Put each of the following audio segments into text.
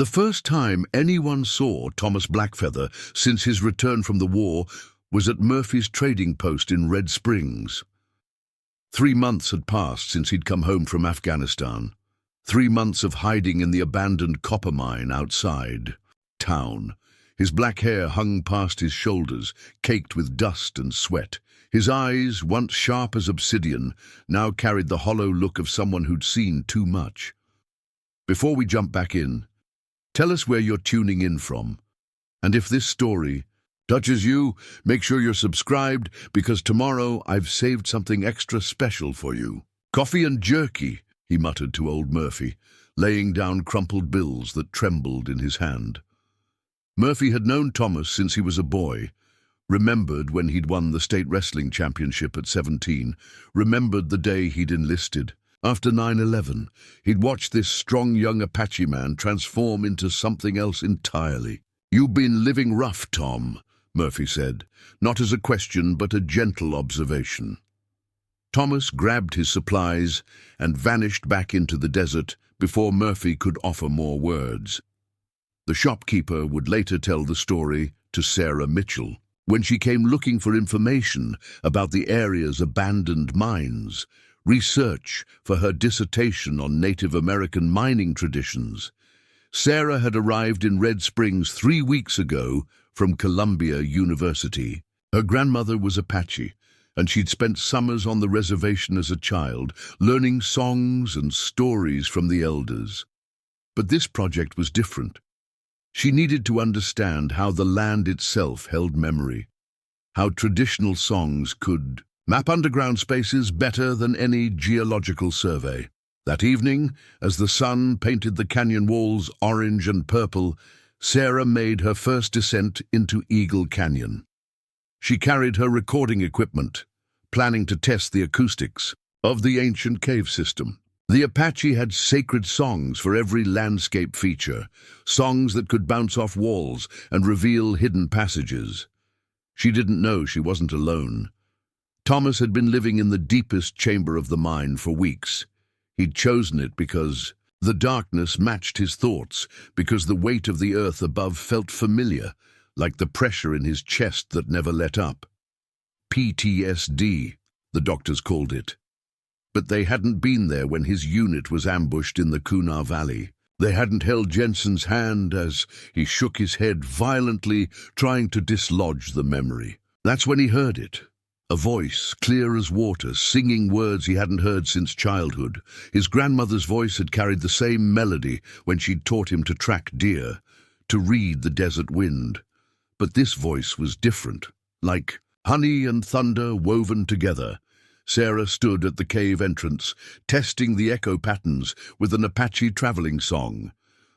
The first time anyone saw Thomas Blackfeather since his return from the war was at Murphy's trading post in Red Springs. 3 months had passed since he'd come home from Afghanistan. 3 months of hiding in the abandoned copper mine outside town. His black hair hung past his shoulders, caked with dust and sweat. His eyes, once sharp as obsidian, now carried the hollow look of someone who'd seen too much. Before we jump back in, tell us where you're tuning in from. And if this story touches you, make sure you're subscribed, because tomorrow I've saved something extra special for you. Coffee and jerky, he muttered to old Murphy, laying down crumpled bills that trembled in his hand. Murphy had known Thomas since he was a boy, remembered when he'd won the state wrestling championship at 17, remembered the day he'd enlisted. After 9/11, he'd watched this strong young Apache man transform into something else entirely. "You've been living rough, Tom," Murphy said, not as a question but a gentle observation. Thomas grabbed his supplies and vanished back into the desert before Murphy could offer more words. The shopkeeper would later tell the story to Sarah Mitchell. When she came looking for information about the area's abandoned mines, research for her dissertation on Native American mining traditions, Sarah had arrived in Red Springs 3 weeks ago from Columbia University. Her grandmother was Apache, and she'd spent summers on the reservation as a child, learning songs and stories from the elders. But this project was different. She needed to understand how the land itself held memory, how traditional songs could map underground spaces better than any geological survey. That evening, as the sun painted the canyon walls orange and purple, Sarah made her first descent into Eagle Canyon. She carried her recording equipment, planning to test the acoustics of the ancient cave system. The Apache had sacred songs for every landscape feature, songs that could bounce off walls and reveal hidden passages. She didn't know she wasn't alone. Thomas had been living in the deepest chamber of the mine for weeks. He'd chosen it because the darkness matched his thoughts, because the weight of the earth above felt familiar, like the pressure in his chest that never let up. PTSD, the doctors called it. But they hadn't been there when his unit was ambushed in the Kunar Valley. They hadn't held Jensen's hand as he shook his head violently, trying to dislodge the memory. That's when he heard it. A voice, clear as water, singing words he hadn't heard since childhood. His grandmother's voice had carried the same melody when she'd taught him to track deer, to read the desert wind. But this voice was different, like honey and thunder woven together. Sarah stood at the cave entrance, testing the echo patterns with an Apache traveling song.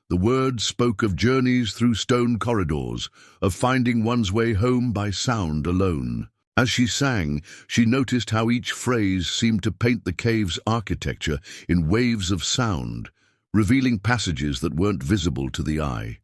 The words spoke of journeys through stone corridors, of finding one's way home by sound alone. As she sang, she noticed how each phrase seemed to paint the cave's architecture in waves of sound, revealing passages that weren't visible to the eye.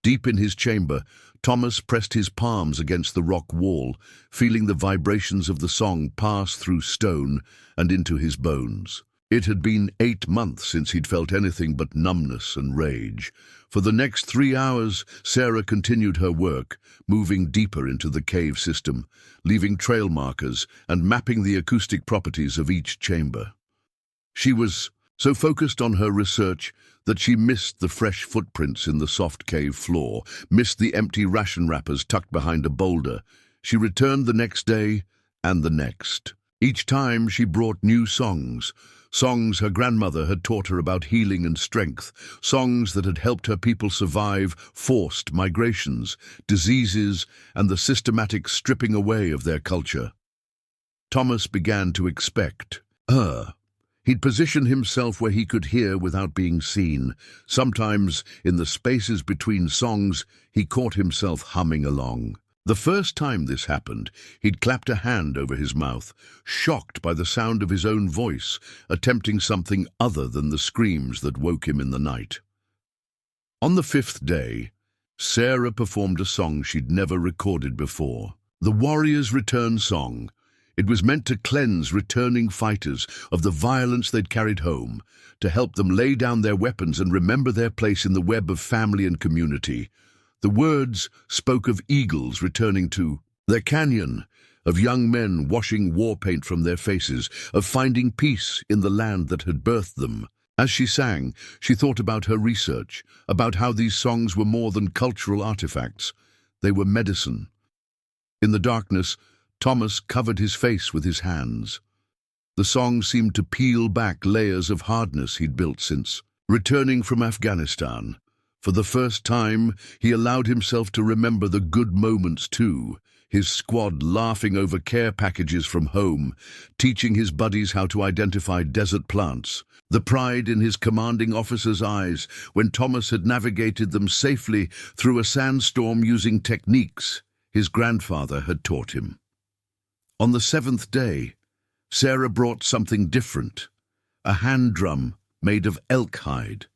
Deep in his chamber, Thomas pressed his palms against the rock wall, feeling the vibrations of the song pass through stone and into his bones. It had been 8 months since he'd felt anything but numbness and rage. For the next 3 hours, Sarah continued her work, moving deeper into the cave system, leaving trail markers and mapping the acoustic properties of each chamber. She was so focused on her research that she missed the fresh footprints in the soft cave floor, missed the empty ration wrappers tucked behind a boulder. She returned the next day and the next. Each time she brought new songs, songs her grandmother had taught her about healing and strength, songs that had helped her people survive forced migrations, diseases, and the systematic stripping away of their culture. Thomas began to expect her. He'd position himself where he could hear without being seen. Sometimes, in the spaces between songs, he caught himself humming along. The first time this happened, he'd clapped a hand over his mouth, shocked by the sound of his own voice, attempting something other than the screams that woke him in the night. On the 5th day, Sarah performed a song she'd never recorded before. The Warrior's Return Song. It was meant to cleanse returning fighters of the violence they'd carried home, to help them lay down their weapons and remember their place in the web of family and community. The words spoke of eagles returning to their canyon, of young men washing war paint from their faces, of finding peace in the land that had birthed them. As she sang, she thought about her research, about how these songs were more than cultural artifacts. They were medicine. In the darkness, Thomas covered his face with his hands. The song seemed to peel back layers of hardness he'd built since returning from Afghanistan. For the first time, he allowed himself to remember the good moments too. His squad laughing over care packages from home, teaching his buddies how to identify desert plants. The pride in his commanding officer's eyes when Thomas had navigated them safely through a sandstorm using techniques his grandfather had taught him. On the 7th day, Sarah brought something different, a hand drum made of elk hide.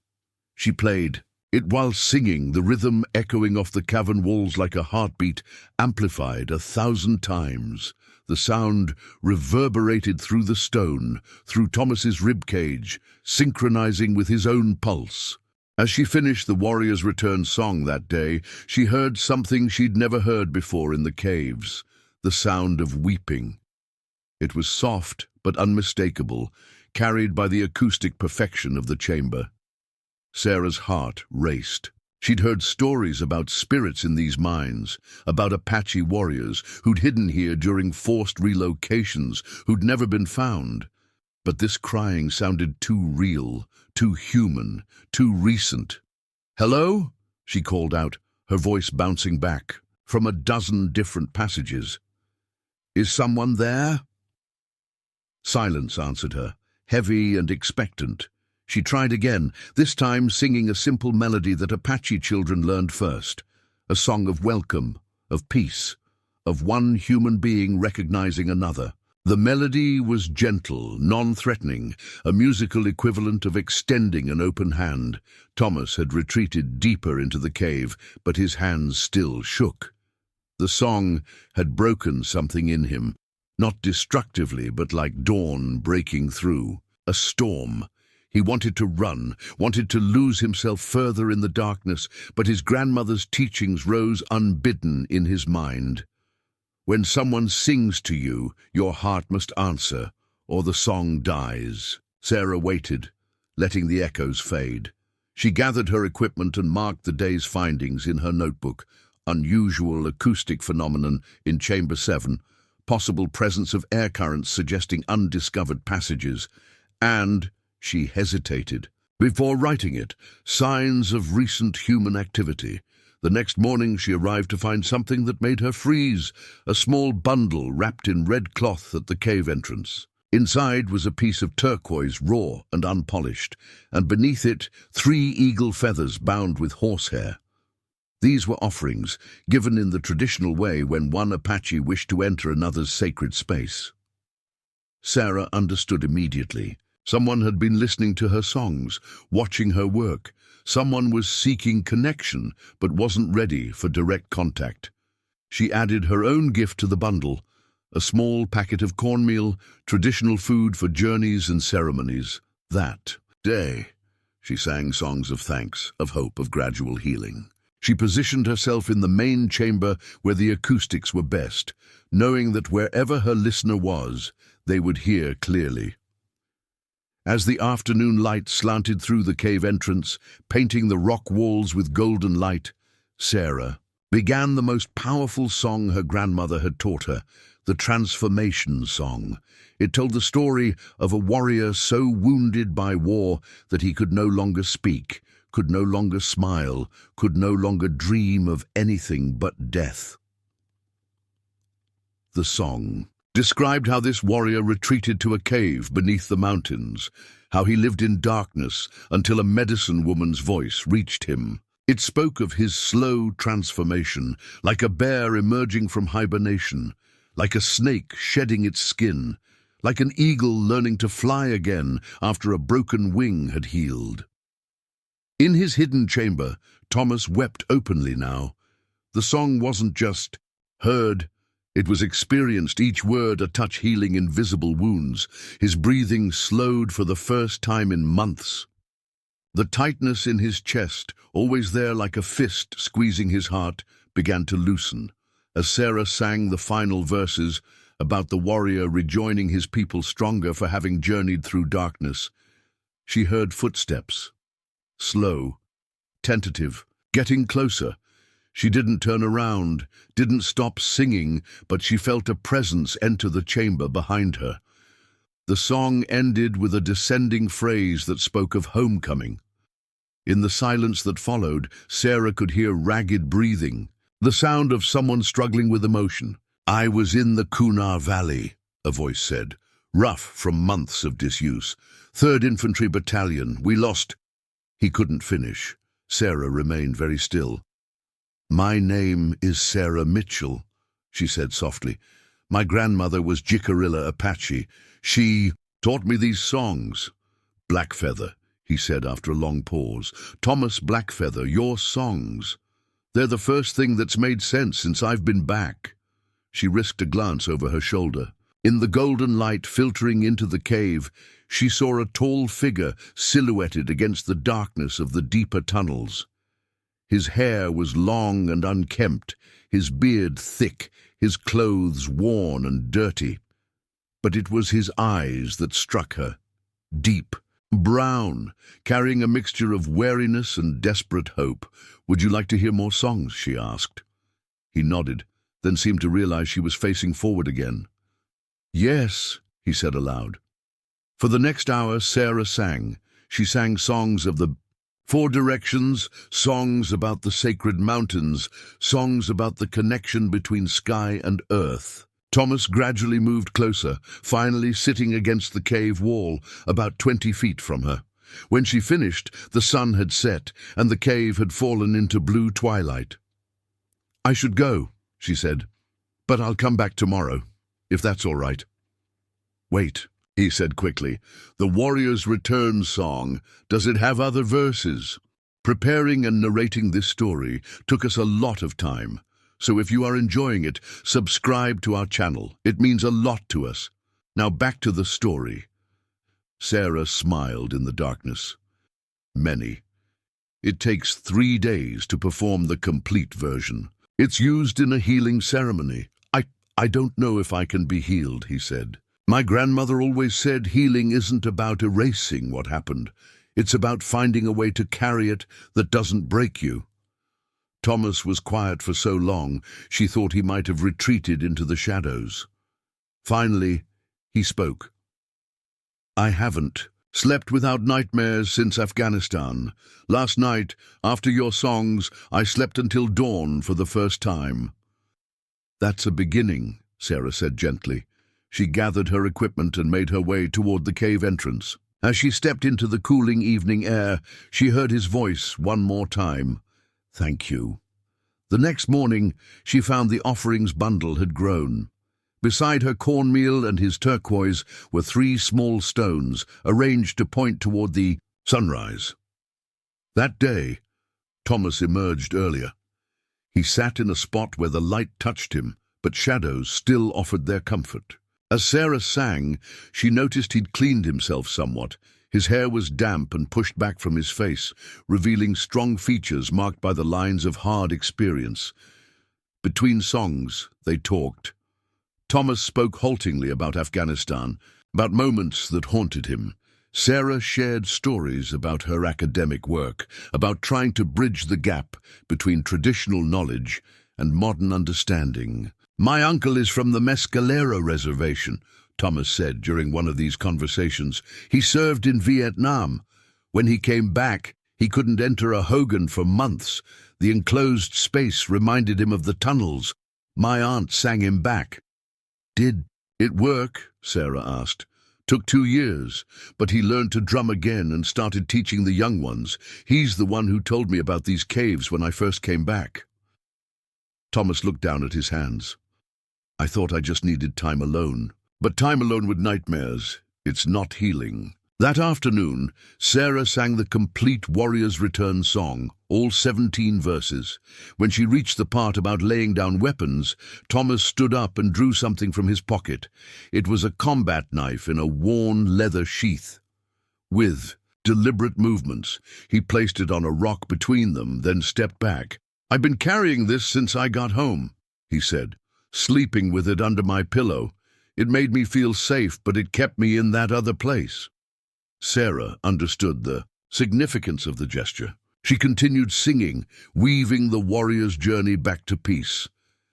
She played it while singing, the rhythm echoing off the cavern walls like a heartbeat, amplified 1,000 times. The sound reverberated through the stone, through Thomas's ribcage, synchronizing with his own pulse. As she finished the warrior's return song that day, she heard something she'd never heard before in the caves, the sound of weeping. It was soft but unmistakable, carried by the acoustic perfection of the chamber. Sarah's heart raced. She'd heard stories about spirits in these mines, about Apache warriors who'd hidden here during forced relocations, who'd never been found. But this crying sounded too real, too human, too recent. "Hello?" she called out, her voice bouncing back from a dozen different passages. "Is someone there?" Silence answered her, heavy and expectant. She tried again, this time singing a simple melody that Apache children learned first, a song of welcome, of peace, of one human being recognizing another. The melody was gentle, non-threatening, a musical equivalent of extending an open hand. Thomas had retreated deeper into the cave, but his hands still shook. The song had broken something in him, not destructively, but like dawn breaking through, a storm. He wanted to run, wanted to lose himself further in the darkness, but his grandmother's teachings rose unbidden in his mind. When someone sings to you, your heart must answer, or the song dies. Sarah waited, letting the echoes fade. She gathered her equipment and marked the day's findings in her notebook. Unusual acoustic phenomenon in Chamber 7, possible presence of air currents suggesting undiscovered passages, and she hesitated before writing it, signs of recent human activity. The next morning she arrived to find something that made her freeze, a small bundle wrapped in red cloth at the cave entrance. Inside was a piece of turquoise, raw and unpolished, and beneath it 3 eagle feathers bound with horsehair. These were offerings, given in the traditional way when one Apache wished to enter another's sacred space. Sarah understood immediately. Someone had been listening to her songs, watching her work. Someone was seeking connection, but wasn't ready for direct contact. She added her own gift to the bundle, a small packet of cornmeal, traditional food for journeys and ceremonies. That day, she sang songs of thanks, of hope, of gradual healing. She positioned herself in the main chamber where the acoustics were best, knowing that wherever her listener was, they would hear clearly. As the afternoon light slanted through the cave entrance, painting the rock walls with golden light, Sarah began the most powerful song her grandmother had taught her, the Transformation Song. It told the story of a warrior so wounded by war that he could no longer speak, could no longer smile, could no longer dream of anything but death. The song described how this warrior retreated to a cave beneath the mountains, how he lived in darkness until a medicine woman's voice reached him. It spoke of his slow transformation, like a bear emerging from hibernation, like a snake shedding its skin, like an eagle learning to fly again after a broken wing had healed. In his hidden chamber, Thomas wept openly now. The song wasn't just heard, It was experienced, each word a touch healing invisible wounds. His breathing slowed for the first time in months. The tightness in his chest, always there like a fist squeezing his heart, began to loosen. As Sarah sang the final verses about the warrior rejoining his people stronger for having journeyed through darkness, she heard footsteps. Slow, tentative, getting closer. She didn't turn around, didn't stop singing, but she felt a presence enter the chamber behind her. The song ended with a descending phrase that spoke of homecoming. In the silence that followed, Sarah could hear ragged breathing, the sound of someone struggling with emotion. "I was in the Kunar Valley," a voice said, rough from months of disuse. "3rd Infantry Battalion, we lost—" He couldn't finish. Sarah remained very still. "My name is Sarah Mitchell," she said softly. "My grandmother was Jicarilla Apache. She taught me these songs." "Blackfeather," he said after a long pause. "Thomas Blackfeather, your songs. They're the first thing that's made sense since I've been back." She risked a glance over her shoulder. In the golden light filtering into the cave, she saw a tall figure silhouetted against the darkness of the deeper tunnels. His hair was long and unkempt, his beard thick, his clothes worn and dirty. But it was his eyes that struck her. Deep, brown, carrying a mixture of wariness and desperate hope. "Would you like to hear more songs?" she asked. He nodded, then seemed to realize she was facing forward again. "Yes," he said aloud. For the next hour, Sarah sang. She sang songs of the 4 directions, songs about the sacred mountains, songs about the connection between sky and earth. Thomas gradually moved closer, finally sitting against the cave wall, about 20 feet from her. When she finished, the sun had set, and the cave had fallen into blue twilight. "I should go," she said, "but I'll come back tomorrow, if that's all right." "Wait," he said quickly. "The Warrior's Return song, does it have other verses?" Preparing and narrating this story took us a lot of time, so if you are enjoying it, subscribe to our channel. It means a lot to us. Now back to the story. Sarah smiled in the darkness. "Many. It takes 3 days to perform the complete version. It's used in a healing ceremony. I don't know if I can be healed," he said. "My grandmother always said healing isn't about erasing what happened. It's about finding a way to carry it that doesn't break you." Thomas was quiet for so long, she thought he might have retreated into the shadows. Finally, he spoke. "I haven't slept without nightmares since Afghanistan. Last night, after your songs, I slept until dawn for the first time." "That's a beginning," Sarah said gently. She gathered her equipment and made her way toward the cave entrance. As she stepped into the cooling evening air, she heard his voice one more time. "Thank you." The next morning, she found the offerings bundle had grown. Beside her cornmeal and his turquoise were 3 small stones, arranged to point toward the sunrise. That day, Thomas emerged earlier. He sat in a spot where the light touched him, but shadows still offered their comfort. As Sarah sang, she noticed he'd cleaned himself somewhat. His hair was damp and pushed back from his face, revealing strong features marked by the lines of hard experience. Between songs, they talked. Thomas spoke haltingly about Afghanistan, about moments that haunted him. Sarah shared stories about her academic work, about trying to bridge the gap between traditional knowledge and modern understanding. "My uncle is from the Mescalero Reservation," Thomas said during one of these conversations. "He served in Vietnam. When he came back, he couldn't enter a hogan for months. The enclosed space reminded him of the tunnels. My aunt sang him back." "Did it work?" Sarah asked. "Took 2 years, but he learned to drum again and started teaching the young ones. He's the one who told me about these caves when I first came back." Thomas looked down at his hands. "I thought I just needed time alone. But time alone with nightmares, it's not healing." That afternoon, Sarah sang the complete Warrior's Return song, all 17 verses. When she reached the part about laying down weapons, Thomas stood up and drew something from his pocket. It was a combat knife in a worn leather sheath. With deliberate movements, he placed it on a rock between them, then stepped back. "I've been carrying this since I got home," he said, "sleeping with it under my pillow. It made me feel safe, but it kept me in that other place." Sarah understood the significance of the gesture. She continued singing, weaving the warrior's journey back to peace.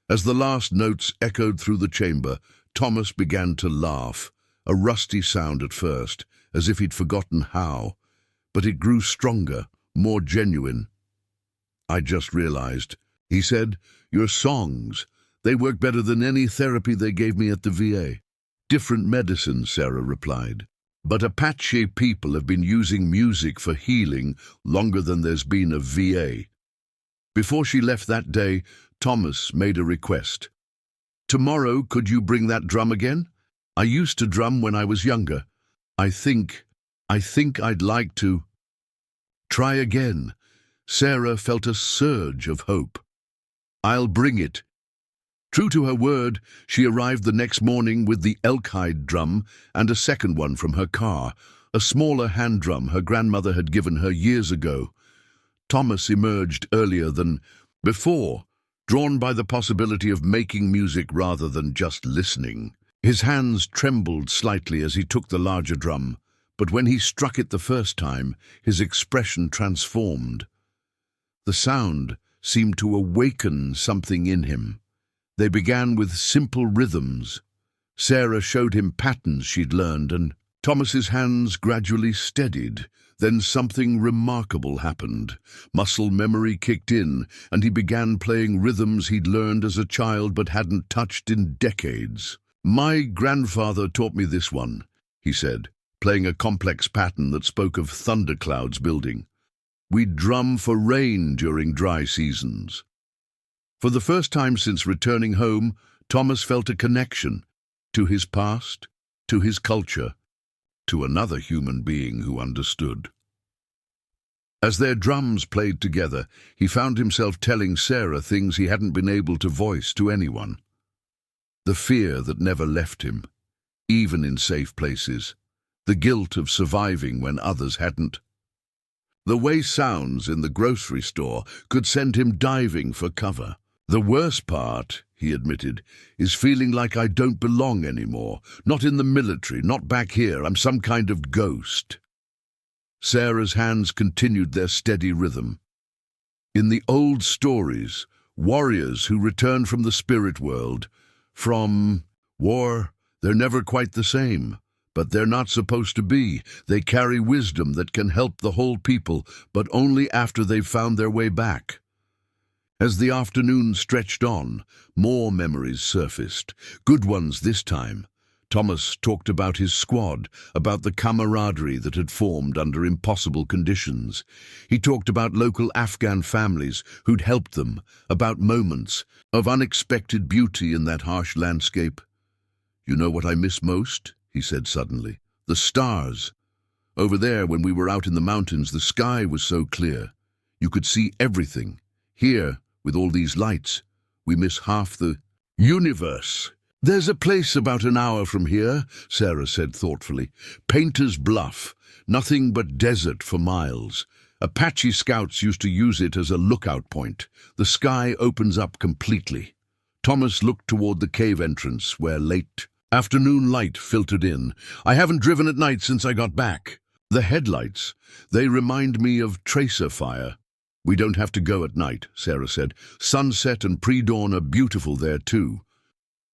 As the last notes echoed through the chamber, Thomas began to laugh, a rusty sound at first, as if he'd forgotten how, but it grew stronger, more genuine. "I just realized," he said, "your songs, they work better than any therapy they gave me at the VA." "Different medicine," Sarah replied. "But Apache people have been using music for healing longer than there's been a VA." Before she left that day, Thomas made a request. "Tomorrow, could you bring that drum again? I used to drum when I was younger. I think I'd like to." "Try again." Sarah felt a surge of hope. "I'll bring it." True to her word, she arrived the next morning with the elk-hide drum and a second one from her car, a smaller hand drum her grandmother had given her years ago. Thomas emerged earlier than before, drawn by the possibility of making music rather than just listening. His hands trembled slightly as he took the larger drum, but when he struck it the first time, his expression transformed. The sound seemed to awaken something in him. They began with simple rhythms. Sarah showed him patterns she'd learned, and Thomas's hands gradually steadied. Then something remarkable happened. Muscle memory kicked in, and he began playing rhythms he'd learned as a child but hadn't touched in decades. "My grandfather taught me this one," he said, playing a complex pattern that spoke of thunderclouds building. "We'd drum for rain during dry seasons." For the first time since returning home, Thomas felt a connection to his past, to his culture, to another human being who understood. As their drums played together, he found himself telling Sarah things he hadn't been able to voice to anyone. The fear that never left him, even in safe places. The guilt of surviving when others hadn't. The way sounds in the grocery store could send him diving for cover. "The worst part," he admitted, "is feeling like I don't belong anymore. Not in the military, not back here. I'm some kind of ghost." Sarah's hands continued their steady rhythm. In the old stories, warriors who return from the spirit world, from war, they're never quite the same. But they're not supposed to be. They carry wisdom that can help the whole people, but only after they've found their way back. As the afternoon stretched on, more memories surfaced, good ones this time. Thomas talked about his squad, about the camaraderie that had formed under impossible conditions. He talked about local Afghan families who'd helped them, about moments of unexpected beauty in that harsh landscape. "You know what I miss most?" he said suddenly. "The stars. Over there, when we were out in the mountains, the sky was so clear. You could see everything. Here, with all these lights, we miss half the universe." "There's a place about an hour from here," Sarah said thoughtfully. "Painter's Bluff. Nothing but desert for miles. Apache scouts used to use it as a lookout point. The sky opens up completely." Thomas looked toward the cave entrance, where late afternoon light filtered in. "I haven't driven at night since I got back. The headlights, they remind me of tracer fire." "We don't have to go at night," Sarah said. "Sunset and pre-dawn are beautiful there too."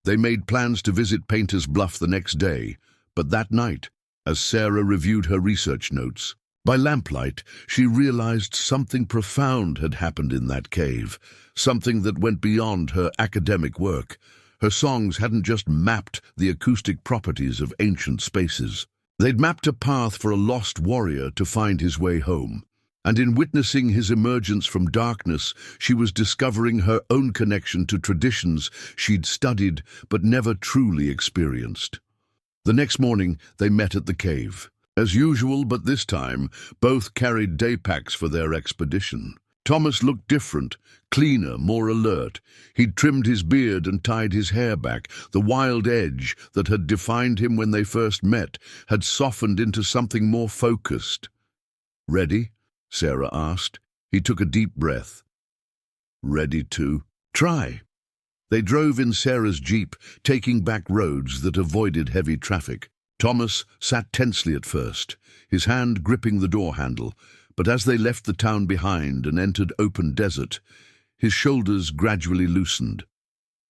They made plans to visit Painter's Bluff the next day, but that night, as Sarah reviewed her research notes, by lamplight, she realized something profound had happened in that cave, something that went beyond her academic work. Her songs hadn't just mapped the acoustic properties of ancient spaces. They'd mapped a path for a lost warrior to find his way home. And in witnessing his emergence from darkness, she was discovering her own connection to traditions she'd studied but never truly experienced. The next morning, they met at the cave. As usual, but this time, both carried day packs for their expedition. Thomas looked different, cleaner, more alert. He'd trimmed his beard and tied his hair back. The wild edge that had defined him when they first met had softened into something more focused. "Ready?" Sarah asked. He took a deep breath. "Ready to try." They drove in Sarah's Jeep, taking back roads that avoided heavy traffic. Thomas sat tensely at first, his hand gripping the door handle, but as they left the town behind and entered open desert, his shoulders gradually loosened.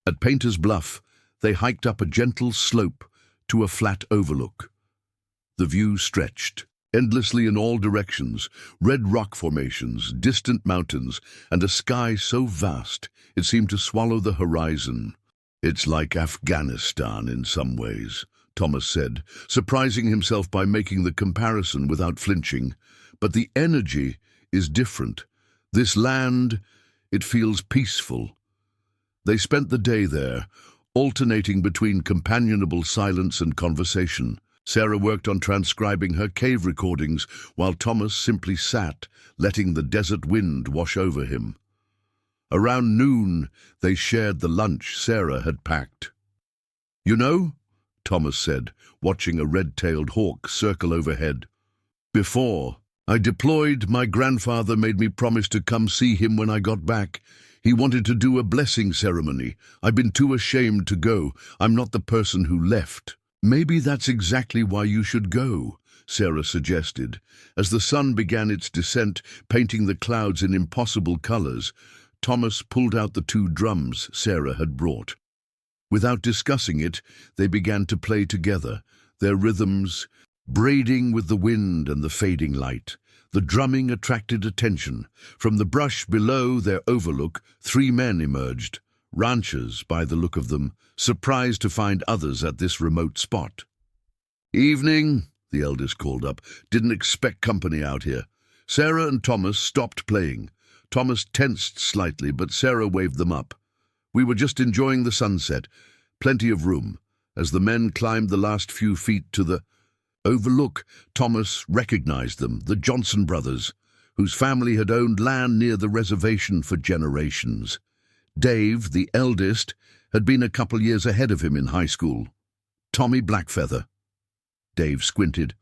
At Painter's Bluff, they hiked up a gentle slope to a flat overlook. The view stretched endlessly in all directions, red rock formations, distant mountains, and a sky so vast it seemed to swallow the horizon. "It's like Afghanistan in some ways," Thomas said, surprising himself by making the comparison without flinching. "But the energy is different. This land, it feels peaceful." They spent the day there, alternating between companionable silence and conversation. Sarah worked on transcribing her cave recordings, while Thomas simply sat, letting the desert wind wash over him. Around noon, they shared the lunch Sarah had packed. "You know," Thomas said, watching a red-tailed hawk circle overhead, "before I deployed, my grandfather made me promise to come see him when I got back. He wanted to do a blessing ceremony. I've been too ashamed to go. I'm not the person who left." "Maybe that's exactly why you should go," Sarah suggested. As the sun began its descent, painting the clouds in impossible colors, Thomas pulled out the 2 drums Sarah had brought. Without discussing it, they began to play together, their rhythms braiding with the wind and the fading light. The drumming attracted attention. From the brush below their overlook, 3 men emerged, ranchers by the look of them, surprised to find others at this remote spot. "Evening," the eldest called up. "Didn't expect company out here." Sarah and Thomas stopped playing. Thomas tensed slightly, but Sarah waved them up. "We were just enjoying the sunset. Plenty of room." As the men climbed the last few feet to the overlook, Thomas recognized them, the Johnson brothers, whose family had owned land near the reservation for generations. Dave, the eldest, had been a couple years ahead of him in high school. "Tommy Blackfeather." Dave squinted.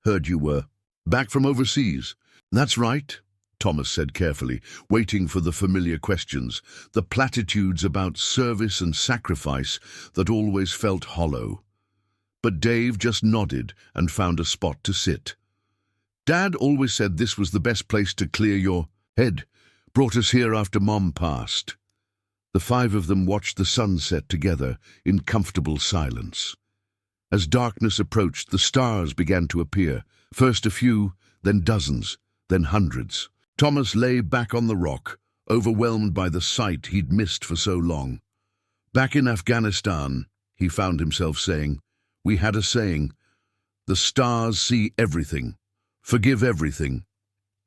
"Heard you were back from overseas." "That's right," Thomas said carefully, waiting for the familiar questions, the platitudes about service and sacrifice that always felt hollow. But Dave just nodded and found a spot to sit. "Dad always said this was the best place to clear your head. Brought us here after Mom passed." The 5 of them watched the sunset together in comfortable silence. As darkness approached, the stars began to appear, first a few, then dozens, then hundreds. Thomas lay back on the rock, overwhelmed by the sight he'd missed for so long. Back in Afghanistan, he found himself saying, "We had a saying, the stars see everything, forgive everything."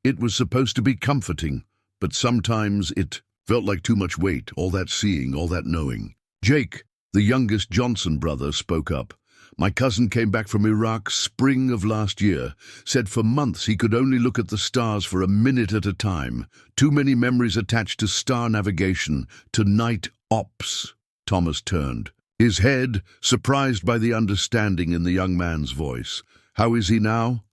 It was supposed to be comforting, but sometimes it felt like too much weight, all that seeing, all that knowing. Jake, the youngest Johnson brother, spoke up. "My cousin came back from Iraq spring of last year, said for months he could only look at the stars for a minute at a time. Too many memories attached to star navigation, to night ops." Thomas turned, his head surprised by the understanding in the young man's voice. "How is he now?"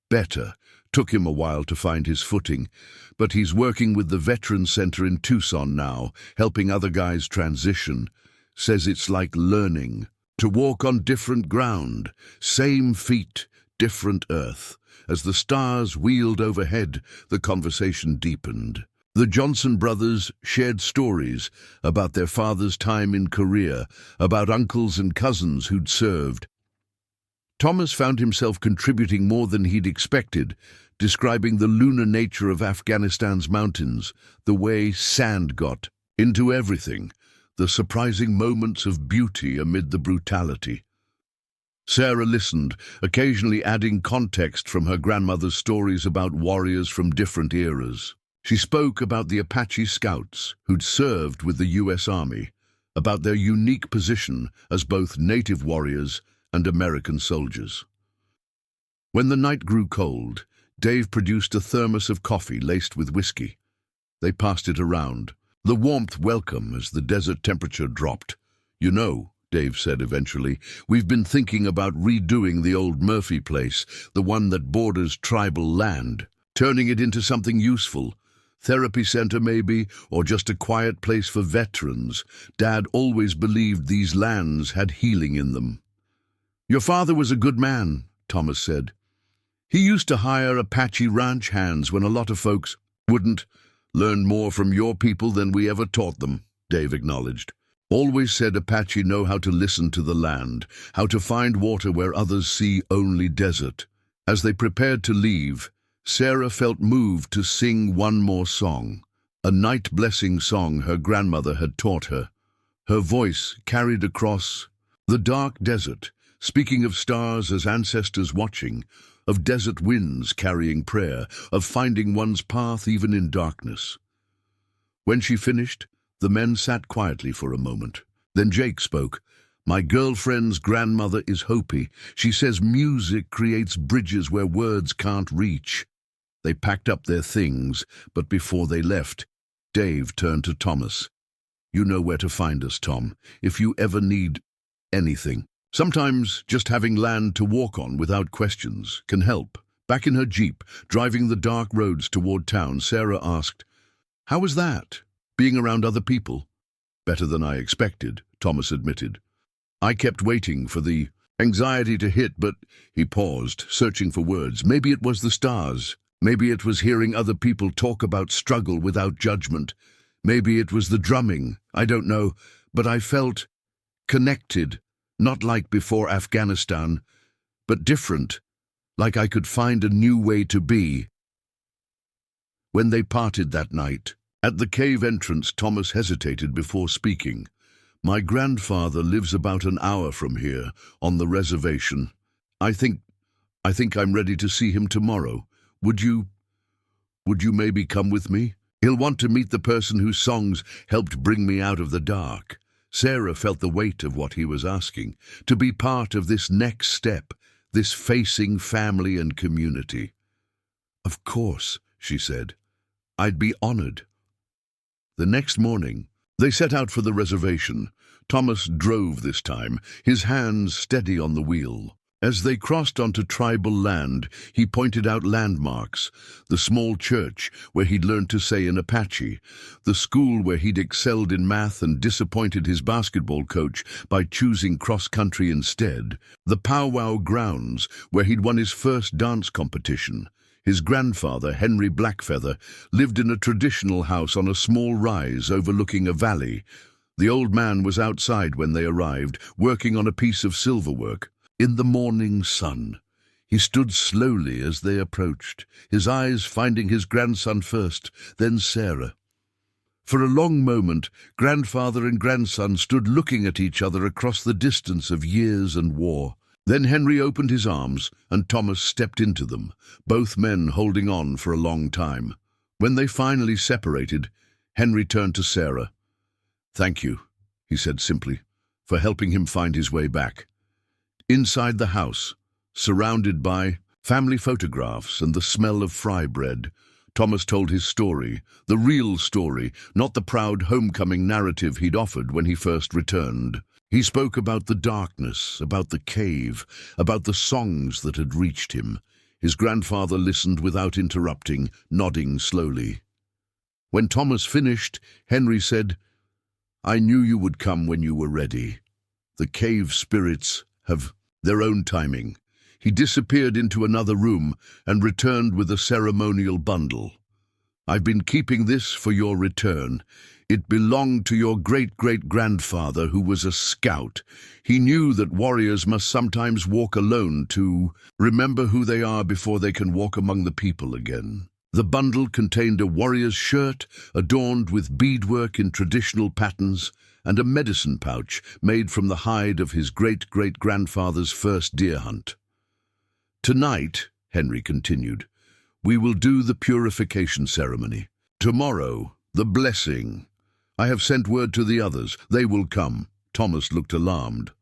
"Better. Took him a while to find his footing, but he's working with the Veterans Center in Tucson now, helping other guys transition. Says it's like learning to walk on different ground, same feet, different earth." As the stars wheeled overhead, the conversation deepened. The Johnson brothers shared stories about their father's time in Korea, about uncles and cousins who'd served. Thomas found himself contributing more than he'd expected, describing the lunar nature of Afghanistan's mountains, the way sand got into everything, the surprising moments of beauty amid the brutality. Sarah listened, occasionally adding context from her grandmother's stories about warriors from different eras. She spoke about the Apache scouts who'd served with the U.S. Army, about their unique position as both native warriors and American soldiers. When the night grew cold, Dave produced a thermos of coffee laced with whiskey. They passed it around, the warmth welcome as the desert temperature dropped. "You know," Dave said eventually, "we've been thinking about redoing the old Murphy place, the one that borders tribal land, turning it into something useful. Therapy center maybe, or just a quiet place for veterans. Dad always believed these lands had healing in them." "Your father was a good man," Thomas said. "He used to hire Apache ranch hands when a lot of folks wouldn't. Learn more from your people than we ever taught them," Dave acknowledged. "Always said Apache know how to listen to the land, how to find water where others see only desert." As they prepared to leave, Sarah felt moved to sing one more song, a night blessing song her grandmother had taught her. Her voice carried across the dark desert, speaking of stars as ancestors watching, of desert winds carrying prayer, of finding one's path even in darkness. When she finished, the men sat quietly for a moment. Then Jake spoke. "My girlfriend's grandmother is Hopi. She says music creates bridges where words can't reach." They packed up their things, but before they left, Dave turned to Thomas. "You know where to find us, Tom, if you ever need anything. Sometimes just having land to walk on without questions can help." Back in her Jeep, driving the dark roads toward town, Sarah asked, "How was that, being around other people?" "Better than I expected," Thomas admitted. "I kept waiting for the anxiety to hit, but..." He paused, searching for words. "Maybe it was the stars. Maybe it was hearing other people talk about struggle without judgment. Maybe it was the drumming. I don't know, but I felt connected. Not like before Afghanistan, but different, like I could find a new way to be." When they parted that night, at the cave entrance, Thomas hesitated before speaking. "My grandfather lives about an hour from here, on the reservation. I think I'm ready to see him tomorrow. Would you maybe come with me? He'll want to meet the person whose songs helped bring me out of the dark." Sarah felt the weight of what he was asking, to be part of this next step, this facing family and community. "Of course," she said. "I'd be honored." The next morning, they set out for the reservation. Thomas drove this time, his hands steady on the wheel. As they crossed onto tribal land, he pointed out landmarks: the small church where he'd learned to say in Apache, the school where he'd excelled in math and disappointed his basketball coach by choosing cross-country instead, the powwow grounds where he'd won his first dance competition. His grandfather, Henry Blackfeather, lived in a traditional house on a small rise overlooking a valley. The old man was outside when they arrived, working on a piece of silverwork. In the morning sun, he stood slowly as they approached, his eyes finding his grandson first, then Sarah. For a long moment, grandfather and grandson stood looking at each other across the distance of years and war. Then Henry opened his arms, and Thomas stepped into them, both men holding on for a long time. When they finally separated, Henry turned to Sarah. "Thank you," he said simply, "for helping him find his way back." Inside the house, surrounded by family photographs and the smell of fry bread, Thomas told his story, the real story, not the proud homecoming narrative he'd offered when he first returned. He spoke about the darkness, about the cave, about the songs that had reached him. His grandfather listened without interrupting, nodding slowly. When Thomas finished, Henry said, "I knew you would come when you were ready. The cave spirits have their own timing." He disappeared into another room and returned with a ceremonial bundle. "I've been keeping this for your return. It belonged to your great-great-grandfather, who was a scout. He knew that warriors must sometimes walk alone to remember who they are before they can walk among the people again." The bundle contained a warrior's shirt adorned with beadwork in traditional patterns, and a medicine pouch made from the hide of his great-great-grandfather's first deer hunt. "Tonight," Henry continued, "we will do the purification ceremony. Tomorrow, the blessing. I have sent word to the others. They will come." Thomas looked alarmed.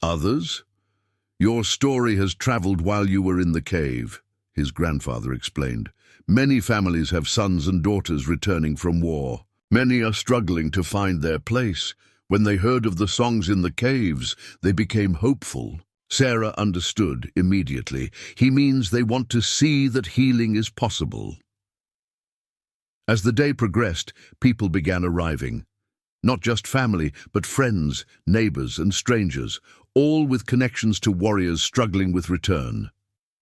"Others?" "Your story has traveled while you were in the cave," his grandfather explained. "Many families have sons and daughters returning from war. Many are struggling to find their place. When they heard of the songs in the caves, they became hopeful." Sarah understood immediately. He means they want to see that healing is possible. As the day progressed, people began arriving. Not just family, but friends, neighbors, and strangers, all with connections to warriors struggling with return.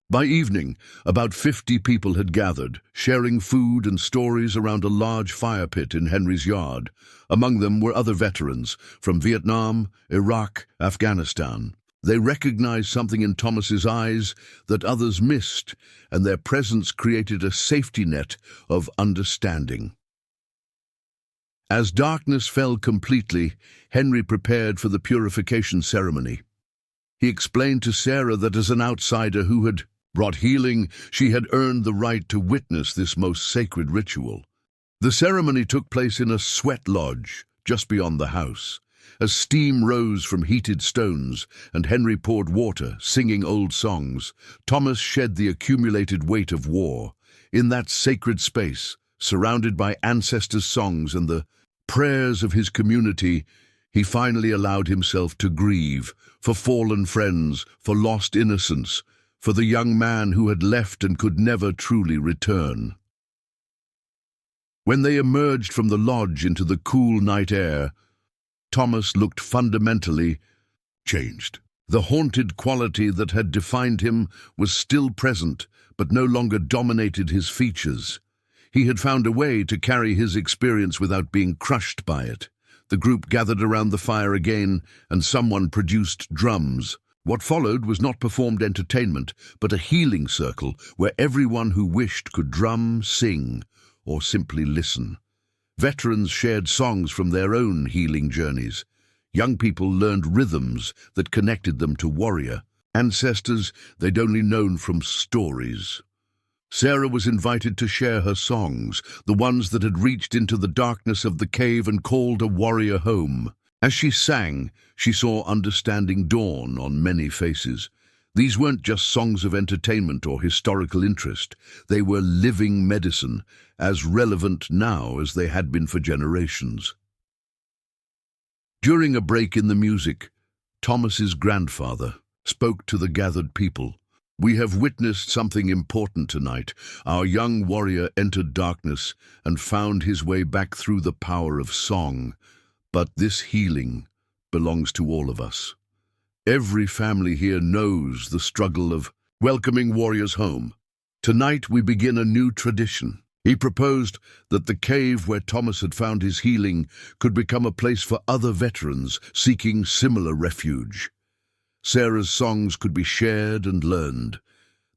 By evening, about 50 people had gathered, sharing food and stories around a large fire pit in Henry's yard. Among them were other veterans from Vietnam, Iraq, Afghanistan. They recognized something in Thomas's eyes that others missed, and their presence created a safety net of understanding. As darkness fell completely, Henry prepared for the purification ceremony. He explained to Sarah that as an outsider who had brought healing, she had earned the right to witness this most sacred ritual. The ceremony took place in a sweat lodge just beyond the house. As steam rose from heated stones and Henry poured water, singing old songs, Thomas shed the accumulated weight of war. In that sacred space, surrounded by ancestors' songs and the prayers of his community, he finally allowed himself to grieve for fallen friends, for lost innocence, for the young man who had left and could never truly return. When they emerged from the lodge into the cool night air, Thomas looked fundamentally changed. The haunted quality that had defined him was still present, but no longer dominated his features. He had found a way to carry his experience without being crushed by it. The group gathered around the fire again, and someone produced drums. What followed was not performed entertainment, but a healing circle where everyone who wished could drum, sing, or simply listen. Veterans shared songs from their own healing journeys. Young people learned rhythms that connected them to warrior ancestors they'd only known from stories. Sarah was invited to share her songs, the ones that had reached into the darkness of the cave and called a warrior home. As she sang, she saw understanding dawn on many faces. These weren't just songs of entertainment or historical interest. They were living medicine, as relevant now as they had been for generations. During a break in the music, Thomas's grandfather spoke to the gathered people. "We have witnessed something important tonight. Our young warrior entered darkness and found his way back through the power of song. But this healing belongs to all of us. Every family here knows the struggle of welcoming warriors home. Tonight we begin a new tradition." He proposed that the cave where Thomas had found his healing could become a place for other veterans seeking similar refuge. Sarah's songs could be shared and learned.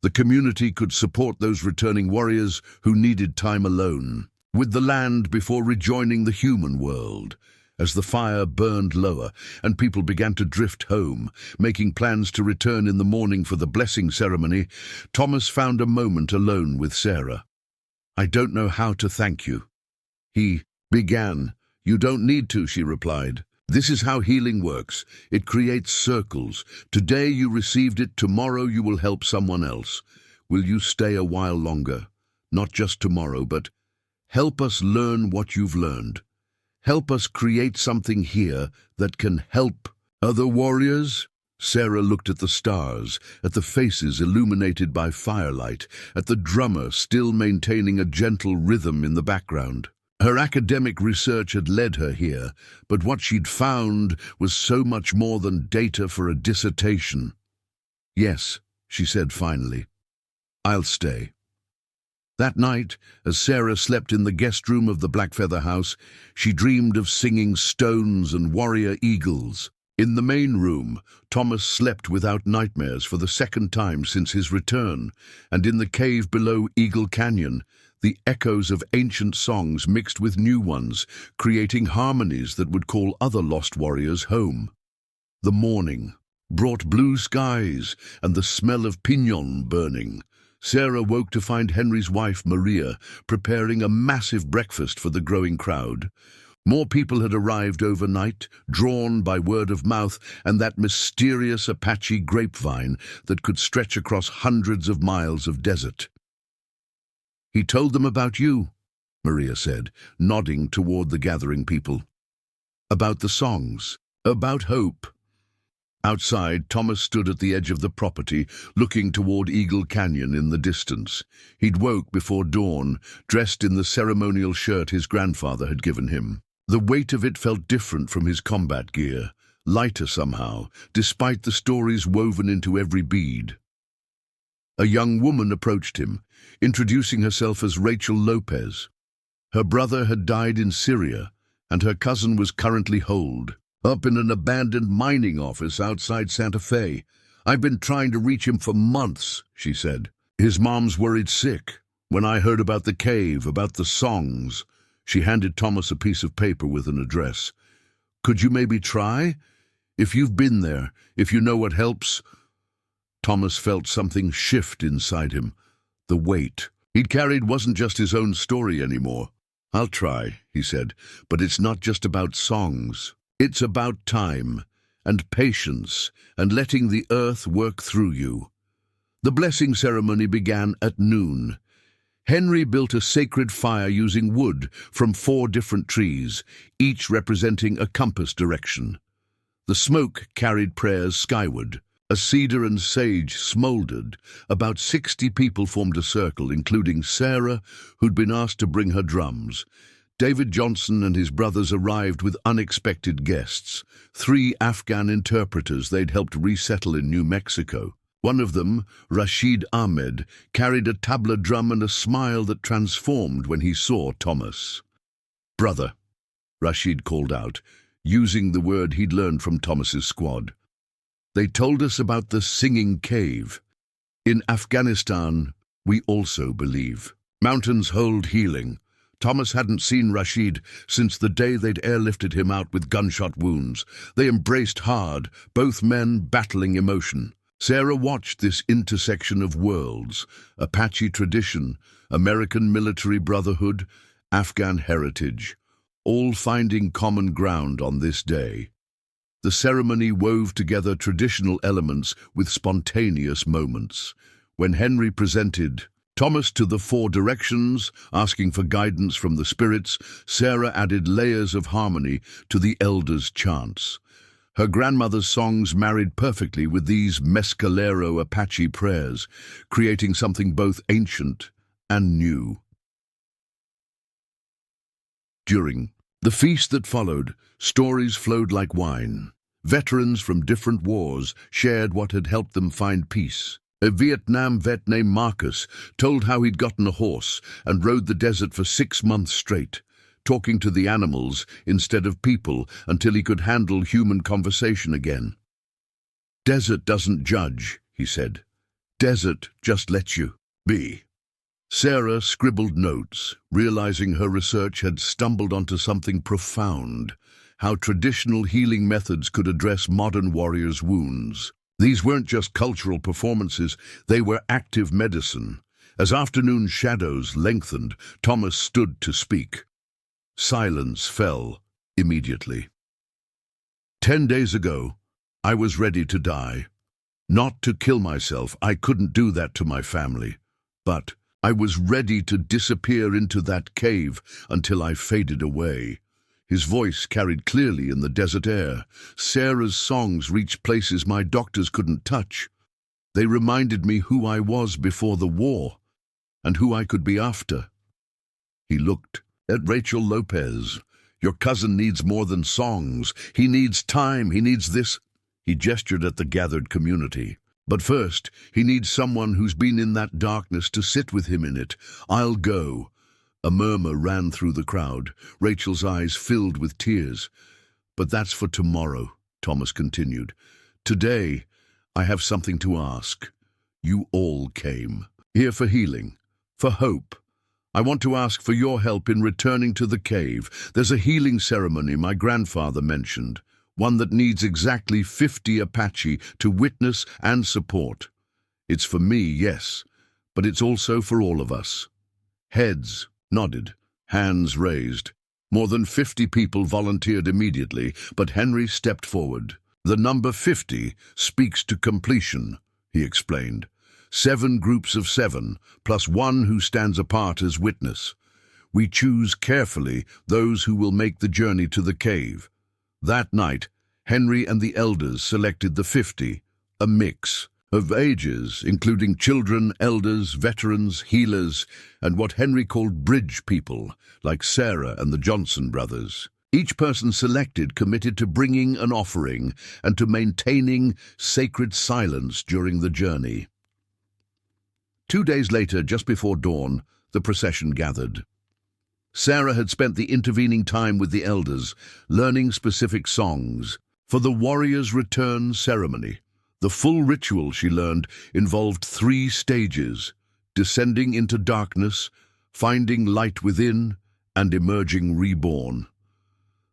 The community could support those returning warriors who needed time alone with the land before rejoining the human world. As the fire burned lower and people began to drift home, making plans to return in the morning for the blessing ceremony, Thomas found a moment alone with Sarah. "I don't know how to thank you," he began. "You don't need to," she replied. "This is how healing works. It creates circles. Today you received it, tomorrow you will help someone else. Will you stay a while longer? Not just tomorrow, but help us learn what you've learned. Help us create something here that can help other warriors." Sarah looked at the stars, at the faces illuminated by firelight, at the drummer still maintaining a gentle rhythm in the background. Her academic research had led her here, but what she'd found was so much more than data for a dissertation. "Yes," she said finally, "I'll stay." That night, as Sarah slept in the guest room of the Blackfeather house, she dreamed of singing stones and warrior eagles. In the main room, Thomas slept without nightmares for the second time since his return, and in the cave below Eagle Canyon, the echoes of ancient songs mixed with new ones, creating harmonies that would call other lost warriors home. The morning brought blue skies and the smell of pinon burning. Sarah woke to find Henry's wife, Maria, preparing a massive breakfast for the growing crowd. More people had arrived overnight, drawn by word of mouth and that mysterious Apache grapevine that could stretch across hundreds of miles of desert. "He told them about you," Maria said, nodding toward the gathering people. "About the songs, about hope." Outside, Thomas stood at the edge of the property, looking toward Eagle Canyon in the distance. He'd woke before dawn, dressed in the ceremonial shirt his grandfather had given him. The weight of it felt different from his combat gear, lighter somehow, despite the stories woven into every bead. A young woman approached him, introducing herself as Rachel Lopez. Her brother had died in Syria, and her cousin was currently holed up in an abandoned mining office outside Santa Fe. "I've been trying to reach him for months," she said. "His mom's worried sick. When I heard about the cave, about the songs..." She handed Thomas a piece of paper with an address. "Could you maybe try? If you've been there, if you know what helps..." Thomas felt something shift inside him. The weight he'd carried wasn't just his own story anymore. "I'll try," he said, "but it's not just about songs. It's about time, and patience, and letting the earth work through you." The blessing ceremony began at noon. Henry built a sacred fire using wood from 4 different trees, each representing a compass direction. The smoke carried prayers skyward. A cedar and sage smoldered. About 60 people formed a circle, including Sarah, who'd been asked to bring her drums. David Johnson and his brothers arrived with unexpected guests, 3 Afghan interpreters they'd helped resettle in New Mexico. One of them, Rashid Ahmed, carried a tabla drum and a smile that transformed when he saw Thomas. "Brother," Rashid called out, using the word he'd learned from Thomas's squad. "They told us about the singing cave. In Afghanistan, we also believe. Mountains hold healing." Thomas hadn't seen Rashid since the day they'd airlifted him out with gunshot wounds. They embraced hard, both men battling emotion. Sarah watched this intersection of worlds: Apache tradition, American military brotherhood, Afghan heritage, all finding common ground on this day. The ceremony wove together traditional elements with spontaneous moments. When Henry presented Thomas to the 4 directions, asking for guidance from the spirits, Sarah added layers of harmony to the elders' chants. Her grandmother's songs married perfectly with these Mescalero Apache prayers, creating something both ancient and new. During the feast that followed, stories flowed like wine. Veterans from different wars shared what had helped them find peace. A Vietnam vet named Marcus told how he'd gotten a horse and rode the desert for 6 months straight, talking to the animals instead of people until he could handle human conversation again. "Desert doesn't judge," he said. "Desert just lets you be." Sarah scribbled notes, realizing her research had stumbled onto something profound: how traditional healing methods could address modern warriors' wounds. These weren't just cultural performances, they were active medicine. As afternoon shadows lengthened, Thomas stood to speak. Silence fell immediately. 10 days ago, I was ready to die. Not to kill myself, I couldn't do that to my family. But I was ready to disappear into that cave until I faded away. His voice carried clearly in the desert air. Sarah's songs reached places my doctors couldn't touch. They reminded me who I was before the war, and who I could be after. He looked at Rachel Lopez. "Your cousin needs more than songs. He needs time, he needs this." He gestured at the gathered community. "But first, he needs someone who's been in that darkness to sit with him in it. I'll go." A murmur ran through the crowd. Rachel's eyes filled with tears. "But that's for tomorrow," Thomas continued. "Today, I have something to ask. You all came here for healing, for hope. I want to ask for your help in returning to the cave. There's a healing ceremony my grandfather mentioned, one that needs exactly 50 Apache to witness and support. It's for me, yes, but it's also for all of us." Heads nodded, hands raised. More than 50 people volunteered immediately, but Henry stepped forward. "The number 50 speaks to completion," he explained. 7 groups of 7, plus 1 who stands apart as witness. We choose carefully those who will make the journey to the cave. That night, Henry and the elders selected the 50, a mix of ages, including children, elders, veterans, healers, and what Henry called bridge people, like Sarah and the Johnson brothers. Each person selected committed to bringing an offering and to maintaining sacred silence during the journey. 2 days later, just before dawn, the procession gathered. Sarah had spent the intervening time with the elders, learning specific songs for the warrior's return ceremony. The full ritual, she learned, involved 3 stages: descending into darkness, finding light within, and emerging reborn.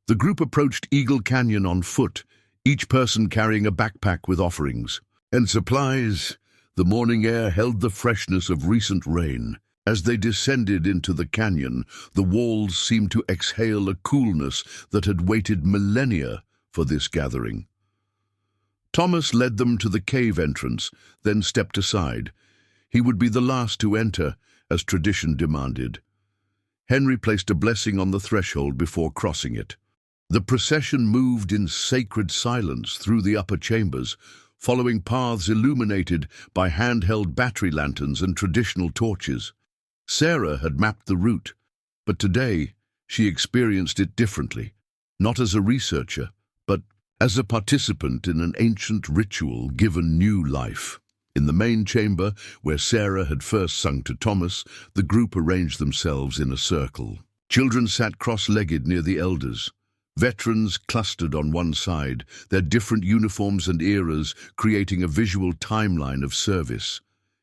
The group approached Eagle Canyon on foot, each person carrying a backpack with offerings and supplies. The morning air held the freshness of recent rain. As they descended into the canyon, the walls seemed to exhale a coolness that had waited millennia for this gathering. Thomas led them to the cave entrance, then stepped aside. He would be the last to enter, as tradition demanded. Henry placed a blessing on the threshold before crossing it. The procession moved in sacred silence through the upper chambers, following paths illuminated by handheld battery lanterns and traditional torches. Sarah had mapped the route, but today she experienced it differently, not as a researcher, but as a participant in an ancient ritual given new life. In the main chamber, where Sarah had first sung to Thomas, the group arranged themselves in a circle. Children sat cross-legged near the elders. Veterans clustered on one side, their different uniforms and eras creating a visual timeline of service.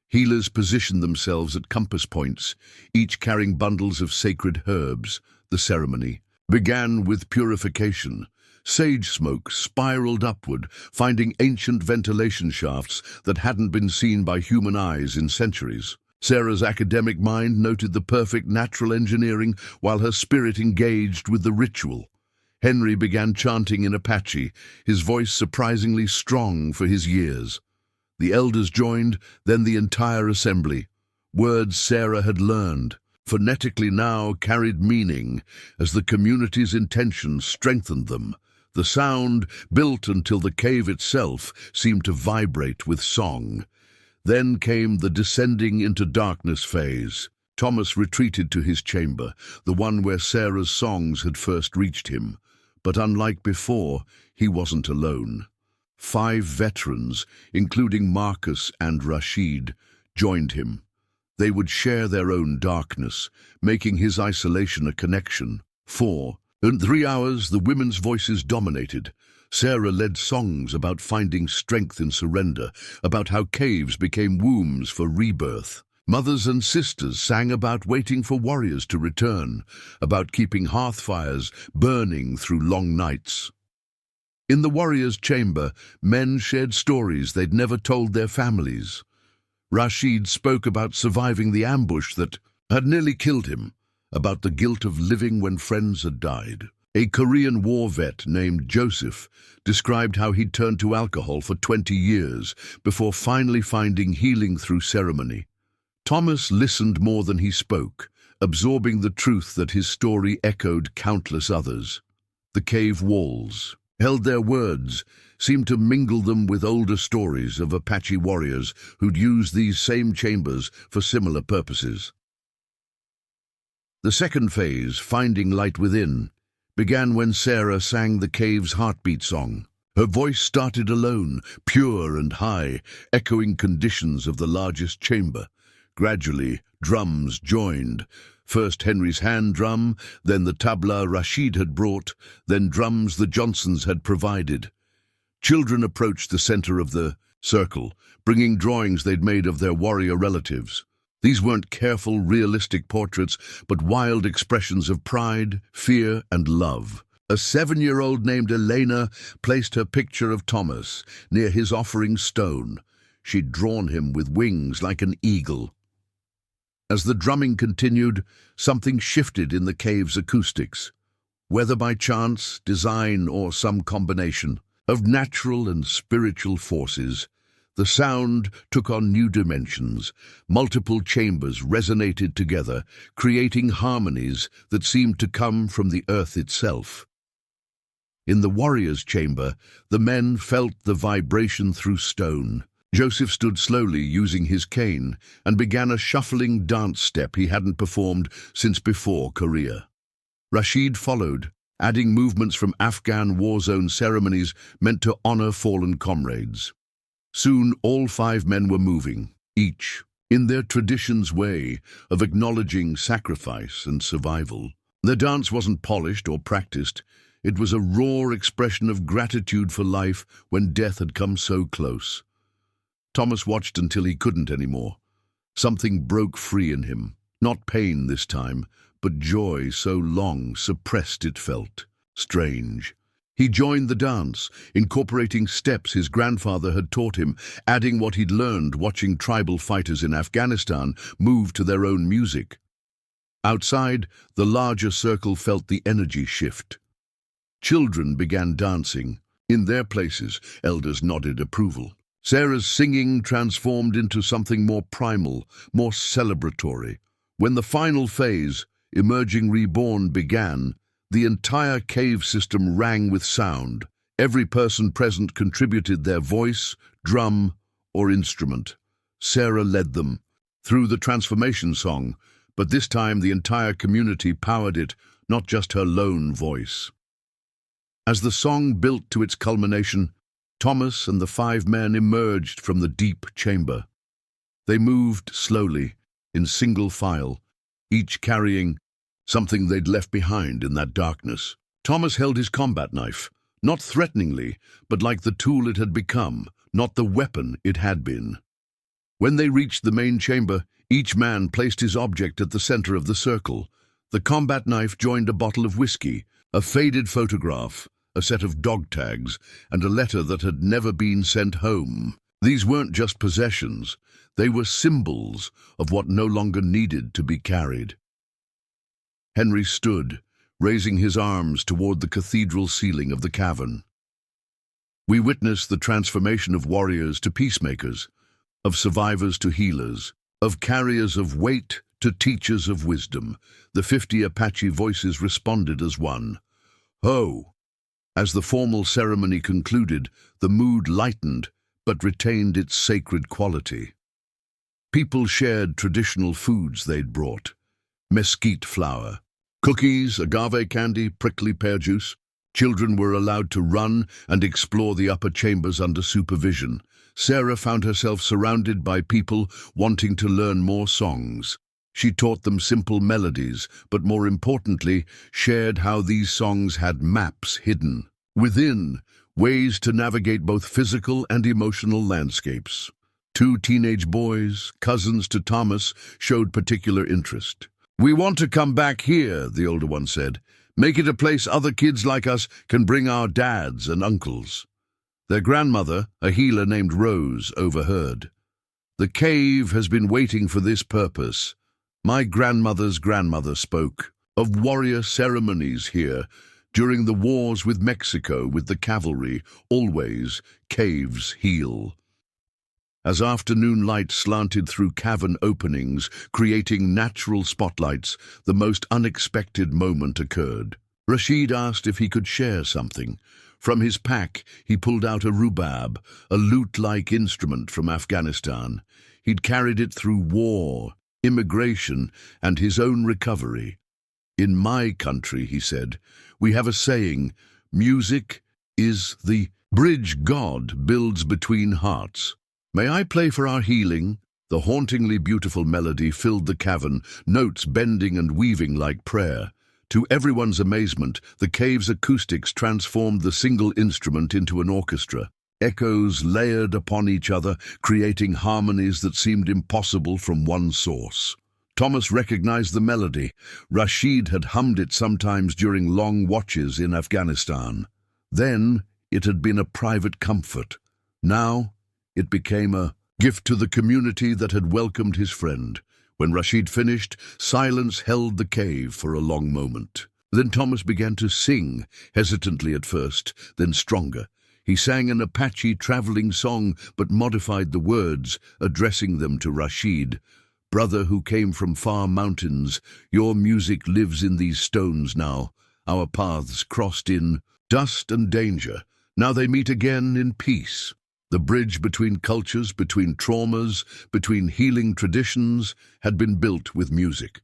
Healers positioned themselves at compass points, each carrying bundles of sacred herbs. The ceremony began with purification. Sage smoke spiraled upward, finding ancient ventilation shafts that hadn't been seen by human eyes in centuries. Sarah's academic mind noted the perfect natural engineering while her spirit engaged with the ritual. Henry began chanting in Apache, his voice surprisingly strong for his years. The elders joined, then the entire assembly. Words Sarah had learned, phonetically now carried meaning as the community's intention strengthened them. The sound, built until the cave itself, seemed to vibrate with song. Then came the descending into darkness phase. Thomas retreated to his chamber, the one where Sarah's songs had first reached him. But unlike before, he wasn't alone. 5 veterans, including Marcus and Rashid, joined him. They would share their own darkness, making his isolation a connection. 4. In 3 hours, the women's voices dominated. Sarah led songs about finding strength in surrender, about how caves became wombs for rebirth. Mothers and sisters sang about waiting for warriors to return, about keeping hearth fires burning through long nights. In the warrior's chamber, men shared stories they'd never told their families. Rashid spoke about surviving the ambush that had nearly killed him, about the guilt of living when friends had died. A Korean war vet named Joseph described how he'd turned to alcohol for 20 years before finally finding healing through ceremony. Thomas listened more than he spoke, absorbing the truth that his story echoed countless others. The cave walls held their words, seemed to mingle them with older stories of Apache warriors who'd used these same chambers for similar purposes. The second phase, finding light within, began when Sarah sang the cave's heartbeat song. Her voice started alone, pure and high, echoing conditions of the largest chamber. Gradually, drums joined. First Henry's hand drum, then the tabla Rashid had brought, then drums the Johnsons had provided. Children approached the center of the circle, bringing drawings they'd made of their warrior relatives. These weren't careful, realistic portraits, but wild expressions of pride, fear, and love. A 7-year-old named Elena placed her picture of Thomas near his offering stone. She'd drawn him with wings like an eagle. As the drumming continued, something shifted in the cave's acoustics. whether by chance, design, or some combination of natural and spiritual forces. The sound took on new dimensions. Multiple chambers resonated together, creating harmonies that seemed to come from the earth itself. In the warrior's chamber, the men felt the vibration through stone. Joseph stood slowly using his cane and began a shuffling dance step he hadn't performed since before Korea. Rashid followed, adding movements from Afghan war zone ceremonies meant to honor fallen comrades. Soon all 5 men were moving, each in their tradition's way of acknowledging sacrifice and survival. Their dance wasn't polished or practiced. It was a raw expression of gratitude for life when death had come so close. Thomas watched until he couldn't anymore. Something broke free in him. Not pain this time, but joy so long suppressed it felt. Strange. He joined the dance, incorporating steps his grandfather had taught him, adding what he'd learned watching tribal fighters in Afghanistan move to their own music. Outside, the larger circle felt the energy shift. Children began dancing. In their places, elders nodded approval. Sarah's singing transformed into something more primal, more celebratory. When the final phase, Emerging Reborn, began, the entire cave system rang with sound. Every person present contributed their voice, drum, or instrument. Sarah led them through the transformation song, but this time the entire community powered it, not just her lone voice. As the song built to its culmination, Thomas and the 5 men emerged from the deep chamber. They moved slowly, in single file, each carrying something they'd left behind in that darkness. Thomas held his combat knife, not threateningly, but like the tool it had become, not the weapon it had been. When they reached the main chamber, each man placed his object at the center of the circle. The combat knife joined a bottle of whiskey, a faded photograph, a set of dog tags, and a letter that had never been sent home. These weren't just possessions, they were symbols of what no longer needed to be carried. Henry stood, raising his arms toward the cathedral ceiling of the cavern. We witnessed the transformation of warriors to peacemakers, of survivors to healers, of carriers of weight to teachers of wisdom. The 50 Apache voices responded as one. Ho! As the formal ceremony concluded, the mood lightened, but retained its sacred quality. People shared traditional foods they'd brought. Mesquite flour, cookies, agave candy, prickly pear juice. Children were allowed to run and explore the upper chambers under supervision. Sarah found herself surrounded by people wanting to learn more songs. She taught them simple melodies, but more importantly, shared how these songs had maps hidden within, ways to navigate both physical and emotional landscapes. 2 teenage boys, cousins to Thomas, showed particular interest. We want to come back here, the older one said. Make it a place other kids like us can bring our dads and uncles. Their grandmother, a healer named Rose, overheard. The cave has been waiting for this purpose. My grandmother's grandmother spoke of warrior ceremonies here. During the wars with Mexico, with the cavalry, always caves heal. As afternoon light slanted through cavern openings, creating natural spotlights, the most unexpected moment occurred. Rashid asked if he could share something. From his pack, he pulled out a rubab, a lute-like instrument from Afghanistan. He'd carried it through war, immigration, and his own recovery. In my country, he said, we have a saying, music is the bridge God builds between hearts. May I play for our healing? The hauntingly beautiful melody filled the cavern, notes bending and weaving like prayer. To everyone's amazement, the cave's acoustics transformed the single instrument into an orchestra. Echoes layered upon each other, creating harmonies that seemed impossible from one source. Thomas recognized the melody. Rashid had hummed it sometimes during long watches in Afghanistan. Then it had been a private comfort. Now it became a gift to the community that had welcomed his friend. When Rashid finished, silence held the cave for a long moment. Then Thomas began to sing, hesitantly at first, then stronger. He sang an Apache traveling song, but modified the words, addressing them to Rashid. "Brother who came from far mountains, your music lives in these stones now. Our paths crossed in dust and danger. Now they meet again in peace." The bridge between cultures, between traumas, between healing traditions, had been built with music.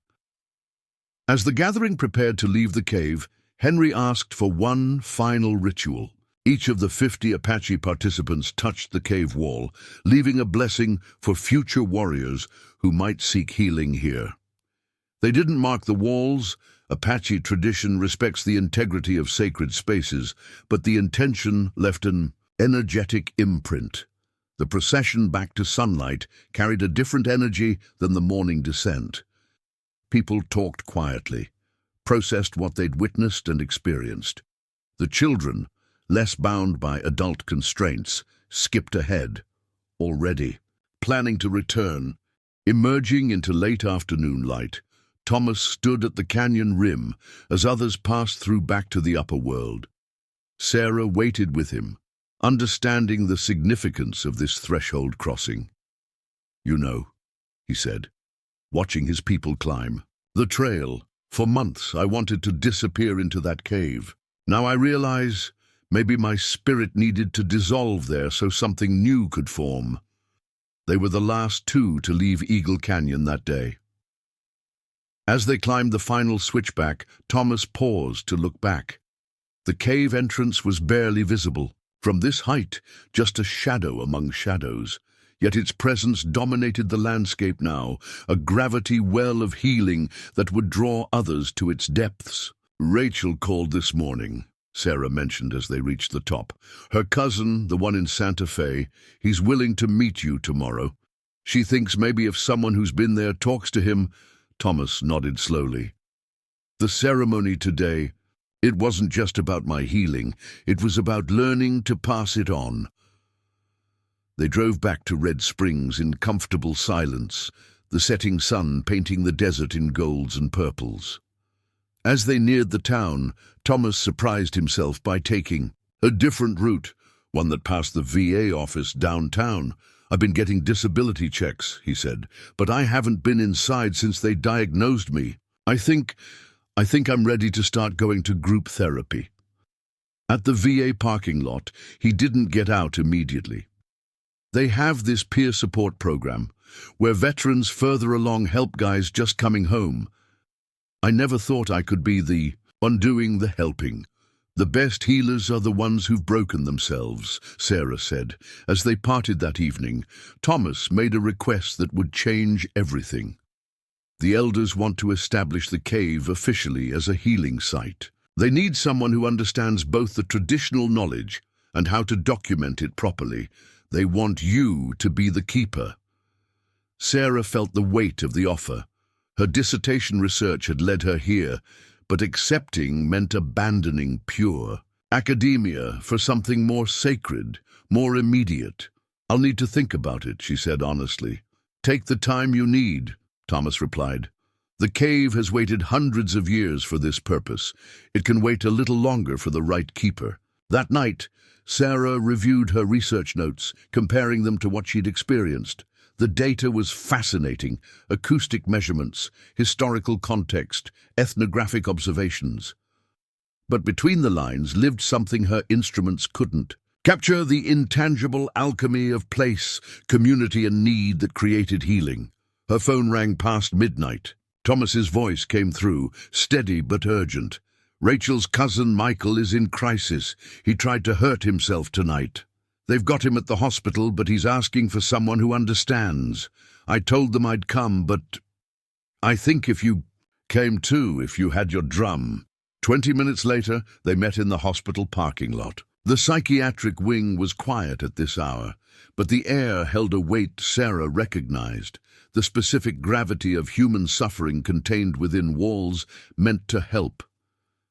As the gathering prepared to leave the cave, Henry asked for one final ritual. Each of the 50 Apache participants touched the cave wall, leaving a blessing for future warriors who might seek healing here. They didn't mark the walls. Apache tradition respects the integrity of sacred spaces, but the intention left an energetic imprint. The procession back to sunlight carried a different energy than the morning descent. People talked quietly, processed what they'd witnessed and experienced. The children, less bound by adult constraints, skipped ahead, already planning to return. Emerging into late afternoon light, Thomas stood at the canyon rim as others passed through back to the upper world. Sarah waited with him, understanding the significance of this threshold crossing. "You know," he said, watching his people climb. "The trail. For months I wanted to disappear into that cave. Now I realize maybe my spirit needed to dissolve there so something new could form." They were the last two to leave Eagle Canyon that day. As they climbed the final switchback, Thomas paused to look back. The cave entrance was barely visible. From this height, just a shadow among shadows. Yet its presence dominated the landscape now, a gravity well of healing that would draw others to its depths. "Rachel called this morning," Sarah mentioned as they reached the top. "Her cousin, the one in Santa Fe, he's willing to meet you tomorrow. She thinks maybe if someone who's been there talks to him." Thomas nodded slowly. "The ceremony today, it wasn't just about my healing, it was about learning to pass it on." They drove back to Red Springs in comfortable silence, the setting sun painting the desert in golds and purples. As they neared the town, Thomas surprised himself by taking a different route, one that passed the VA office downtown. "I've been getting disability checks," he said, "but I haven't been inside since they diagnosed me. I think I'm ready to start going to group therapy." At the VA parking lot, he didn't get out immediately. They have this peer support program, where veterans further along help guys just coming home. "I never thought I could be the one doing the helping. The best healers are the ones who've broken themselves," Sarah said. As they parted that evening, Thomas made a request that would change everything. The elders want to establish the cave officially as a healing site. They need someone who understands both the traditional knowledge and how to document it properly. They want you to be the keeper. Sarah felt the weight of the offer. Her dissertation research had led her here, but accepting meant abandoning pure academia for something more sacred, more immediate. "I'll need to think about it," she said honestly. "Take the time you need," Thomas replied. "The cave has waited hundreds of years for this purpose. It can wait a little longer for the right keeper." That night, Sarah reviewed her research notes, comparing them to what she'd experienced. The data was fascinating: acoustic measurements, historical context, ethnographic observations. But between the lines lived something her instruments couldn't. Capture the intangible alchemy of place, community and need that created healing. Her phone rang past midnight. Thomas's voice came through, steady but urgent. "Rachel's cousin Michael is in crisis. He tried to hurt himself tonight. They've got him at the hospital, but he's asking for someone who understands. I told them I'd come, but I think if you came too, if you had your drum." 20 minutes later, they met in the hospital parking lot. The psychiatric wing was quiet at this hour, but the air held a weight Sarah recognized. The specific gravity of human suffering contained within walls meant to help.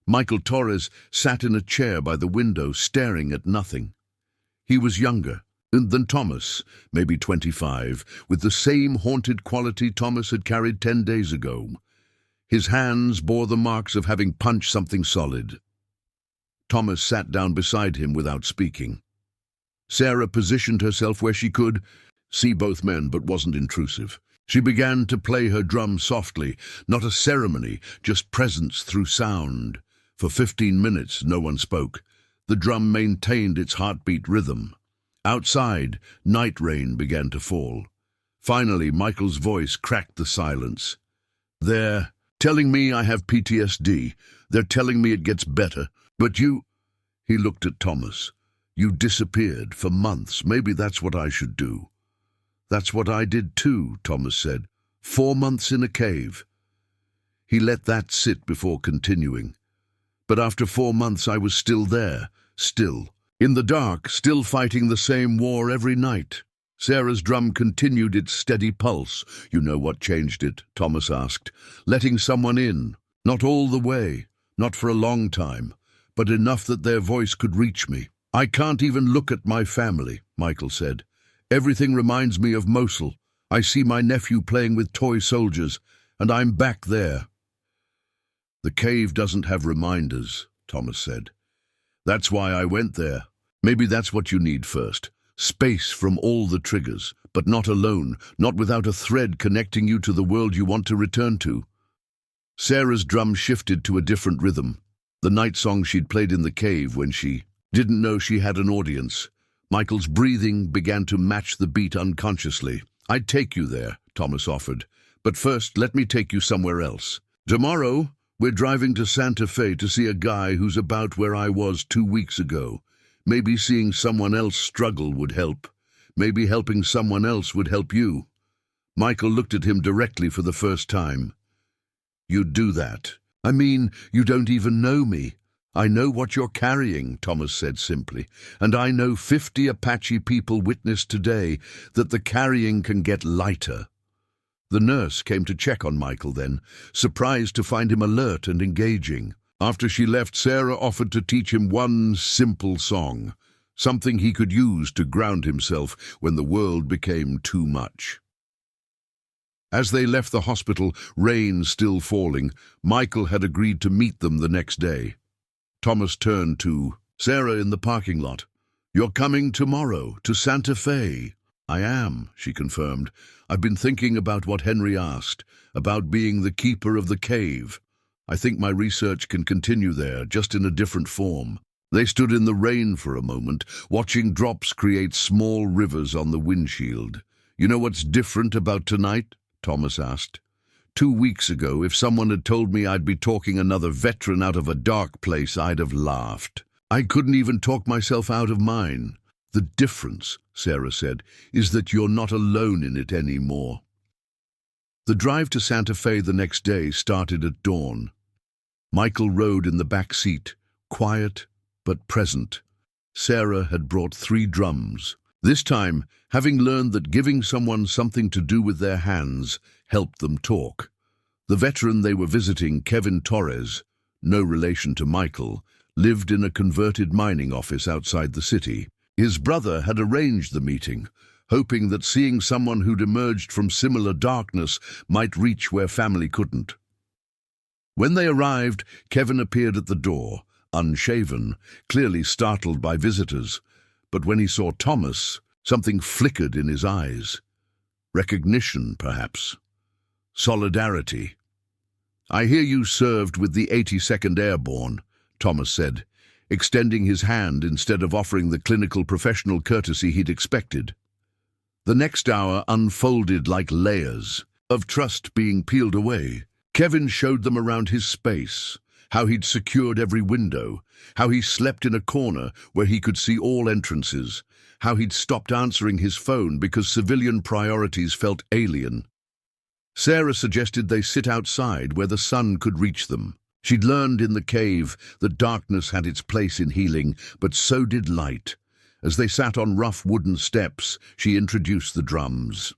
Michael Torres sat in a chair by the window, staring at nothing. He was younger than Thomas, maybe 25, with the same haunted quality Thomas had carried 10 days ago. His hands bore the marks of having punched something solid. Thomas sat down beside him without speaking. Sarah positioned herself where she could see both men but wasn't intrusive. She began to play her drum softly, not a ceremony, just presence through sound. For 15 minutes no one spoke. The drum maintained its heartbeat rhythm. Outside, night rain began to fall. Finally, Michael's voice cracked the silence. "They're telling me I have PTSD. They're telling me it gets better. But you—" He looked at Thomas. "You disappeared for months. Maybe that's what I should do." "That's what I did too," Thomas said. 4 months in a cave." He let that sit before continuing. "But after 4 months I was still there, still. In the dark, still fighting the same war every night." Sarah's drum continued its steady pulse. "You know what changed it?" Thomas asked. "Letting someone in. Not all the way, not for a long time, but enough that their voice could reach me. I can't even look at my family," Michael said. "Everything reminds me of Mosul. I see my nephew playing with toy soldiers, and I'm back there." "The cave doesn't have reminders," Thomas said. "That's why I went there. Maybe that's what you need first. Space from all the triggers, but not alone, not without a thread connecting you to the world you want to return to." Sarah's drum shifted to a different rhythm, the night song she'd played in the cave when she didn't know she had an audience. Michael's breathing began to match the beat unconsciously. "I'd take you there," Thomas offered. "But first, let me take you somewhere else. Tomorrow, we're driving to Santa Fe to see a guy who's about where I was 2 weeks ago. Maybe seeing someone else struggle would help. Maybe helping someone else would help you." Michael looked at him directly for the first time. "You'd do that? I mean, you don't even know me." "I know what you're carrying," Thomas said simply, "and I know 50 Apache people witnessed today that the carrying can get lighter." The nurse came to check on Michael then, surprised to find him alert and engaging. After she left, Sarah offered to teach him one simple song, something he could use to ground himself when the world became too much. As they left the hospital, rain still falling, Michael had agreed to meet them the next day. Thomas turned to Sarah in the parking lot. "You're coming tomorrow to Santa Fe?" "I am," she confirmed. "I've been thinking about what Henry asked, about being the keeper of the cave. I think my research can continue there, just in a different form." They stood in the rain for a moment, watching drops create small rivers on the windshield. "You know what's different about tonight?" Thomas asked. 2 weeks ago, if someone had told me I'd be talking another veteran out of a dark place, I'd have laughed. I couldn't even talk myself out of mine. "The difference," Sarah said, "is that you're not alone in it anymore." The drive to Santa Fe the next day started at dawn. Michael rode in the back seat, quiet but present. Sarah had brought 3 drums. This time, having learned that giving someone something to do with their hands helped them talk. The veteran they were visiting, Kevin Torres, no relation to Michael, lived in a converted mining office outside the city. His brother had arranged the meeting, hoping that seeing someone who'd emerged from similar darkness might reach where family couldn't. When they arrived, Kevin appeared at the door, unshaven, clearly startled by visitors. But when he saw Thomas, something flickered in his eyes. Recognition, perhaps. Solidarity. "I hear you served with the 82nd Airborne," Thomas said, extending his hand instead of offering the clinical professional courtesy he'd expected. The next hour unfolded like layers of trust being peeled away. Kevin showed them around his space, how he'd secured every window, how he slept in a corner where he could see all entrances, how he'd stopped answering his phone because civilian priorities felt alien. Sarah suggested they sit outside where the sun could reach them. She'd learned in the cave that darkness had its place in healing, but so did light. As they sat on rough wooden steps, she introduced the drums.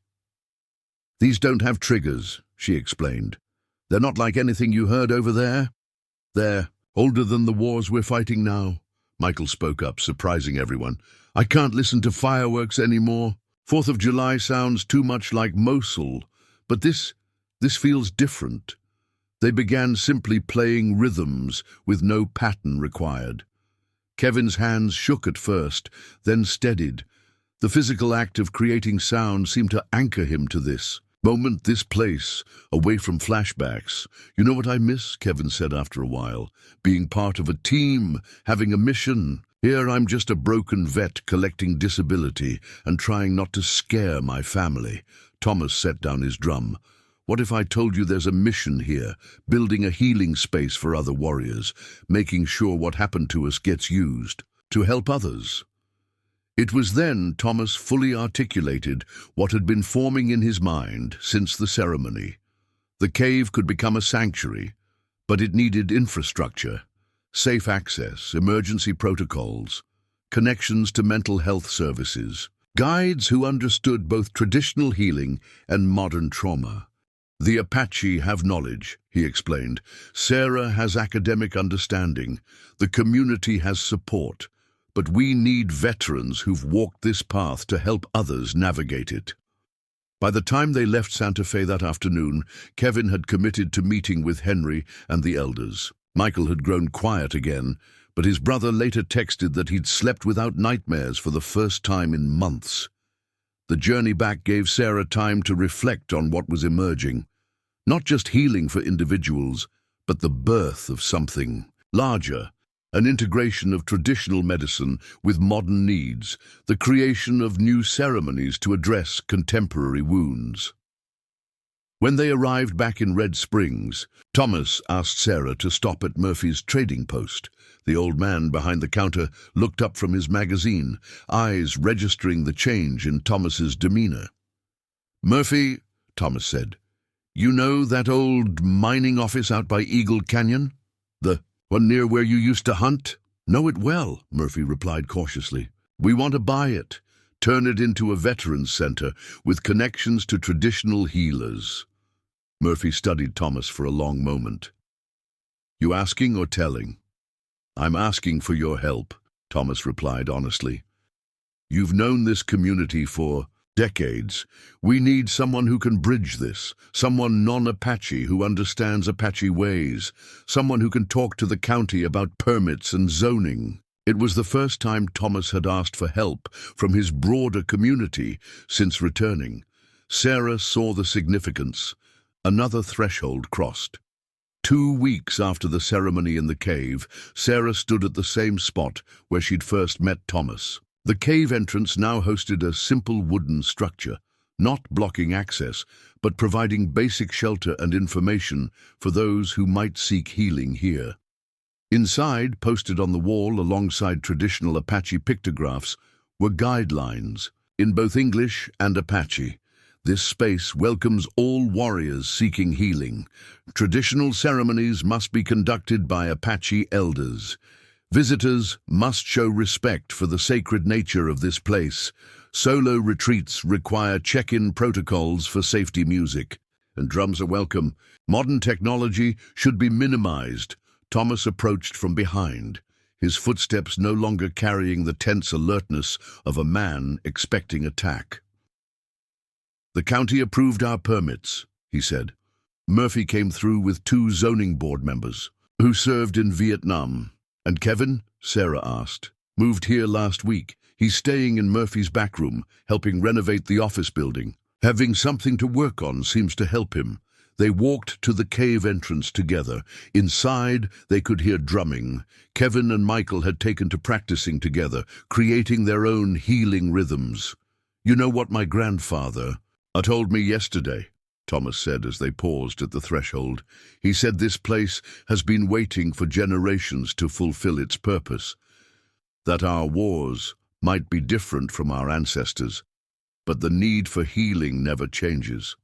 "These don't have triggers," she explained. "They're not like anything you heard over there. They're older than the wars we're fighting now." Michael spoke up, surprising everyone. "I can't listen to fireworks anymore. 4th of July sounds too much like Mosul, but this feels different. They began simply playing rhythms with no pattern required. Kevin's hands shook at first, then steadied. The physical act of creating sound seemed to anchor him to this moment, this place, away from flashbacks. "You know what I miss?" Kevin said after a while. "Being part of a team, having a mission. Here I'm just a broken vet collecting disability and trying not to scare my family." Thomas set down his drum. "What if I told you there's a mission here, building a healing space for other warriors, making sure what happened to us gets used to help others?" It was then Thomas fully articulated what had been forming in his mind since the ceremony. The cave could become a sanctuary, but it needed infrastructure, safe access, emergency protocols, connections to mental health services, guides who understood both traditional healing and modern trauma. "The Apache have knowledge," he explained. "Sarah has academic understanding. The community has support. But we need veterans who've walked this path to help others navigate it." By the time they left Santa Fe that afternoon, Kevin had committed to meeting with Henry and the elders. Michael had grown quiet again, but his brother later texted that he'd slept without nightmares for the first time in months. The journey back gave Sarah time to reflect on what was emerging. Not just healing for individuals, but the birth of something larger. An integration of traditional medicine with modern needs, the creation of new ceremonies to address contemporary wounds. When they arrived back in Red Springs, Thomas asked Sarah to stop at Murphy's trading post. The old man behind the counter looked up from his magazine, eyes registering the change in Thomas's demeanor. "Murphy," Thomas said, "you know that old mining office out by Eagle Canyon? The one near where you used to hunt?" "Know it well," Murphy replied cautiously. "We want to buy it, turn it into a veterans center with connections to traditional healers." Murphy studied Thomas for a long moment. "You asking or telling?" "I'm asking for your help," Thomas replied honestly. "You've known this community for decades. We need someone who can bridge this, someone non-Apache who understands Apache ways, someone who can talk to the county about permits and zoning." It was the first time Thomas had asked for help from his broader community since returning. Sarah saw the significance. Another threshold crossed. 2 weeks after the ceremony in the cave, Sarah stood at the same spot where she'd first met Thomas. The cave entrance now hosted a simple wooden structure, not blocking access, but providing basic shelter and information for those who might seek healing here. Inside, posted on the wall alongside traditional Apache pictographs, were guidelines in both English and Apache. This space welcomes all warriors seeking healing. Traditional ceremonies must be conducted by Apache elders. Visitors must show respect for the sacred nature of this place. Solo retreats require check-in protocols for safety music, and drums are welcome. Modern technology should be minimized. Thomas approached from behind, his footsteps no longer carrying the tense alertness of a man expecting attack. "The county approved our permits," he said. "Murphy came through with 2 zoning board members who served in Vietnam." "And Kevin?" Sarah asked. "Moved here last week. He's staying in Murphy's back room, helping renovate the office building. Having something to work on seems to help him." They walked to the cave entrance together. Inside, they could hear drumming. Kevin and Michael had taken to practicing together, creating their own healing rhythms. "You know what my grandfather told me yesterday," Thomas said as they paused at the threshold. "He said this place has been waiting for generations to fulfill its purpose. That our wars might be different from our ancestors, but the need for healing never changes."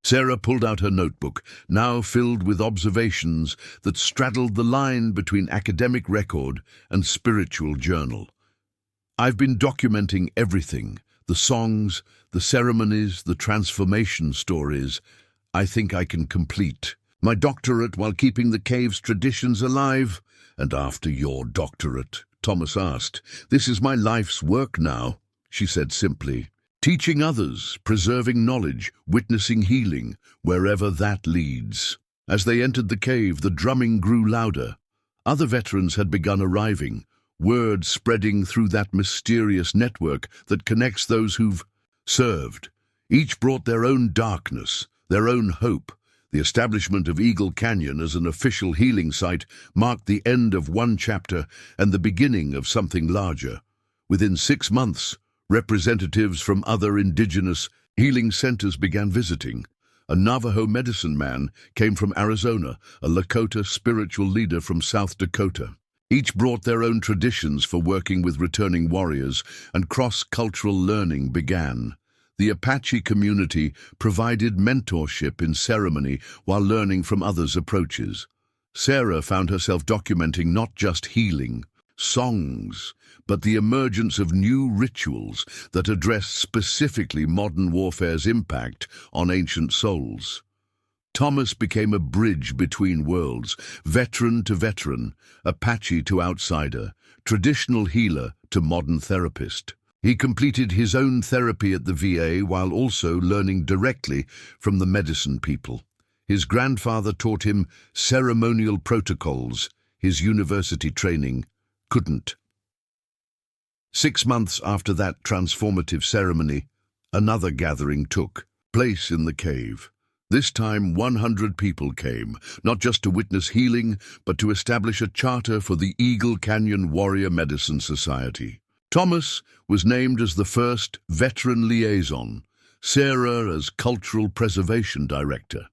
Sarah pulled out her notebook, now filled with observations that straddled the line between academic record and spiritual journal. "I've been documenting everything, the songs, the ceremonies, the transformation stories. I think I can complete my doctorate while keeping the cave's traditions alive." "And after your doctorate?" Thomas asked. "This is my life's work now," she said simply. "Teaching others, preserving knowledge, witnessing healing, wherever that leads." As they entered the cave, the drumming grew louder. Other veterans had begun arriving, word spreading through that mysterious network that connects those who've served. Each brought their own darkness, their own hope. The establishment of Eagle Canyon as an official healing site marked the end of one chapter and the beginning of something larger. Within 6 months, representatives from other indigenous healing centers began visiting. A Navajo medicine man came from Arizona, a Lakota spiritual leader from South Dakota. Each brought their own traditions for working with returning warriors, and cross-cultural learning began. The Apache community provided mentorship in ceremony while learning from others' approaches. Sarah found herself documenting not just healing, songs, but the emergence of new rituals that address specifically modern warfare's impact on ancient souls. Thomas became a bridge between worlds, veteran to veteran, Apache to outsider, traditional healer to modern therapist. He completed his own therapy at the VA while also learning directly from the medicine people. His grandfather taught him ceremonial protocols. His university training couldn't. 6 months after that transformative ceremony, another gathering took place in the cave. This time 100 people came, not just to witness healing, but to establish a charter for the Eagle Canyon Warrior Medicine Society. Thomas was named as the first veteran liaison, Sarah as cultural preservation director.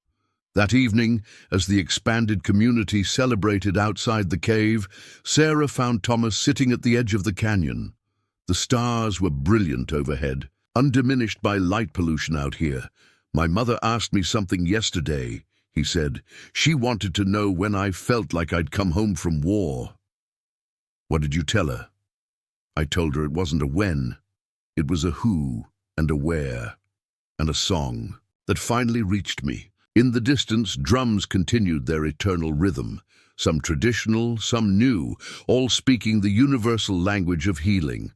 That evening, as the expanded community celebrated outside the cave, Sarah found Thomas sitting at the edge of the canyon. The stars were brilliant overhead, undiminished by light pollution out here. "My mother asked me something yesterday," he said. "She wanted to know when I felt like I'd come home from war." "What did you tell her?" "I told her it wasn't a when, it was a who and a where, and a song that finally reached me." In the distance, drums continued their eternal rhythm, some traditional, some new, all speaking the universal language of healing.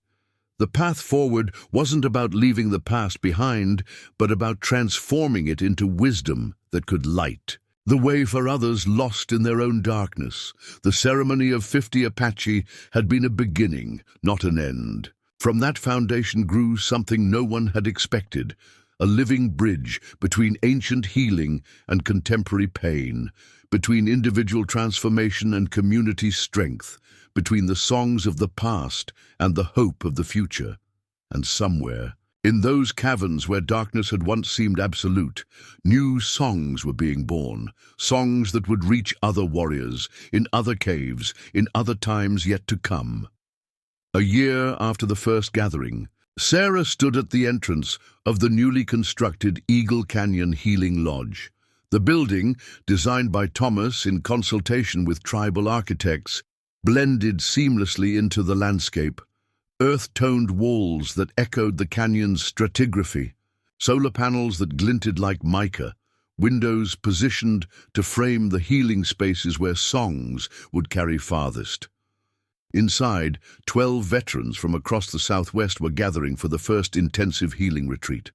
The path forward wasn't about leaving the past behind, but about transforming it into wisdom that could light the way for others lost in their own darkness. The ceremony of 50 Apache had been a beginning, not an end. From that foundation grew something no one had expected, a living bridge between ancient healing and contemporary pain, between individual transformation and community strength, between the songs of the past and the hope of the future. And somewhere, in those caverns where darkness had once seemed absolute, new songs were being born, songs that would reach other warriors, in other caves, in other times yet to come. A year after the first gathering, Sarah stood at the entrance of the newly constructed Eagle Canyon Healing Lodge. The building, designed by Thomas in consultation with tribal architects, blended seamlessly into the landscape. Earth-toned walls that echoed the canyon's stratigraphy, solar panels that glinted like mica, windows positioned to frame the healing spaces where songs would carry farthest. Inside, 12 veterans from across the Southwest were gathering for the first intensive healing retreat.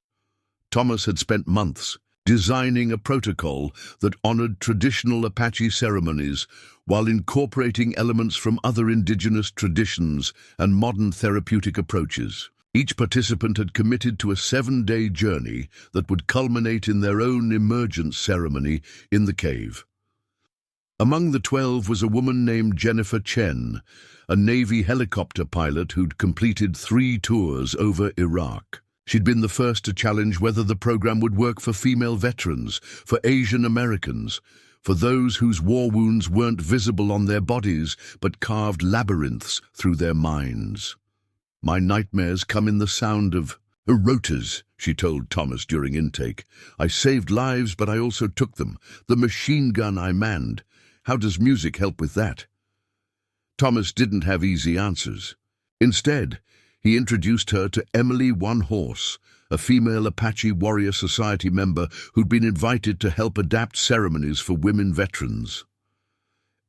Thomas had spent months designing a protocol that honored traditional Apache ceremonies while incorporating elements from other indigenous traditions and modern therapeutic approaches. Each participant had committed to a 7-day journey that would culminate in their own emergence ceremony in the cave. Among the 12 was a woman named Jennifer Chen, a Navy helicopter pilot who'd completed 3 tours over Iraq. She'd been the first to challenge whether the program would work for female veterans, for Asian Americans, for those whose war wounds weren't visible on their bodies but carved labyrinths through their minds. "My nightmares come in the sound of rotas," she told Thomas during intake. "I saved lives, but I also took them. The machine gun I manned. How does music help with that?" Thomas didn't have easy answers. Instead, he introduced her to Emily One Horse, a female Apache Warrior Society member who'd been invited to help adapt ceremonies for women veterans.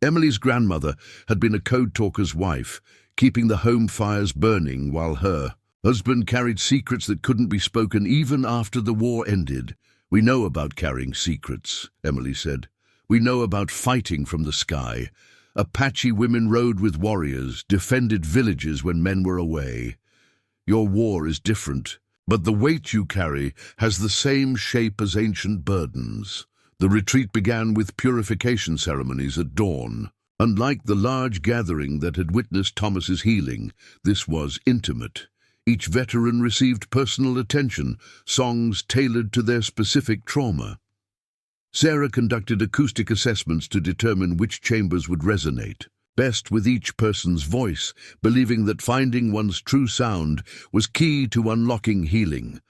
Emily's grandmother had been a code talker's wife, keeping the home fires burning while her husband carried secrets that couldn't be spoken even after the war ended. "We know about carrying secrets," Emily said, We know about fighting from the sky. Apache women rode with warriors, defended villages when men were away. Your war is different, but the weight you carry has the same shape as ancient burdens. The retreat began with purification ceremonies at dawn. Unlike the large gathering that had witnessed Thomas's healing, this was intimate. Each veteran received personal attention, songs tailored to their specific trauma. Sarah conducted acoustic assessments to determine which chambers would resonate best with each person's voice, believing that finding one's true sound was key to unlocking healing.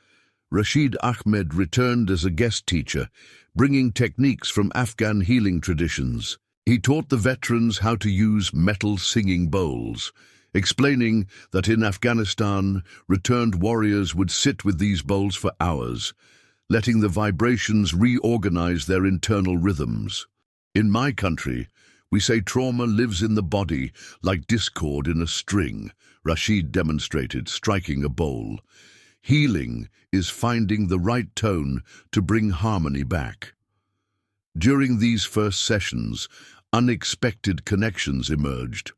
Rashid Ahmed returned as a guest teacher, bringing techniques from Afghan healing traditions. He taught the veterans how to use metal singing bowls, explaining that in Afghanistan, returned warriors would sit with these bowls for hours, letting the vibrations reorganize their internal rhythms. In my country, we say trauma lives in the body like discord in a string, Rashid demonstrated, striking a bowl. Healing is finding the right tone to bring harmony back. During these first sessions, unexpected connections emerged.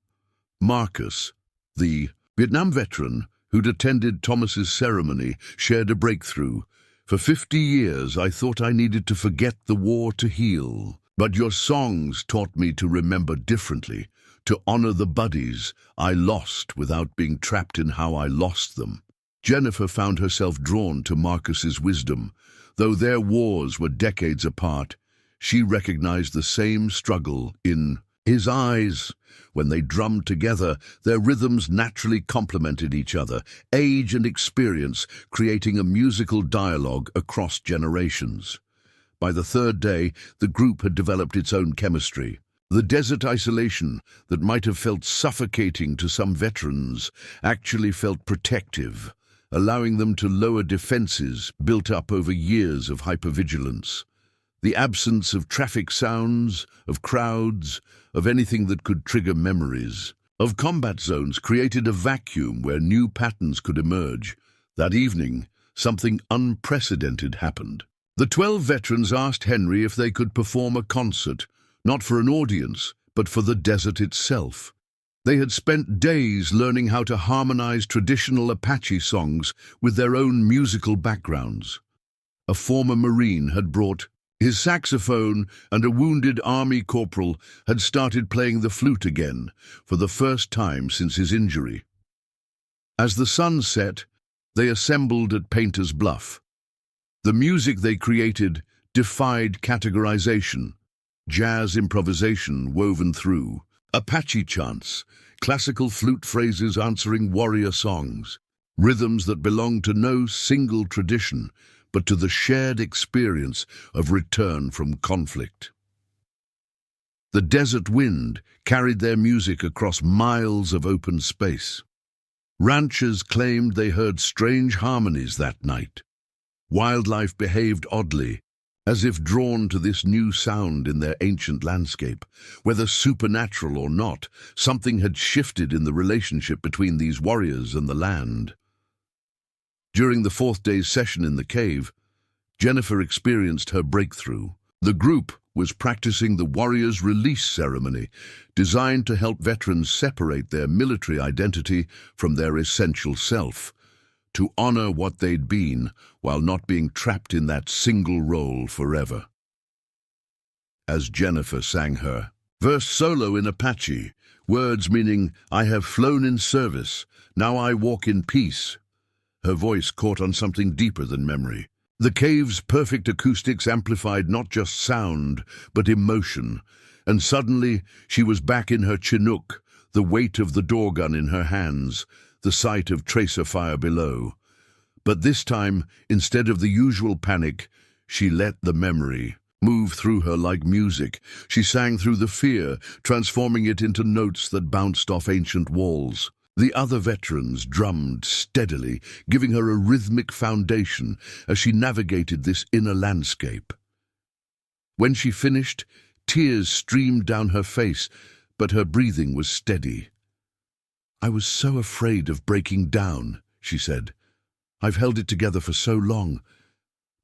Marcus, the Vietnam veteran who'd attended Thomas's ceremony, shared a breakthrough. For 50 years, I thought I needed to forget the war to heal. But your songs taught me to remember differently, to honor the buddies I lost without being trapped in how I lost them. Jennifer found herself drawn to Marcus's wisdom. Though their wars were decades apart, she recognized the same struggle in his eyes. When they drummed together, their rhythms naturally complemented each other, age and experience creating a musical dialogue across generations. By the third day, the group had developed its own chemistry. The desert isolation that might have felt suffocating to some veterans actually felt protective, allowing them to lower defenses built up over years of hypervigilance. The absence of traffic sounds, of crowds, of anything that could trigger memories of combat zones created a vacuum where new patterns could emerge. That evening, something unprecedented happened. The 12 veterans asked Henry if they could perform a concert, not for an audience, but for the desert itself. They had spent days learning how to harmonize traditional Apache songs with their own musical backgrounds. A former Marine had brought his saxophone, and a wounded army corporal had started playing the flute again, for the first time since his injury. As the sun set, they assembled at Painter's Bluff. The music they created defied categorization, jazz improvisation woven through, Apache chants, classical flute phrases answering warrior songs, rhythms that belonged to no single tradition, but to the shared experience of return from conflict. The desert wind carried their music across miles of open space. Ranchers claimed they heard strange harmonies that night. Wildlife behaved oddly, as if drawn to this new sound in their ancient landscape. Whether supernatural or not, something had shifted in the relationship between these warriors and the land. During the fourth day's session in the cave, Jennifer experienced her breakthrough. The group was practicing the warrior's release ceremony, designed to help veterans separate their military identity from their essential self, to honor what they'd been while not being trapped in that single role forever. As Jennifer sang her verse solo in Apache, words meaning, "I have flown in service, now I walk in peace," her voice caught on something deeper than memory. The cave's perfect acoustics amplified not just sound, but emotion, and suddenly she was back in her Chinook, the weight of the door gun in her hands, the sight of tracer fire below. But this time, instead of the usual panic, she let the memory move through her like music. She sang through the fear, transforming it into notes that bounced off ancient walls. The other veterans drummed steadily, giving her a rhythmic foundation as she navigated this inner landscape. When she finished, tears streamed down her face, but her breathing was steady. "I was so afraid of breaking down," she said. "I've held it together for so long.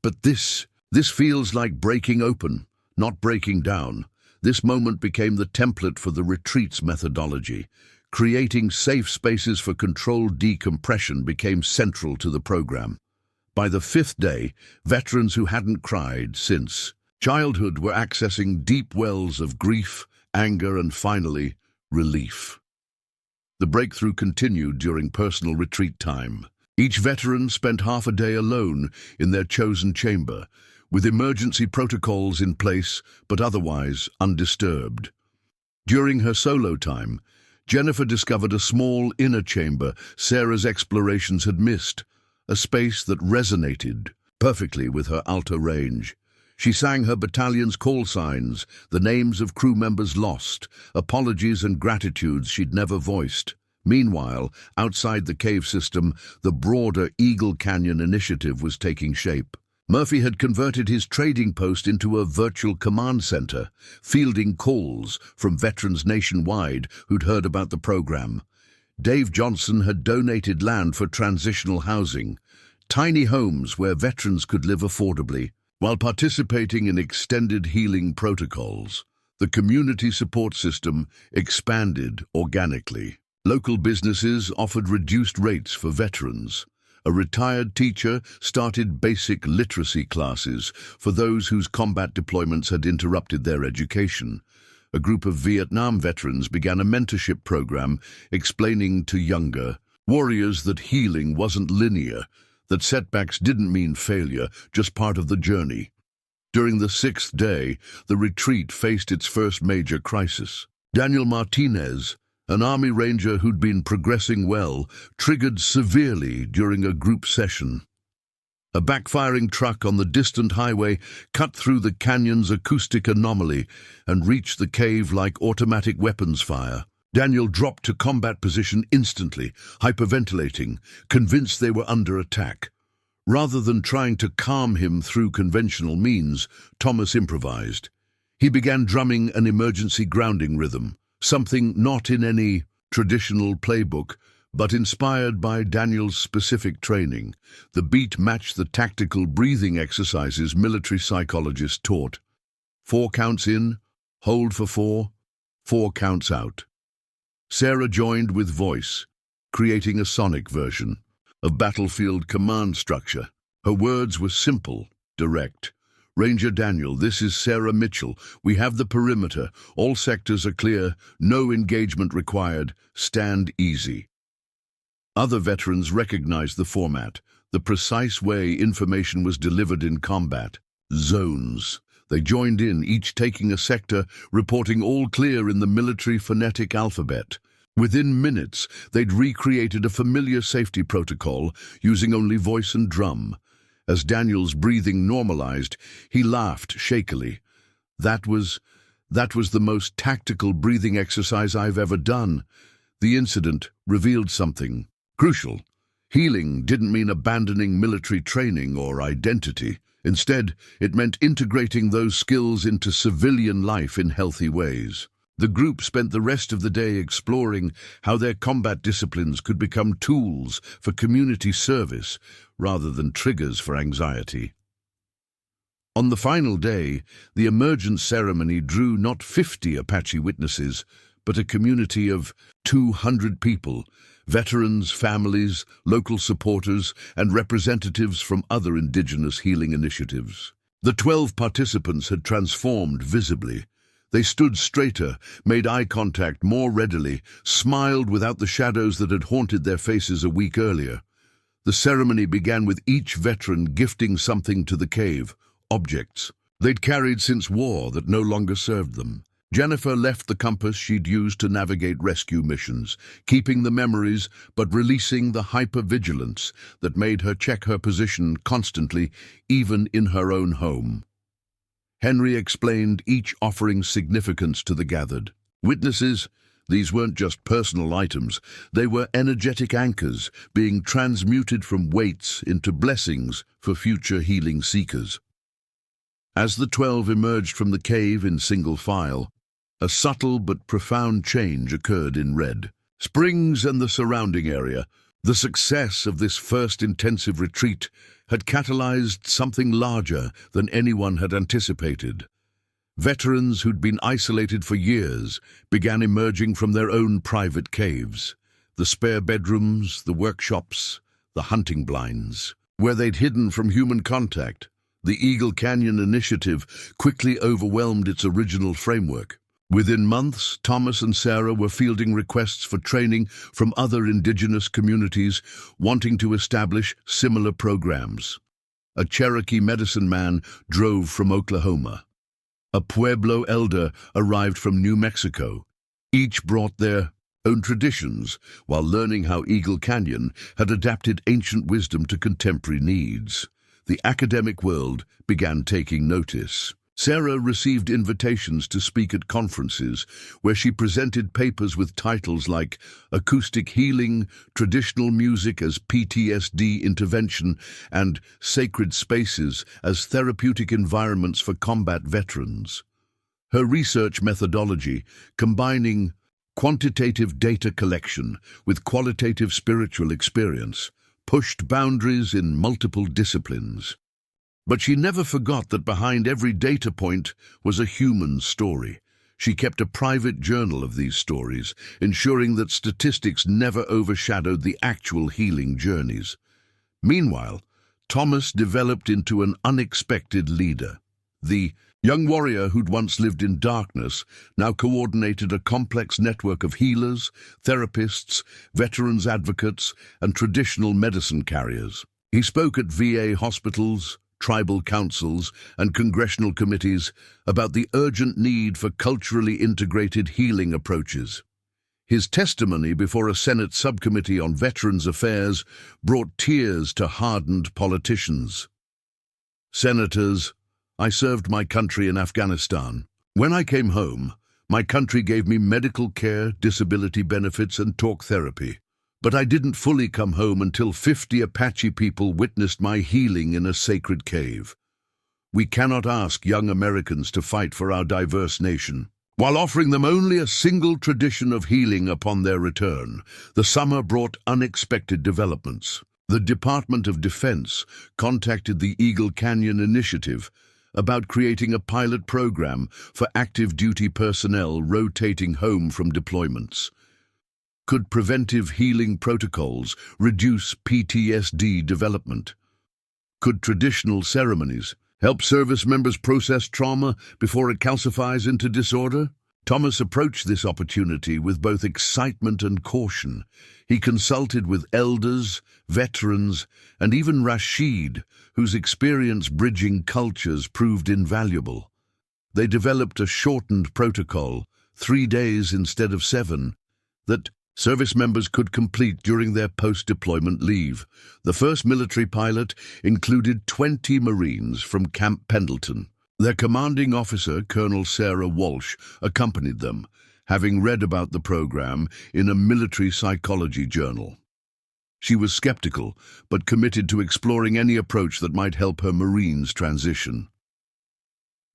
But this feels like breaking open, not breaking down. This moment became the template for the retreat's methodology. Creating safe spaces for controlled decompression became central to the program. By the fifth day, veterans who hadn't cried since childhood were accessing deep wells of grief, anger, and finally, relief. The breakthrough continued during personal retreat time. Each veteran spent half a day alone in their chosen chamber, with emergency protocols in place but otherwise undisturbed. During her solo time, Jennifer discovered a small inner chamber Sarah's explorations had missed, a space that resonated perfectly with her alto range. She sang her battalion's call signs, the names of crew members lost, apologies and gratitudes she'd never voiced. Meanwhile, outside the cave system, the broader Eagle Canyon initiative was taking shape. Murphy had converted his trading post into a virtual command center, fielding calls from veterans nationwide who'd heard about the program. Dave Johnson had donated land for transitional housing, tiny homes where veterans could live affordably. While participating in extended healing protocols, the community support system expanded organically. Local businesses offered reduced rates for veterans. A retired teacher started basic literacy classes for those whose combat deployments had interrupted their education. A group of Vietnam veterans began a mentorship program explaining to younger warriors that healing wasn't linear, that setbacks didn't mean failure, just part of the journey. During the sixth day, the retreat faced its first major crisis. Daniel Martinez, an Army Ranger who'd been progressing well, triggered severely during a group session. A backfiring truck on the distant highway cut through the canyon's acoustic anomaly and reached the cave like automatic weapons fire. Daniel dropped to combat position instantly, hyperventilating, convinced they were under attack. Rather than trying to calm him through conventional means, Thomas improvised. He began drumming an emergency grounding rhythm, something not in any traditional playbook, but inspired by Daniel's specific training. The beat matched the tactical breathing exercises military psychologists taught. 4 counts in, hold for 4, 4 counts out. Sarah joined with voice, creating a sonic version of battlefield command structure. Her words were simple, direct. Ranger Daniel, this is Sarah Mitchell. We have the perimeter. All sectors are clear. No engagement required. Stand easy. Other veterans recognized the format, the precise way information was delivered in combat. Zones. They joined in, each taking a sector, reporting all clear in the military phonetic alphabet. Within minutes, they'd recreated a familiar safety protocol using only voice and drum. As Daniel's breathing normalized, he laughed shakily. That was the most tactical breathing exercise I've ever done. The incident revealed something crucial. Healing didn't mean abandoning military training or identity. Instead, it meant integrating those skills into civilian life in healthy ways. The group spent the rest of the day exploring how their combat disciplines could become tools for community service rather than triggers for anxiety. On the final day, the emergence ceremony drew not 50 Apache witnesses, but a community of 200 people, veterans, families, local supporters, and representatives from other indigenous healing initiatives. The 12 participants had transformed visibly. They stood straighter, made eye contact more readily, smiled without the shadows that had haunted their faces a week earlier. The ceremony began with each veteran gifting something to the cave, objects they'd carried since war that no longer served them. Jennifer left the compass she'd used to navigate rescue missions, keeping the memories but releasing the hypervigilance that made her check her position constantly, even in her own home. Henry explained each offering significance to the gathered witnesses. These weren't just personal items, they were energetic anchors being transmuted from weights into blessings for future healing seekers. As the 12 emerged from the cave in single file, a subtle but profound change occurred in Red Springs and the surrounding area. The success of this first intensive retreat had catalyzed something larger than anyone had anticipated. Veterans who'd been isolated for years began emerging from their own private caves, the spare bedrooms, the workshops, the hunting blinds, where they'd hidden from human contact. The Eagle Canyon Initiative quickly overwhelmed its original framework. Within months, Thomas and Sarah were fielding requests for training from other indigenous communities wanting to establish similar programs. A Cherokee medicine man drove from Oklahoma. A Pueblo elder arrived from New Mexico. Each brought their own traditions while learning how Eagle Canyon had adapted ancient wisdom to contemporary needs. The academic world began taking notice. Sarah received invitations to speak at conferences where she presented papers with titles like Acoustic Healing, Traditional Music as PTSD Intervention, and Sacred Spaces as Therapeutic Environments for Combat Veterans. Her research methodology, combining quantitative data collection with qualitative spiritual experience, pushed boundaries in multiple disciplines. But she never forgot that behind every data point was a human story. She kept a private journal of these stories, ensuring that statistics never overshadowed the actual healing journeys. Meanwhile, Thomas developed into an unexpected leader. The young warrior who'd once lived in darkness now coordinated a complex network of healers, therapists, veterans advocates, and traditional medicine carriers. He spoke at VA hospitals, tribal councils, and congressional committees about the urgent need for culturally integrated healing approaches. His testimony before a Senate subcommittee on Veterans Affairs brought tears to hardened politicians. Senators, I served my country in Afghanistan. When I came home, my country gave me medical care, disability benefits, and talk therapy. But I didn't fully come home until 50 Apache people witnessed my healing in a sacred cave. We cannot ask young Americans to fight for our diverse nation, while offering them only a single tradition of healing upon their return. The summer brought unexpected developments. The Department of Defense contacted the Eagle Canyon Initiative about creating a pilot program for active duty personnel rotating home from deployments. Could preventive healing protocols reduce PTSD development? Could traditional ceremonies help service members process trauma before it calcifies into disorder? Thomas approached this opportunity with both excitement and caution. He consulted with elders, veterans, and even Rashid, whose experience bridging cultures proved invaluable. They developed a shortened protocol, 3 days instead of 7, that service members could complete during their post-deployment leave. The first military pilot included 20 Marines from Camp Pendleton. Their commanding officer, Colonel Sarah Walsh, accompanied them, having read about the program in a military psychology journal. She was skeptical, but committed to exploring any approach that might help her Marines transition.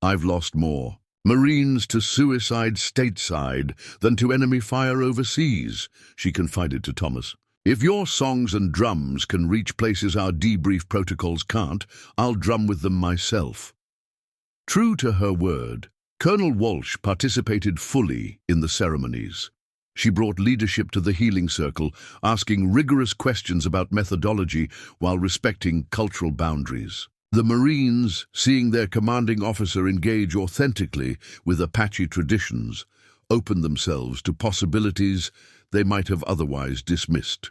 I've lost more Marines to suicide stateside than to enemy fire overseas, she confided to Thomas. If your songs and drums can reach places our debrief protocols can't, I'll drum with them myself. True to her word, Colonel Walsh participated fully in the ceremonies. She brought leadership to the healing circle, asking rigorous questions about methodology while respecting cultural boundaries. The Marines, seeing their commanding officer engage authentically with Apache traditions, opened themselves to possibilities they might have otherwise dismissed.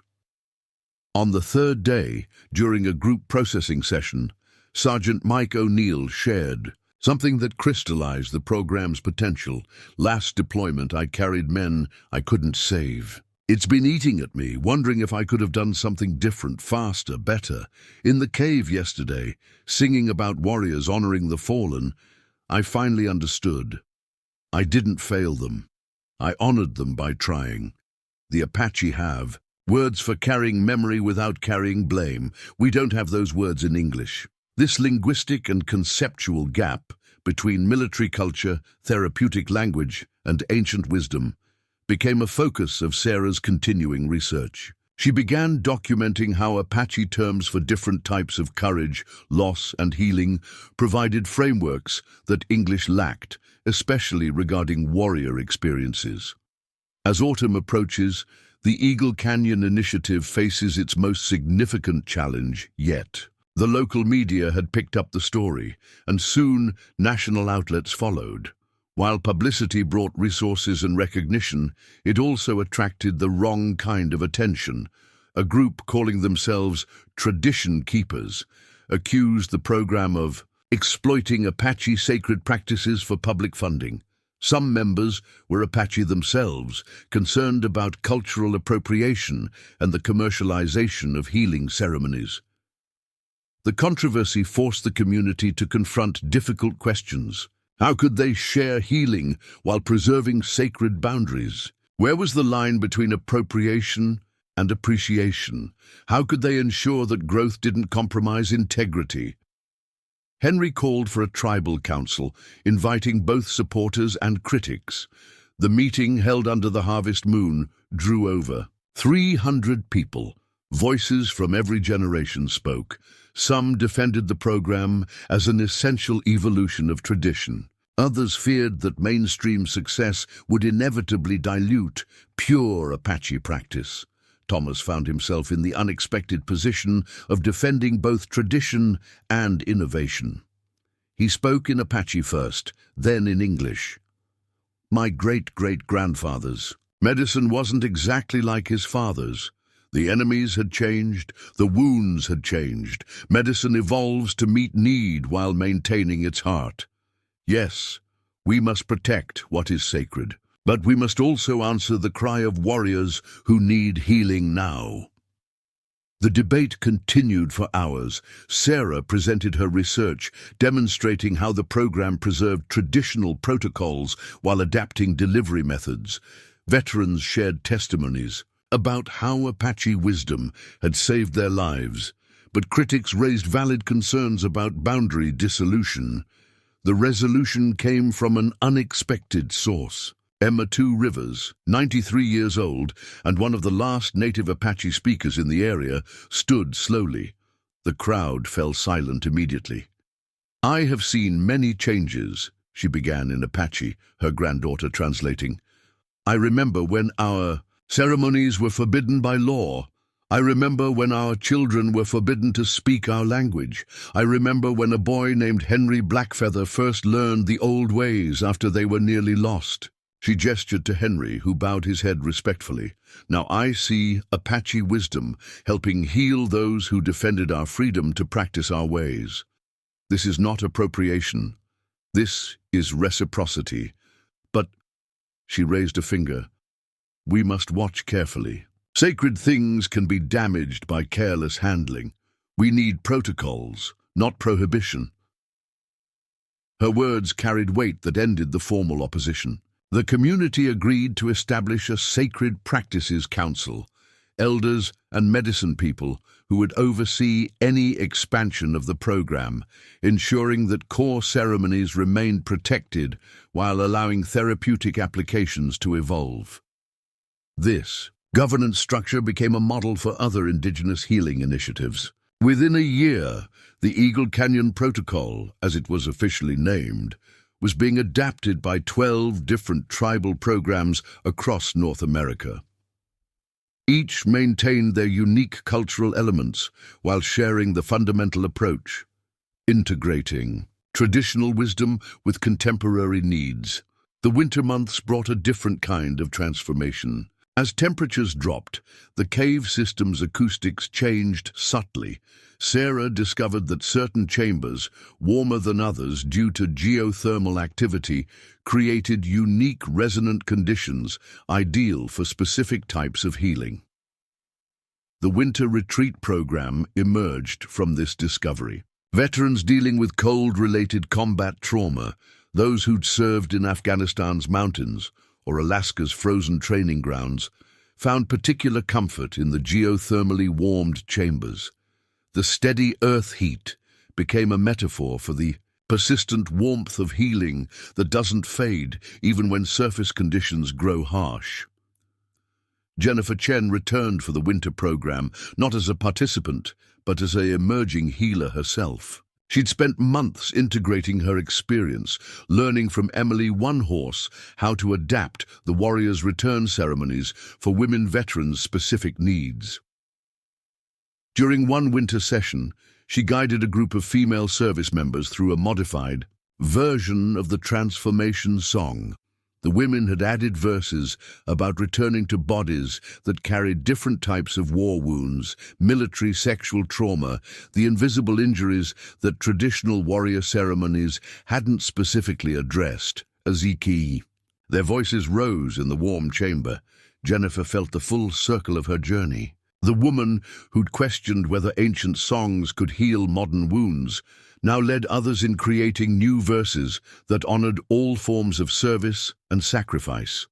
On the third day, during a group processing session, Sergeant Mike O'Neill shared something that crystallized the program's potential. Last deployment, I carried men I couldn't save. It's been eating at me, wondering if I could have done something different, faster, better. In the cave yesterday, singing about warriors honoring the fallen, I finally understood. I didn't fail them. I honored them by trying. The Apache have words for carrying memory without carrying blame. We don't have those words in English. This linguistic and conceptual gap between military culture, therapeutic language, and ancient wisdom became a focus of Sarah's continuing research. She began documenting how Apache terms for different types of courage, loss, and healing provided frameworks that English lacked, especially regarding warrior experiences. As autumn approaches, the Eagle Canyon Initiative faces its most significant challenge yet. The local media had picked up the story, and soon national outlets followed. While publicity brought resources and recognition, it also attracted the wrong kind of attention. A group calling themselves Tradition Keepers accused the program of exploiting Apache sacred practices for public funding. Some members were Apache themselves, concerned about cultural appropriation and the commercialization of healing ceremonies. The controversy forced the community to confront difficult questions. How could they share healing while preserving sacred boundaries? Where was the line between appropriation and appreciation? How could they ensure that growth didn't compromise integrity? Henry called for a tribal council, inviting both supporters and critics. The meeting, held under the harvest moon, drew over 300 people. Voices from every generation spoke. Some defended the program as an essential evolution of tradition. Others feared that mainstream success would inevitably dilute pure Apache practice. Thomas found himself in the unexpected position of defending both tradition and innovation. He spoke in Apache first, then in English. My great-great-grandfathers. Medicine wasn't exactly like his father's. The enemies had changed, the wounds had changed. Medicine evolves to meet need while maintaining its heart. Yes, we must protect what is sacred, but we must also answer the cry of warriors who need healing now. The debate continued for hours. Sarah presented her research, demonstrating how the program preserved traditional protocols while adapting delivery methods. Veterans shared testimonies about how Apache wisdom had saved their lives, but critics raised valid concerns about boundary dissolution. The resolution came from an unexpected source. Emma Two Rivers, 93 years old and one of the last native Apache speakers in the area, stood slowly. The crowd fell silent immediately. I have seen many changes, she began in Apache, her granddaughter translating. I remember when our ceremonies were forbidden by law. I remember when our children were forbidden to speak our language. I remember when a boy named Henry Blackfeather first learned the old ways after they were nearly lost. She gestured to Henry, who bowed his head respectfully. Now I see Apache wisdom helping heal those who defended our freedom to practice our ways. This is not appropriation. This is reciprocity. But, she raised a finger, we must watch carefully. Sacred things can be damaged by careless handling. We need protocols, not prohibition. Her words carried weight that ended the formal opposition. The community agreed to establish a Sacred Practices Council, elders and medicine people who would oversee any expansion of the program, ensuring that core ceremonies remained protected while allowing therapeutic applications to evolve. This governance structure became a model for other indigenous healing initiatives. Within a year, the Eagle Canyon Protocol, as it was officially named, was being adapted by 12 different tribal programs across North America. Each maintained their unique cultural elements while sharing the fundamental approach, integrating traditional wisdom with contemporary needs. The winter months brought a different kind of transformation. As temperatures dropped, the cave system's acoustics changed subtly. Sarah discovered that certain chambers, warmer than others due to geothermal activity, created unique resonant conditions ideal for specific types of healing. The Winter Retreat program emerged from this discovery. Veterans dealing with cold-related combat trauma, those who'd served in Afghanistan's mountains, or Alaska's frozen training grounds, found particular comfort in the geothermally warmed chambers. The steady earth heat became a metaphor for the persistent warmth of healing that doesn't fade even when surface conditions grow harsh. Jennifer Chen returned for the winter program, not as a participant, but as an emerging healer herself. She'd spent months integrating her experience, learning from Emily One Horse how to adapt the warriors' return ceremonies for women veterans' specific needs. During one winter session, she guided a group of female service members through a modified version of the transformation song. The women had added verses about returning to bodies that carried different types of war wounds, military sexual trauma, the invisible injuries that traditional warrior ceremonies hadn't specifically addressed. Aziki. Their voices rose in the warm chamber. Jennifer felt the full circle of her journey. The woman who'd questioned whether ancient songs could heal modern wounds now led others in creating new verses that honored all forms of service and sacrifice.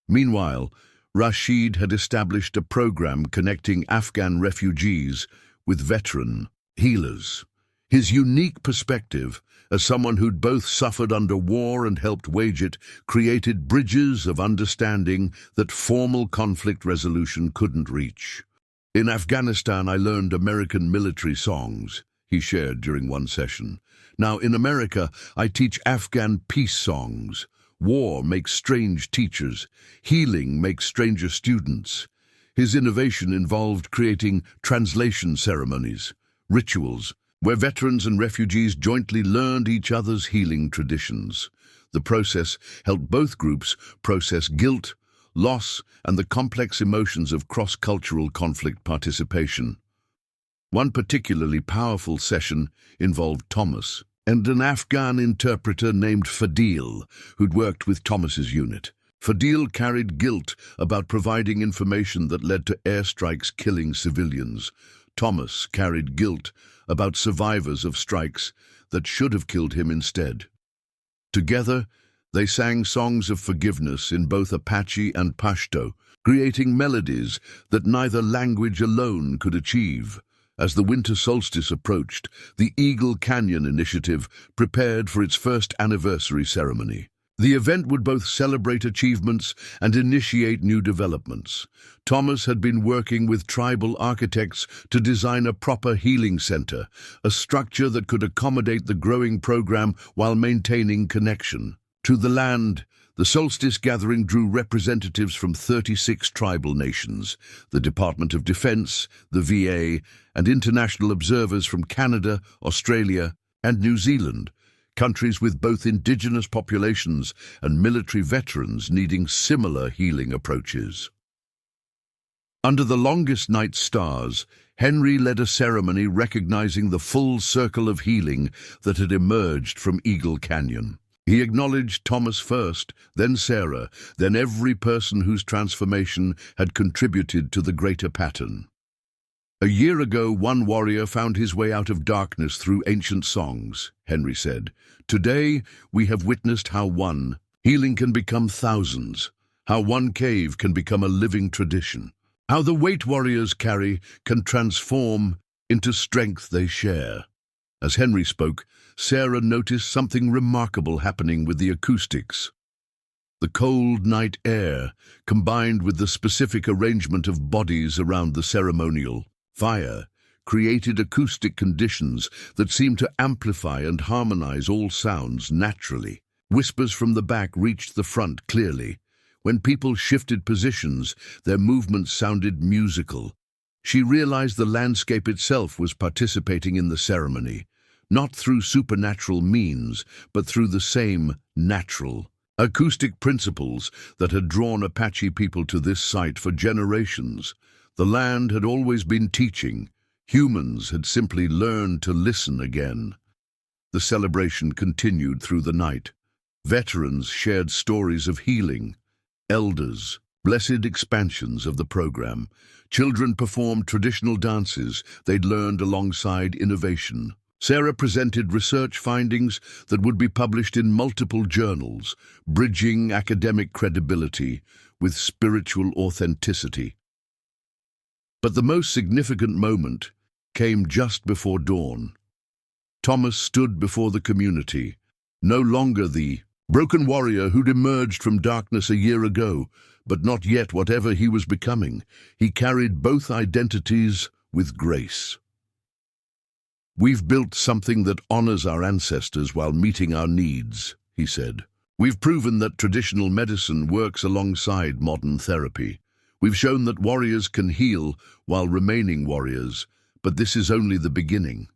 Meanwhile, Rashid had established a program connecting Afghan refugees with veteran healers. His unique perspective, as someone who'd both suffered under war and helped wage it, created bridges of understanding that formal conflict resolution couldn't reach. "In Afghanistan, I learned American military songs," he shared during one session. "Now, in America, I teach Afghan peace songs. War makes strange teachers. Healing makes stranger students." His innovation involved creating translation ceremonies, rituals, where veterans and refugees jointly learned each other's healing traditions. The process helped both groups process guilt, loss, and the complex emotions of cross-cultural conflict participation. One particularly powerful session involved Thomas and an Afghan interpreter named Fadil, who'd worked with Thomas's unit. Fadil carried guilt about providing information that led to airstrikes killing civilians. Thomas carried guilt about survivors of strikes that should have killed him instead. Together, they sang songs of forgiveness in both Apache and Pashto, creating melodies that neither language alone could achieve. As the winter solstice approached, the Eagle Canyon Initiative prepared for its first anniversary ceremony. The event would both celebrate achievements and initiate new developments. Thomas had been working with tribal architects to design a proper healing center, a structure that could accommodate the growing program while maintaining connection to the land. The solstice gathering drew representatives from 36 tribal nations, the Department of Defense, the VA, and international observers from Canada, Australia, and New Zealand, countries with both indigenous populations and military veterans needing similar healing approaches. Under the longest night stars, Henry led a ceremony recognizing the full circle of healing that had emerged from Eagle Canyon. He acknowledged Thomas first, then Sarah, then every person whose transformation had contributed to the greater pattern. "A year ago, one warrior found his way out of darkness through ancient songs," Henry said. "Today, we have witnessed how one healing can become thousands, how one cave can become a living tradition, how the weight warriors carry can transform into strength they share." As Henry spoke, Sarah noticed something remarkable happening with the acoustics. The cold night air, combined with the specific arrangement of bodies around the ceremonial fire, created acoustic conditions that seemed to amplify and harmonize all sounds naturally. Whispers from the back reached the front clearly. When people shifted positions, their movements sounded musical. She realized the landscape itself was participating in the ceremony, not through supernatural means, but through the same natural, acoustic principles that had drawn Apache people to this site for generations. The land had always been teaching. Humans had simply learned to listen again. The celebration continued through the night. Veterans shared stories of healing. Elders, blessed expansions of the program. Children performed traditional dances they'd learned alongside innovation. Sarah presented research findings that would be published in multiple journals, bridging academic credibility with spiritual authenticity. But the most significant moment came just before dawn. Thomas stood before the community, no longer the broken warrior who'd emerged from darkness a year ago, but not yet whatever he was becoming. He carried both identities with grace. "We've built something that honors our ancestors while meeting our needs," he said. "We've proven that traditional medicine works alongside modern therapy. We've shown that warriors can heal while remaining warriors, but this is only the beginning."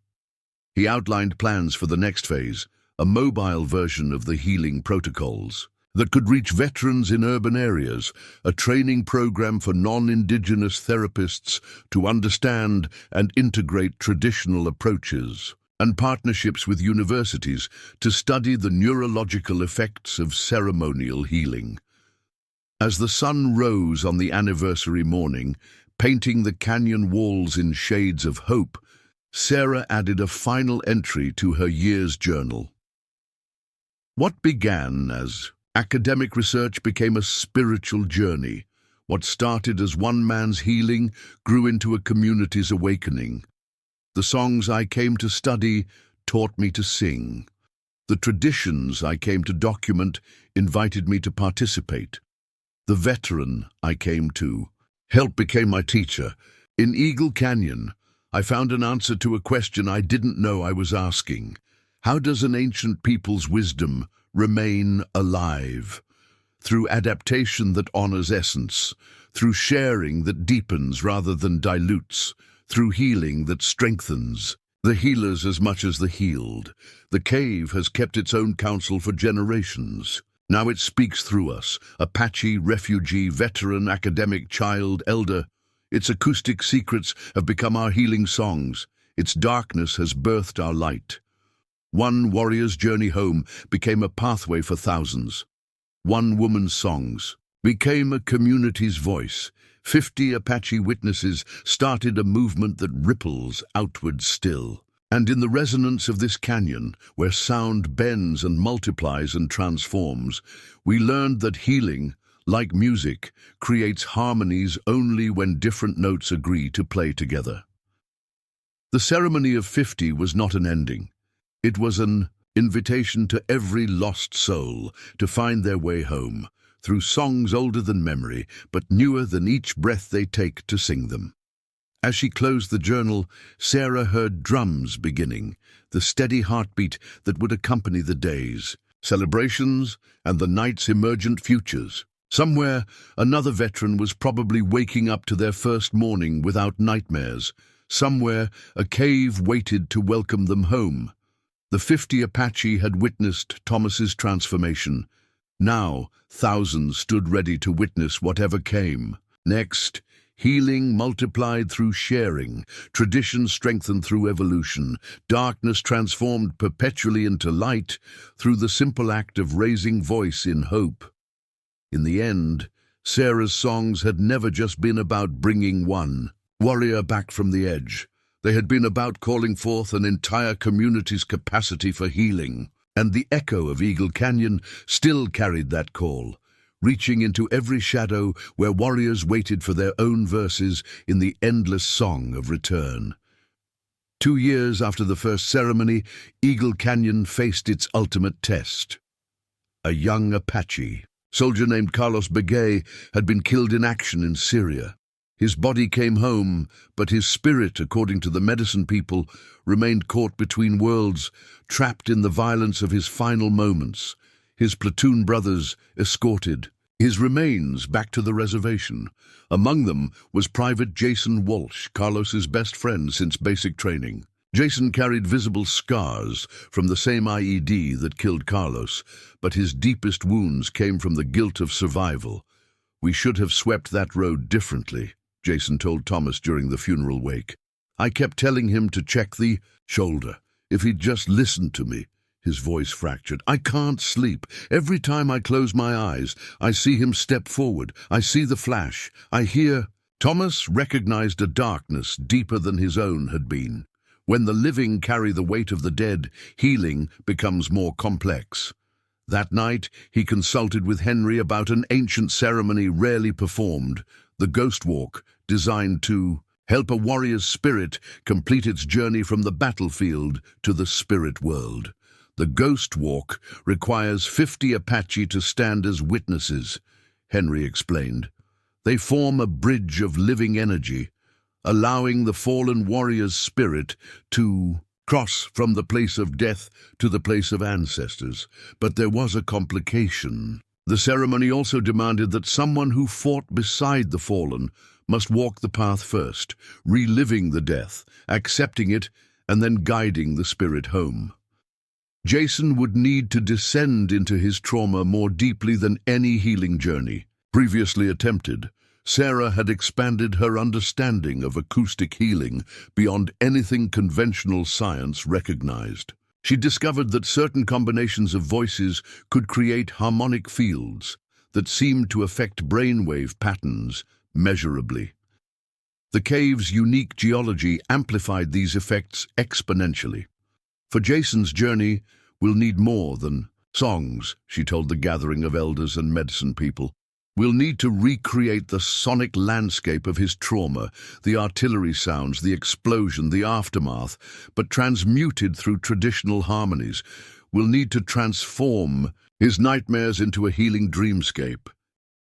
He outlined plans for the next phase, a mobile version of the healing protocols that could reach veterans in urban areas, a training program for non-indigenous therapists to understand and integrate traditional approaches, and partnerships with universities to study the neurological effects of ceremonial healing. As the sun rose on the anniversary morning, painting the canyon walls in shades of hope, Sarah added a final entry to her year's journal. What began as academic research became a spiritual journey. What started as one man's healing grew into a community's awakening. The songs I came to study taught me to sing. The traditions I came to document invited me to participate. The veteran I came to help became my teacher. In Eagle Canyon, I found an answer to a question I didn't know I was asking. How does an ancient people's wisdom remain alive? Through adaptation that honors essence, through sharing that deepens rather than dilutes, through healing that strengthens the healers as much as the healed. The cave has kept its own counsel for generations. Now it speaks through us, Apache, refugee, veteran, academic, child, elder. Its acoustic secrets have become our healing songs. Its darkness has birthed our light. One warrior's journey home became a pathway for thousands. One woman's songs became a community's voice. 50 Apache witnesses started a movement that ripples outward still. And in the resonance of this canyon, where sound bends and multiplies and transforms, we learned that healing, like music, creates harmonies only when different notes agree to play together. The ceremony of 50 was not an ending. It was an invitation to every lost soul to find their way home, through songs older than memory, but newer than each breath they take to sing them. As she closed the journal, Sarah heard drums beginning, the steady heartbeat that would accompany the days, celebrations, and the night's emergent futures. Somewhere, another veteran was probably waking up to their first morning without nightmares. Somewhere, a cave waited to welcome them home. The 50 Apache had witnessed Thomas's transformation. Now, thousands stood ready to witness whatever came. Next, healing multiplied through sharing, tradition strengthened through evolution, darkness transformed perpetually into light through the simple act of raising voice in hope. In the end, Sarah's songs had never just been about bringing one warrior back from the edge. They had been about calling forth an entire community's capacity for healing, and the echo of Eagle Canyon still carried that call, reaching into every shadow where warriors waited for their own verses in the endless song of return. 2 years after the first ceremony, Eagle Canyon faced its ultimate test. A young Apache soldier named Carlos Begay had been killed in action in Syria. His body came home, but his spirit, according to the medicine people, remained caught between worlds, trapped in the violence of his final moments. His platoon brothers escorted his remains back to the reservation. Among them was Private Jason Walsh, Carlos's best friend since basic training. Jason carried visible scars from the same IED that killed Carlos, but his deepest wounds came from the guilt of survival. "We should have swept that road differently," Jason told Thomas during the funeral wake. "I kept telling him to check the shoulder. If he'd just listened to me." His voice fractured. "I can't sleep. Every time I close my eyes, I see him step forward. I see the flash. I hear—" Thomas recognized a darkness deeper than his own had been. When the living carry the weight of the dead, healing becomes more complex. That night, he consulted with Henry about an ancient ceremony rarely performed, the Ghost Walk, designed to help a warrior's spirit complete its journey from the battlefield to the spirit world. The Ghost Walk requires 50 Apache to stand as witnesses. Henry explained. They form a bridge of living energy, allowing the fallen warrior's spirit to cross from the place of death to the place of ancestors. But there was a complication. The ceremony also demanded that someone who fought beside the fallen must walk the path first, reliving the death, accepting it, and then guiding the spirit home. Jason would need to descend into his trauma more deeply than any healing journey previously attempted. Sarah had expanded her understanding of acoustic healing beyond anything conventional science recognized. She discovered that certain combinations of voices could create harmonic fields that seemed to affect brainwave patterns measurably. The cave's unique geology amplified these effects exponentially. For Jason's journey, we'll need more than songs, she told the gathering of elders and medicine people. We'll need to recreate the sonic landscape of his trauma, the artillery sounds, the explosion, the aftermath, but transmuted through traditional harmonies. We'll need to transform his nightmares into a healing dreamscape.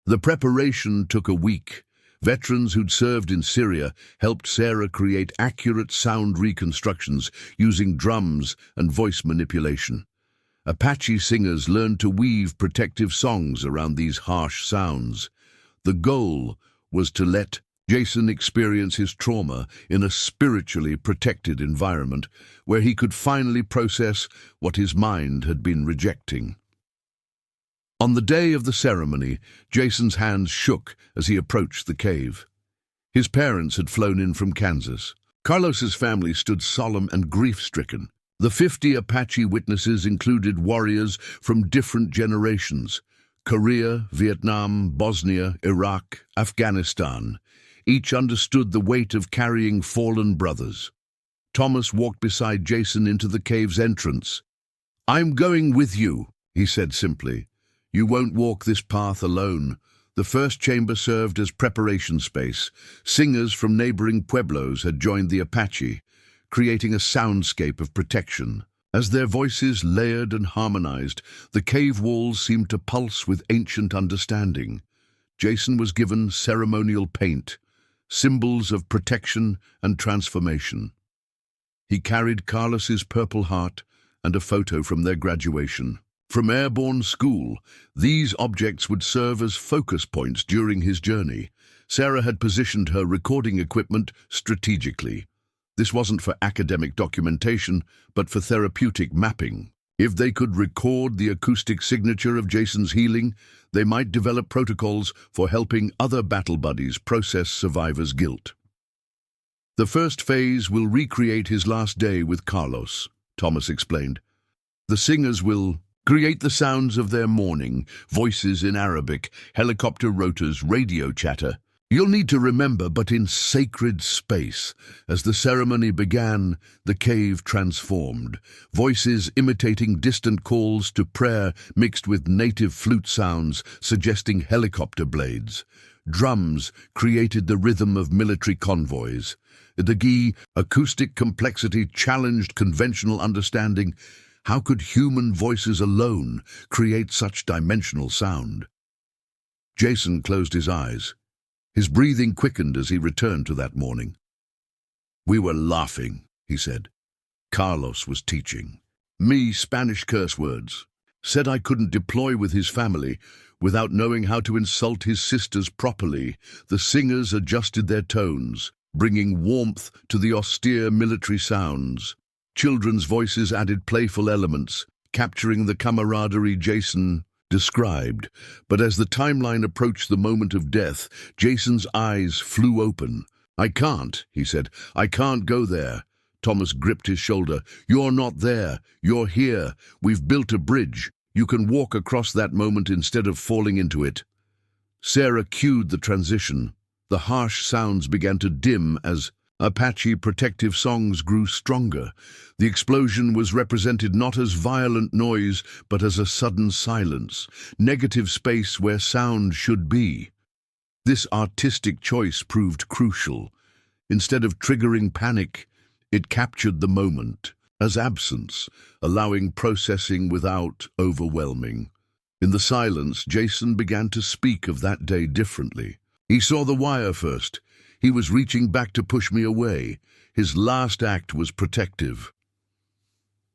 The preparation took a week. Veterans who'd served in Syria helped Sarah create accurate sound reconstructions using drums and voice manipulation. Apache singers learned to weave protective songs around these harsh sounds. The goal was to let Jason experience his trauma in a spiritually protected environment where he could finally process what his mind had been rejecting. On the day of the ceremony, Jason's hands shook as he approached the cave. His parents had flown in from Kansas. Carlos's family stood solemn and grief-stricken. The 50 Apache witnesses included warriors from different generations: Korea, Vietnam, Bosnia, Iraq, Afghanistan. Each understood the weight of carrying fallen brothers. Thomas walked beside Jason into the cave's entrance. "I'm going with you," he said simply. "You won't walk this path alone." The first chamber served as preparation space. Singers from neighboring pueblos had joined the Apache, creating a soundscape of protection. As their voices layered and harmonized, the cave walls seemed to pulse with ancient understanding. Jason was given ceremonial paint, symbols of protection and transformation. He carried Carlos's Purple Heart and a photo from their graduation. From airborne school, these objects would serve as focus points during his journey. Sarah had positioned her recording equipment strategically. This wasn't for academic documentation, but for therapeutic mapping. If they could record the acoustic signature of Jason's healing, they might develop protocols for helping other battle buddies process survivors' guilt. "The first phase will recreate his last day with Carlos," Thomas explained. "The singers will create the sounds of their mourning, voices in Arabic, helicopter rotors, radio chatter. You'll need to remember, but in sacred space." As the ceremony began, the cave transformed. Voices imitating distant calls to prayer mixed with native flute sounds, suggesting helicopter blades. Drums created the rhythm of military convoys. The acoustic complexity challenged conventional understanding. How could human voices alone create such dimensional sound? Jason closed his eyes. His breathing quickened as he returned to that morning. "We were laughing," he said. "Carlos was teaching me Spanish curse words. Said I couldn't deploy with his family without knowing how to insult his sisters properly." The singers adjusted their tones, bringing warmth to the austere military sounds. Children's voices added playful elements, capturing the camaraderie Jason described. But as the timeline approached the moment of death, Jason's eyes flew open. "I can't," he said. "I can't go there." Thomas gripped his shoulder. "You're not there. You're here. We've built a bridge. You can walk across that moment instead of falling into it." Sarah cued the transition. The harsh sounds began to dim as Apache protective songs grew stronger. The explosion was represented not as violent noise, but as a sudden silence, negative space where sound should be. This artistic choice proved crucial. Instead of triggering panic, it captured the moment as absence, allowing processing without overwhelming. In the silence, Jason began to speak of that day differently. He saw the wire first. He was reaching back to push me away. His last act was protective.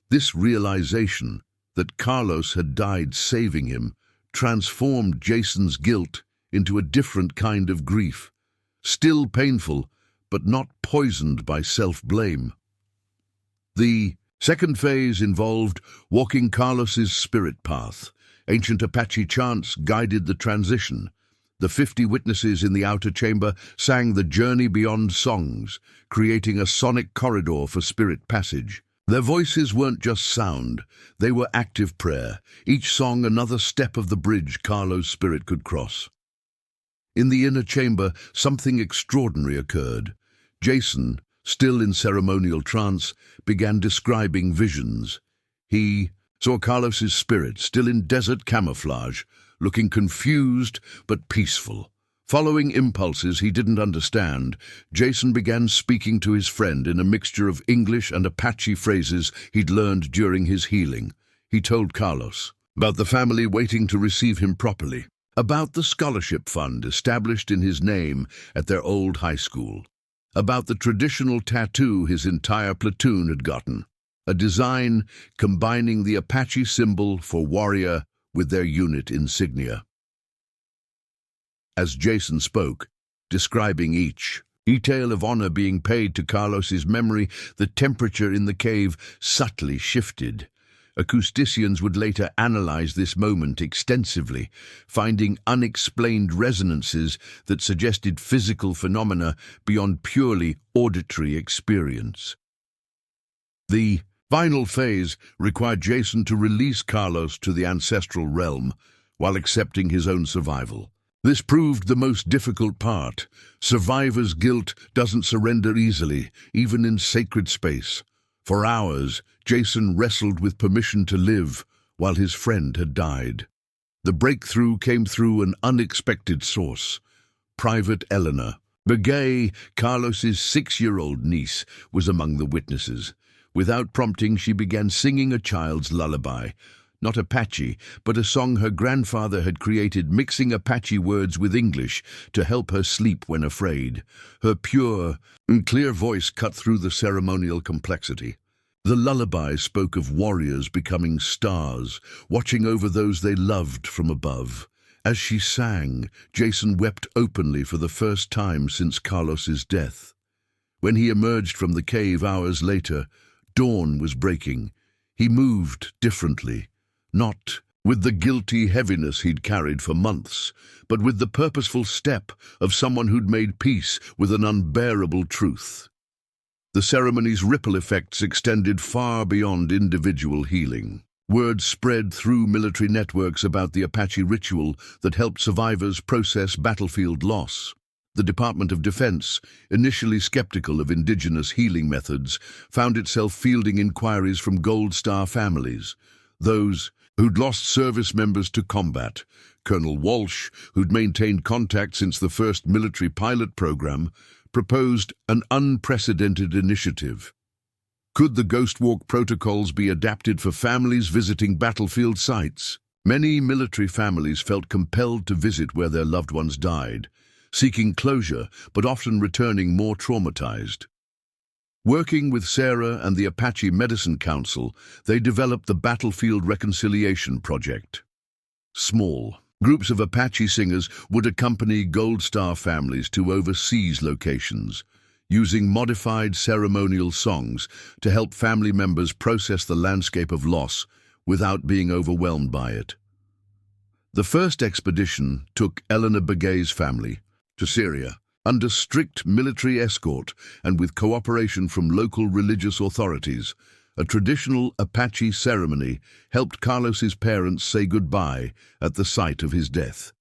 This realization that Carlos had died saving him transformed Jason's guilt into a different kind of grief, still painful, but not poisoned by self-blame. The second phase involved walking Carlos's spirit path. Ancient Apache chants guided the transition. The 50 witnesses in the outer chamber sang the Journey Beyond songs, creating a sonic corridor for spirit passage. Their voices weren't just sound, they were active prayer, each song another step of the bridge Carlo's spirit could cross. In the inner chamber, something extraordinary occurred. Jason, still in ceremonial trance, began describing visions. He saw Carlos's spirit, still in desert camouflage, looking confused but peaceful. Following impulses he didn't understand, Jason began speaking to his friend in a mixture of English and Apache phrases he'd learned during his healing. He told Carlos about the family waiting to receive him properly, about the scholarship fund established in his name at their old high school, about the traditional tattoo his entire platoon had gotten, a design combining the Apache symbol for warrior with their unit insignia. As Jason spoke, describing each detail of honor being paid to Carlos's memory, the temperature in the cave subtly shifted. Acousticians would later analyze this moment extensively, finding unexplained resonances that suggested physical phenomena beyond purely auditory experience. The final phase required Jason to release Carlos to the ancestral realm while accepting his own survival. This proved the most difficult part. Survivor's guilt doesn't surrender easily, even in sacred space. For hours, Jason wrestled with permission to live while his friend had died. The breakthrough came through an unexpected source. Private Eleanor Begay, Carlos's 6-year-old niece, was among the witnesses. Without prompting, she began singing a child's lullaby. Not Apache, but a song her grandfather had created, mixing Apache words with English to help her sleep when afraid. Her pure and clear voice cut through the ceremonial complexity. The lullaby spoke of warriors becoming stars, watching over those they loved from above. As she sang, Jason wept openly for the first time since Carlos's death. When he emerged from the cave hours later, dawn was breaking. He moved differently. Not with the guilty heaviness he'd carried for months, but with the purposeful step of someone who'd made peace with an unbearable truth. The ceremony's ripple effects extended far beyond individual healing. Word spread through military networks about the Apache ritual that helped survivors process battlefield loss. The Department of Defense, initially skeptical of indigenous healing methods, found itself fielding inquiries from Gold Star families, those who'd lost service members to combat. Colonel Walsh, who'd maintained contact since the first military pilot program, proposed an unprecedented initiative. Could the Ghost Walk protocols be adapted for families visiting battlefield sites? Many military families felt compelled to visit where their loved ones died, seeking closure but often returning more traumatized. Working with Sarah and the Apache Medicine Council, they developed the Battlefield Reconciliation Project. Small groups of Apache singers would accompany Gold Star families to overseas locations, using modified ceremonial songs to help family members process the landscape of loss without being overwhelmed by it. The first expedition took Eleanor Begay's family to Syria, under strict military escort and with cooperation from local religious authorities. A traditional Apache ceremony helped Carlos's parents say goodbye at the site of his death.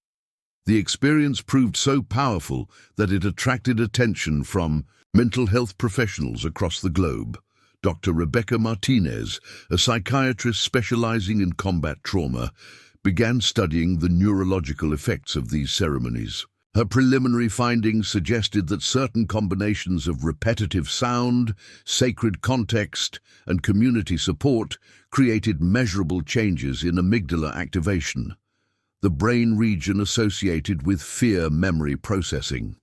The experience proved so powerful that it attracted attention from mental health professionals across the globe. Dr. Rebecca Martinez, a psychiatrist specializing in combat trauma, began studying the neurological effects of these ceremonies. Her preliminary findings suggested that certain combinations of repetitive sound, sacred context, and community support created measurable changes in amygdala activation. the brain region associated with fear memory processing.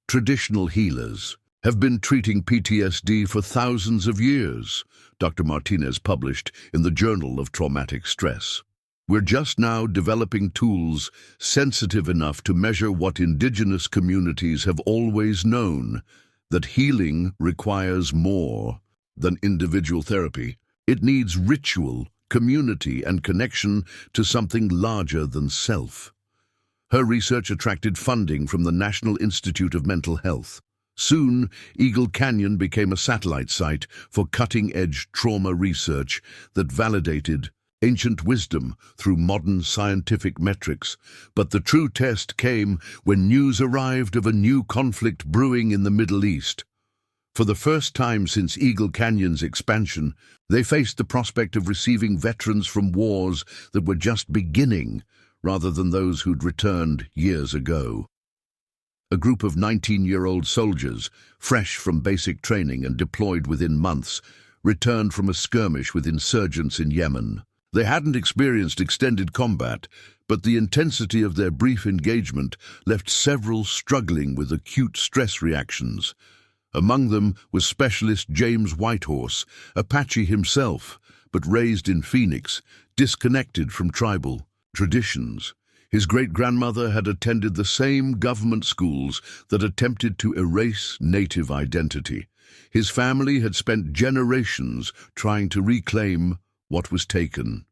Traditional healers have been treating PTSD for thousands of years, Dr. Martinez published in the Journal of Traumatic Stress. We're just now developing tools sensitive enough to measure what indigenous communities have always known, that healing requires more than individual therapy. It needs ritual, community, and connection to something larger than self. Her research attracted funding from the National Institute of Mental Health. Soon, Eagle Canyon became a satellite site for cutting-edge trauma research that validated ancient wisdom through modern scientific metrics. But the true test came when news arrived of a new conflict brewing in the Middle East. For the first time since Eagle Canyon's expansion, they faced the prospect of receiving veterans from wars that were just beginning, rather than those who'd returned years ago. A group of 19-year-old soldiers, fresh from basic training and deployed within months, returned from a skirmish with insurgents in Yemen. They hadn't experienced extended combat, but the intensity of their brief engagement left several struggling with acute stress reactions. Among them was specialist James Whitehorse, Apache himself, but raised in Phoenix, disconnected from tribal traditions. His great-grandmother had attended the same government schools that attempted to erase native identity. His family had spent generations trying to reclaim what was taken.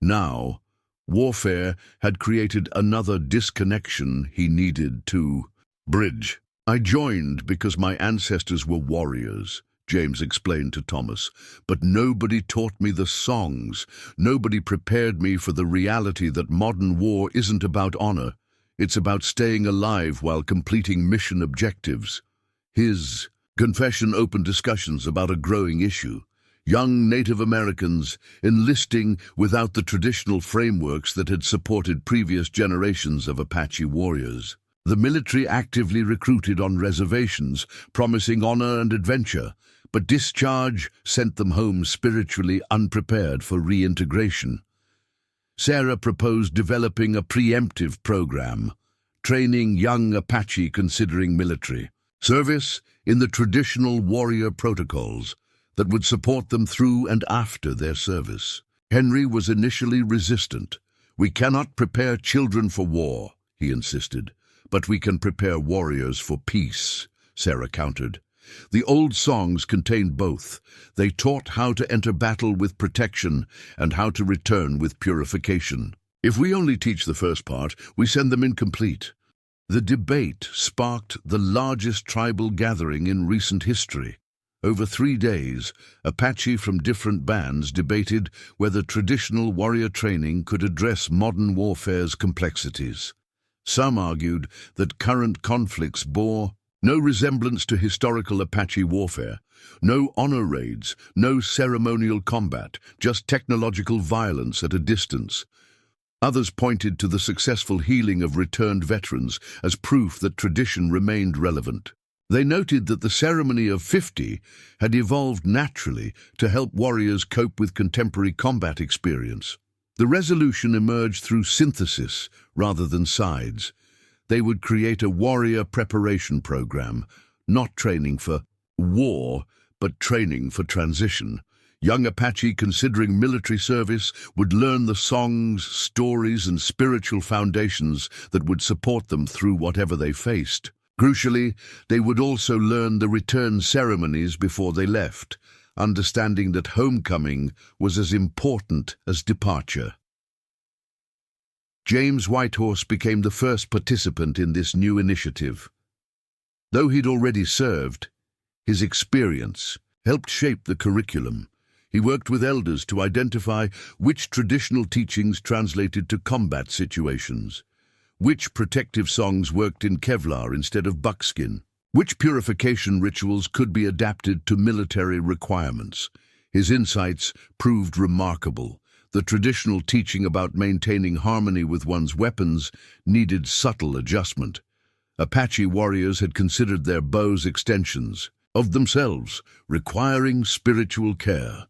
Now, warfare had created another disconnection he needed to bridge. "I joined because my ancestors were warriors," James explained to Thomas, "but nobody taught me the songs. Nobody prepared me for the reality that modern war isn't about honor. It's about staying alive while completing mission objectives." His confession opened discussions about a growing issue: young Native Americans enlisting without the traditional frameworks that had supported previous generations of Apache warriors. The military actively recruited on reservations, promising honor and adventure, but discharge sent them home spiritually unprepared for reintegration. Sarah proposed developing a preemptive program, training young Apache considering military service in the traditional warrior protocols that would support them through and after their service. Henry was initially resistant. "We cannot prepare children for war," he insisted. "But we can prepare warriors for peace," Sarah countered. The old songs contained both. They taught how to enter battle with protection and how to return with purification. If we only teach the first part, we send them incomplete. The debate sparked the largest tribal gathering in recent history. Over 3 days, Apache from different bands debated whether traditional warrior training could address modern warfare's complexities. Some argued that current conflicts bore no resemblance to historical Apache warfare, no honor raids, no ceremonial combat, just technological violence at a distance. Others pointed to the successful healing of returned veterans as proof that tradition remained relevant. They noted that the ceremony of 50 had evolved naturally to help warriors cope with contemporary combat experience. The resolution emerged through synthesis rather than sides. They would create a warrior preparation program, not training for war, but training for transition. Young Apache considering military service would learn the songs, stories, and spiritual foundations that would support them through whatever they faced. Crucially, they would also learn the return ceremonies before they left, understanding that homecoming was as important as departure. James Whitehorse became the first participant in this new initiative. Though he'd already served, his experience helped shape the curriculum. He worked with elders to identify which traditional teachings translated to combat situations, which protective songs worked in Kevlar instead of buckskin, which purification rituals could be adapted to military requirements. His insights proved remarkable. The traditional teaching about maintaining harmony with one's weapons needed subtle adjustment. Apache warriors had considered their bows extensions of themselves, requiring spiritual care.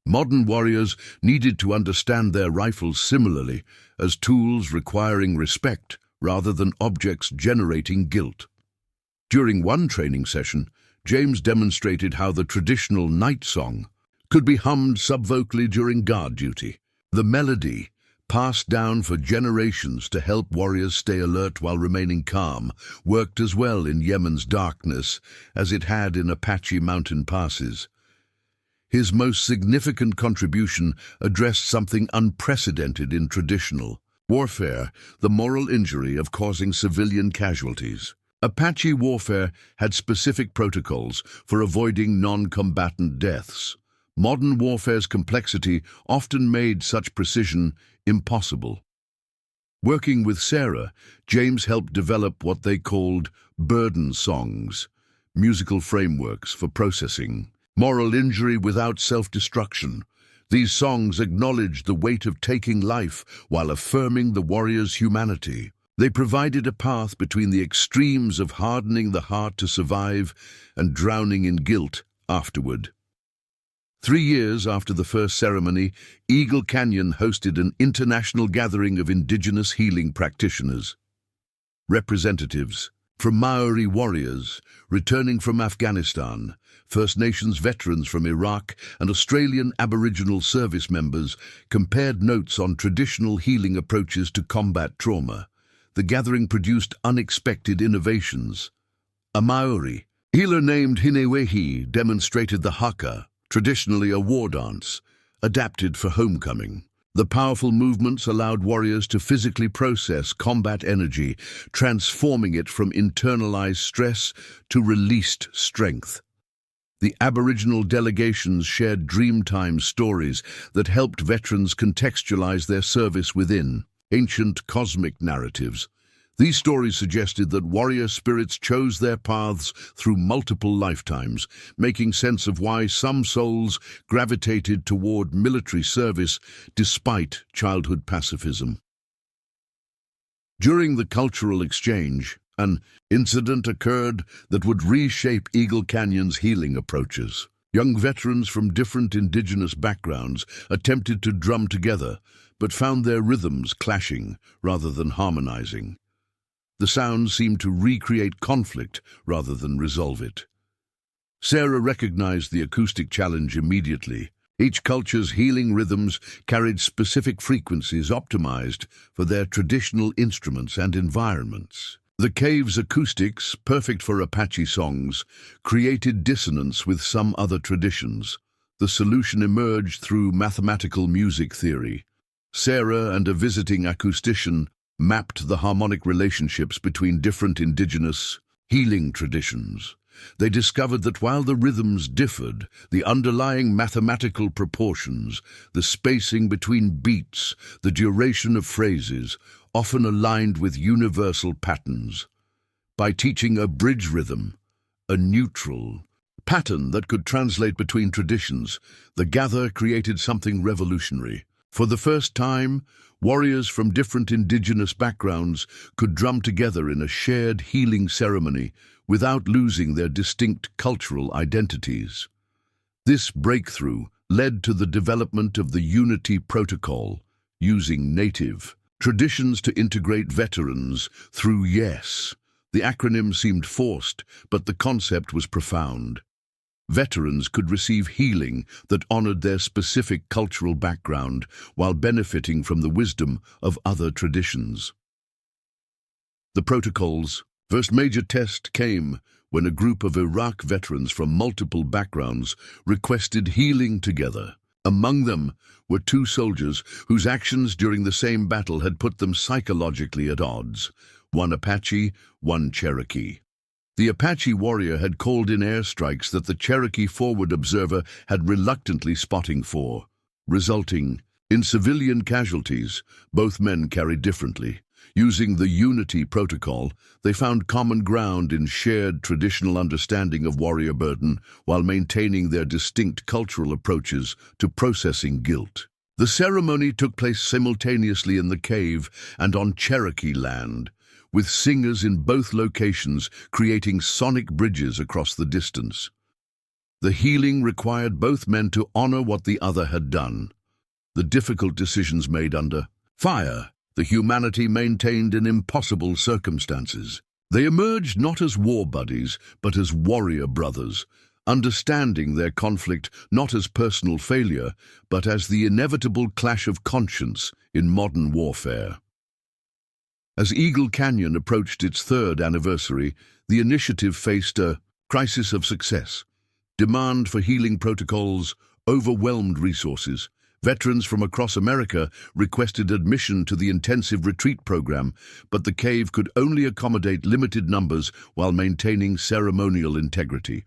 Modern warriors needed to understand their rifles similarly, as tools requiring respect rather than objects generating guilt. During one training session, James demonstrated how the traditional night song could be hummed subvocally during guard duty. The melody, passed down for generations to help warriors stay alert while remaining calm, worked as well in Yemen's darkness as it had in Apache mountain passes. His most significant contribution addressed something unprecedented in traditional warfare, the moral injury of causing civilian casualties. Apache warfare had specific protocols for avoiding non-combatant deaths. Modern warfare's complexity often made such precision impossible. Working with Sarah, James helped develop what they called burden songs, musical frameworks for processing moral injury without self-destruction. These songs acknowledged the weight of taking life while affirming the warrior's humanity. They provided a path between the extremes of hardening the heart to survive and drowning in guilt afterward. 3 years after the first ceremony, Eagle Canyon hosted an international gathering of indigenous healing practitioners. Representatives from Maori warriors returning from Afghanistan, First Nations veterans from Iraq, and Australian Aboriginal service members compared notes on traditional healing approaches to combat trauma. The gathering produced unexpected innovations. A Maori healer named Hinewehi demonstrated the haka, traditionally a war dance, adapted for homecoming. The powerful movements allowed warriors to physically process combat energy, transforming it from internalized stress to released strength. The Aboriginal delegations shared Dreamtime stories that helped veterans contextualize their service within ancient cosmic narratives. These stories suggested that warrior spirits chose their paths through multiple lifetimes, making sense of why some souls gravitated toward military service despite childhood pacifism. During the cultural exchange, an incident occurred that would reshape Eagle Canyon's healing approaches. Young veterans from different indigenous backgrounds attempted to drum together, but found their rhythms clashing rather than harmonizing. The sounds seemed to recreate conflict rather than resolve it. Sarah recognized the acoustic challenge immediately. Each culture's healing rhythms carried specific frequencies optimized for their traditional instruments and environments. The cave's acoustics, perfect for Apache songs, created dissonance with some other traditions. The solution emerged through mathematical music theory. Sarah and a visiting acoustician mapped the harmonic relationships between different indigenous healing traditions. They discovered that while the rhythms differed, the underlying mathematical proportions, the spacing between beats, the duration of phrases, often aligned with universal patterns. By teaching a bridge rhythm, a neutral pattern that could translate between traditions, the gather created something revolutionary. For the first time, warriors from different indigenous backgrounds could drum together in a shared healing ceremony without losing their distinct cultural identities. This breakthrough led to the development of the Unity Protocol, using native traditions to integrate veterans through YES. The acronym seemed forced, but the concept was profound. Veterans could receive healing that honored their specific cultural background while benefiting from the wisdom of other traditions. The protocol's first major test came when a group of Iraq veterans from multiple backgrounds requested healing together. Among them were 2 soldiers whose actions during the same battle had put them psychologically at odds, one Apache, one Cherokee. The Apache warrior had called in airstrikes that the Cherokee forward observer had reluctantly spotting for, resulting in civilian casualties. Both men carried differently. Using the Unity Protocol, they found common ground in shared traditional understanding of warrior burden while maintaining their distinct cultural approaches to processing guilt. The ceremony took place simultaneously in the cave and on Cherokee land, with singers in both locations creating sonic bridges across the distance. The healing required both men to honor what the other had done. The difficult decisions made under fire, the humanity maintained in impossible circumstances. They emerged not as war buddies, but as warrior brothers, understanding their conflict not as personal failure, but as the inevitable clash of conscience in modern warfare. As Eagle Canyon approached its 3rd anniversary, the initiative faced a crisis of success. Demand for healing protocols overwhelmed resources. Veterans from across America requested admission to the intensive retreat program, but the cave could only accommodate limited numbers while maintaining ceremonial integrity.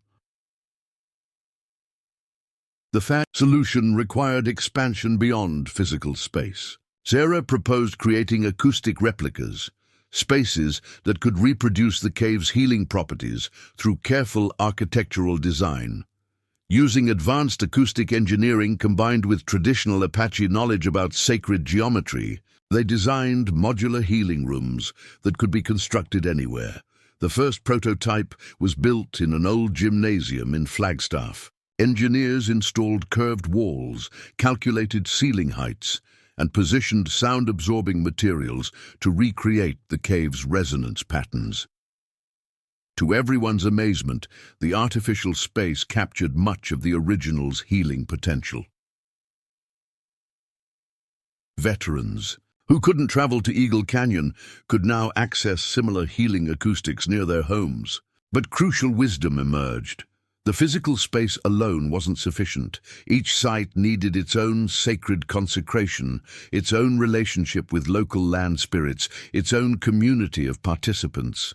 The solution required expansion beyond physical space. Sarah proposed creating acoustic replicas, spaces that could reproduce the cave's healing properties through careful architectural design. Using advanced acoustic engineering combined with traditional Apache knowledge about sacred geometry, they designed modular healing rooms that could be constructed anywhere. The first prototype was built in an old gymnasium in Flagstaff. Engineers installed curved walls, calculated ceiling heights, and positioned sound-absorbing materials to recreate the cave's resonance patterns. To everyone's amazement, the artificial space captured much of the original's healing potential. Veterans who couldn't travel to Eagle Canyon could now access similar healing acoustics near their homes. But crucial wisdom emerged. The physical space alone wasn't sufficient. Each site needed its own sacred consecration, its own relationship with local land spirits, its own community of participants.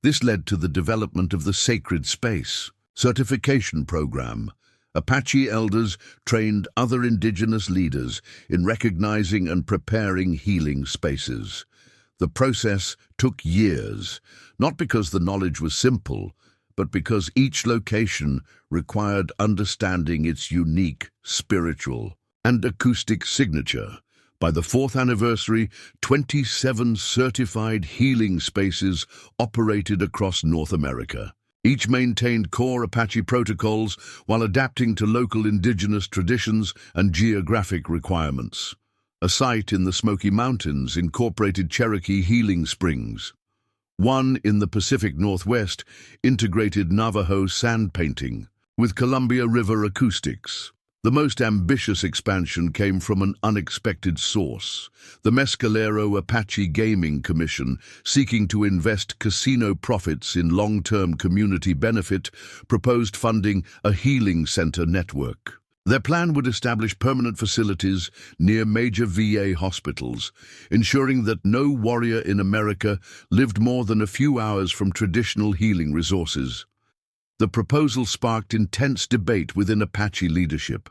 This led to the development of the Sacred Space certification program. Apache elders trained other indigenous leaders in recognizing and preparing healing spaces. The process took years, not because the knowledge was simple, but because each location required understanding its unique spiritual and acoustic signature. By the 4th anniversary, 27 certified healing spaces operated across North America. Each maintained core Apache protocols while adapting to local indigenous traditions and geographic requirements. A site in the Smoky Mountains incorporated Cherokee healing springs. One in the Pacific Northwest integrated Navajo sand painting with Columbia River acoustics. The most ambitious expansion came from an unexpected source. The Mescalero Apache Gaming Commission, seeking to invest casino profits in long-term community benefit, proposed funding a healing center network. Their plan would establish permanent facilities near major VA hospitals, ensuring that no warrior in America lived more than a few hours from traditional healing resources. The proposal sparked intense debate within Apache leadership.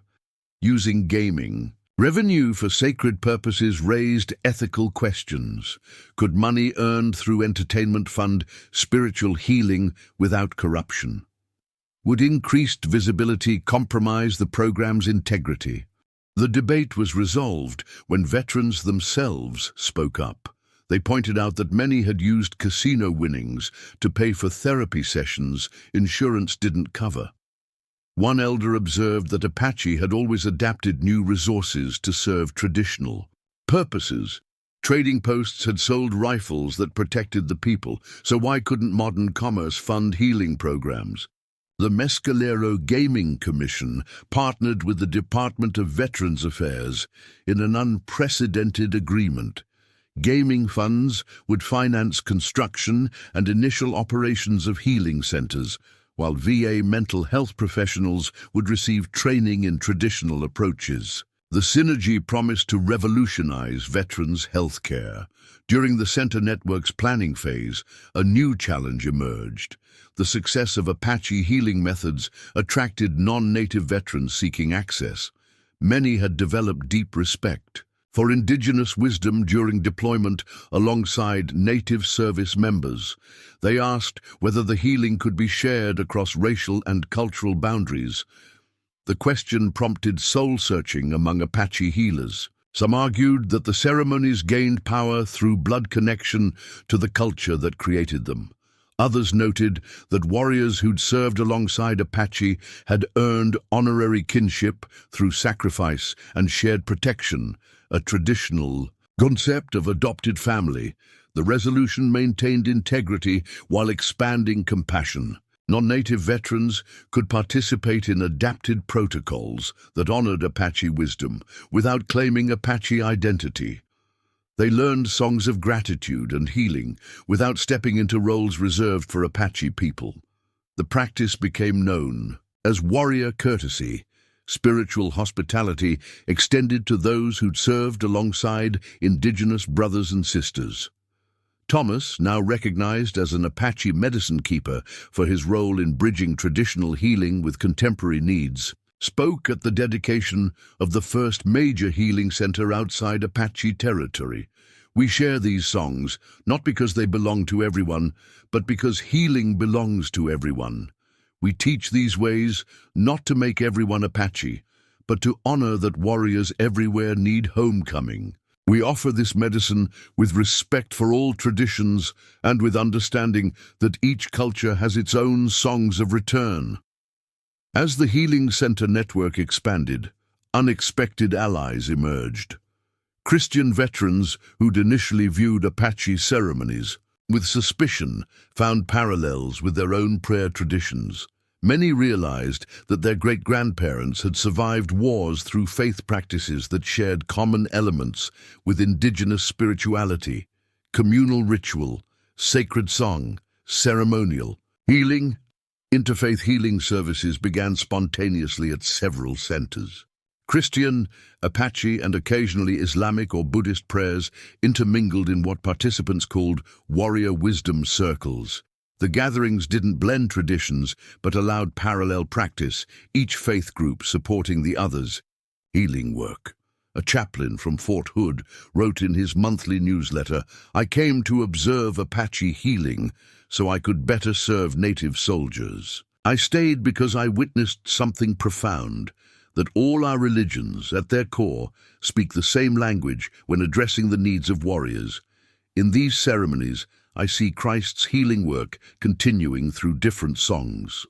Using gaming, revenue for sacred purposes raised ethical questions. Could money earned through entertainment fund spiritual healing without corruption? Would increased visibility compromise the program's integrity? The debate was resolved when veterans themselves spoke up. They pointed out that many had used casino winnings to pay for therapy sessions insurance didn't cover. One elder observed that Apache had always adapted new resources to serve traditional purposes. Trading posts had sold rifles that protected the people, so why couldn't modern commerce fund healing programs? The Mescalero Gaming Commission partnered with the Department of Veterans Affairs in an unprecedented agreement. Gaming funds would finance construction and initial operations of healing centers, while VA mental health professionals would receive training in traditional approaches. The synergy promised to revolutionize veterans' health care. During the center network's planning phase, a new challenge emerged. The success of Apache healing methods attracted non-native veterans seeking access. Many had developed deep respect for indigenous wisdom during deployment alongside native service members. They asked whether the healing could be shared across racial and cultural boundaries. The question prompted soul-searching among Apache healers. Some argued that the ceremonies gained power through blood connection to the culture that created them. Others noted that warriors who'd served alongside Apache had earned honorary kinship through sacrifice and shared protection, a traditional concept of adopted family. The resolution maintained integrity while expanding compassion. Non-native veterans could participate in adapted protocols that honored Apache wisdom without claiming Apache identity. They learned songs of gratitude and healing without stepping into roles reserved for Apache people. The practice became known as warrior courtesy, spiritual hospitality extended to those who'd served alongside indigenous brothers and sisters. Thomas, now recognized as an Apache medicine keeper for his role in bridging traditional healing with contemporary needs, spoke at the dedication of the first major healing center outside Apache territory. We share these songs, not because they belong to everyone, but because healing belongs to everyone. We teach these ways not to make everyone Apache, but to honor that warriors everywhere need homecoming. We offer this medicine with respect for all traditions and with understanding that each culture has its own songs of return. As the Healing Center network expanded, unexpected allies emerged. Christian veterans who'd initially viewed Apache ceremonies with suspicion found parallels with their own prayer traditions. Many realized that their great-grandparents had survived wars through faith practices that shared common elements with indigenous spirituality, communal ritual, sacred song, ceremonial, healing. Interfaith healing services began spontaneously at several centers. Christian, Apache, and occasionally Islamic or Buddhist prayers intermingled in what participants called warrior wisdom circles. The gatherings didn't blend traditions, but allowed parallel practice, each faith group supporting the others. Healing work. A chaplain from Fort Hood wrote in his monthly newsletter, "I came to observe Apache healing so I could better serve native soldiers. I stayed because I witnessed something profound, that all our religions, at their core, speak the same language when addressing the needs of warriors. In these ceremonies, I see Christ's healing work continuing through different songs."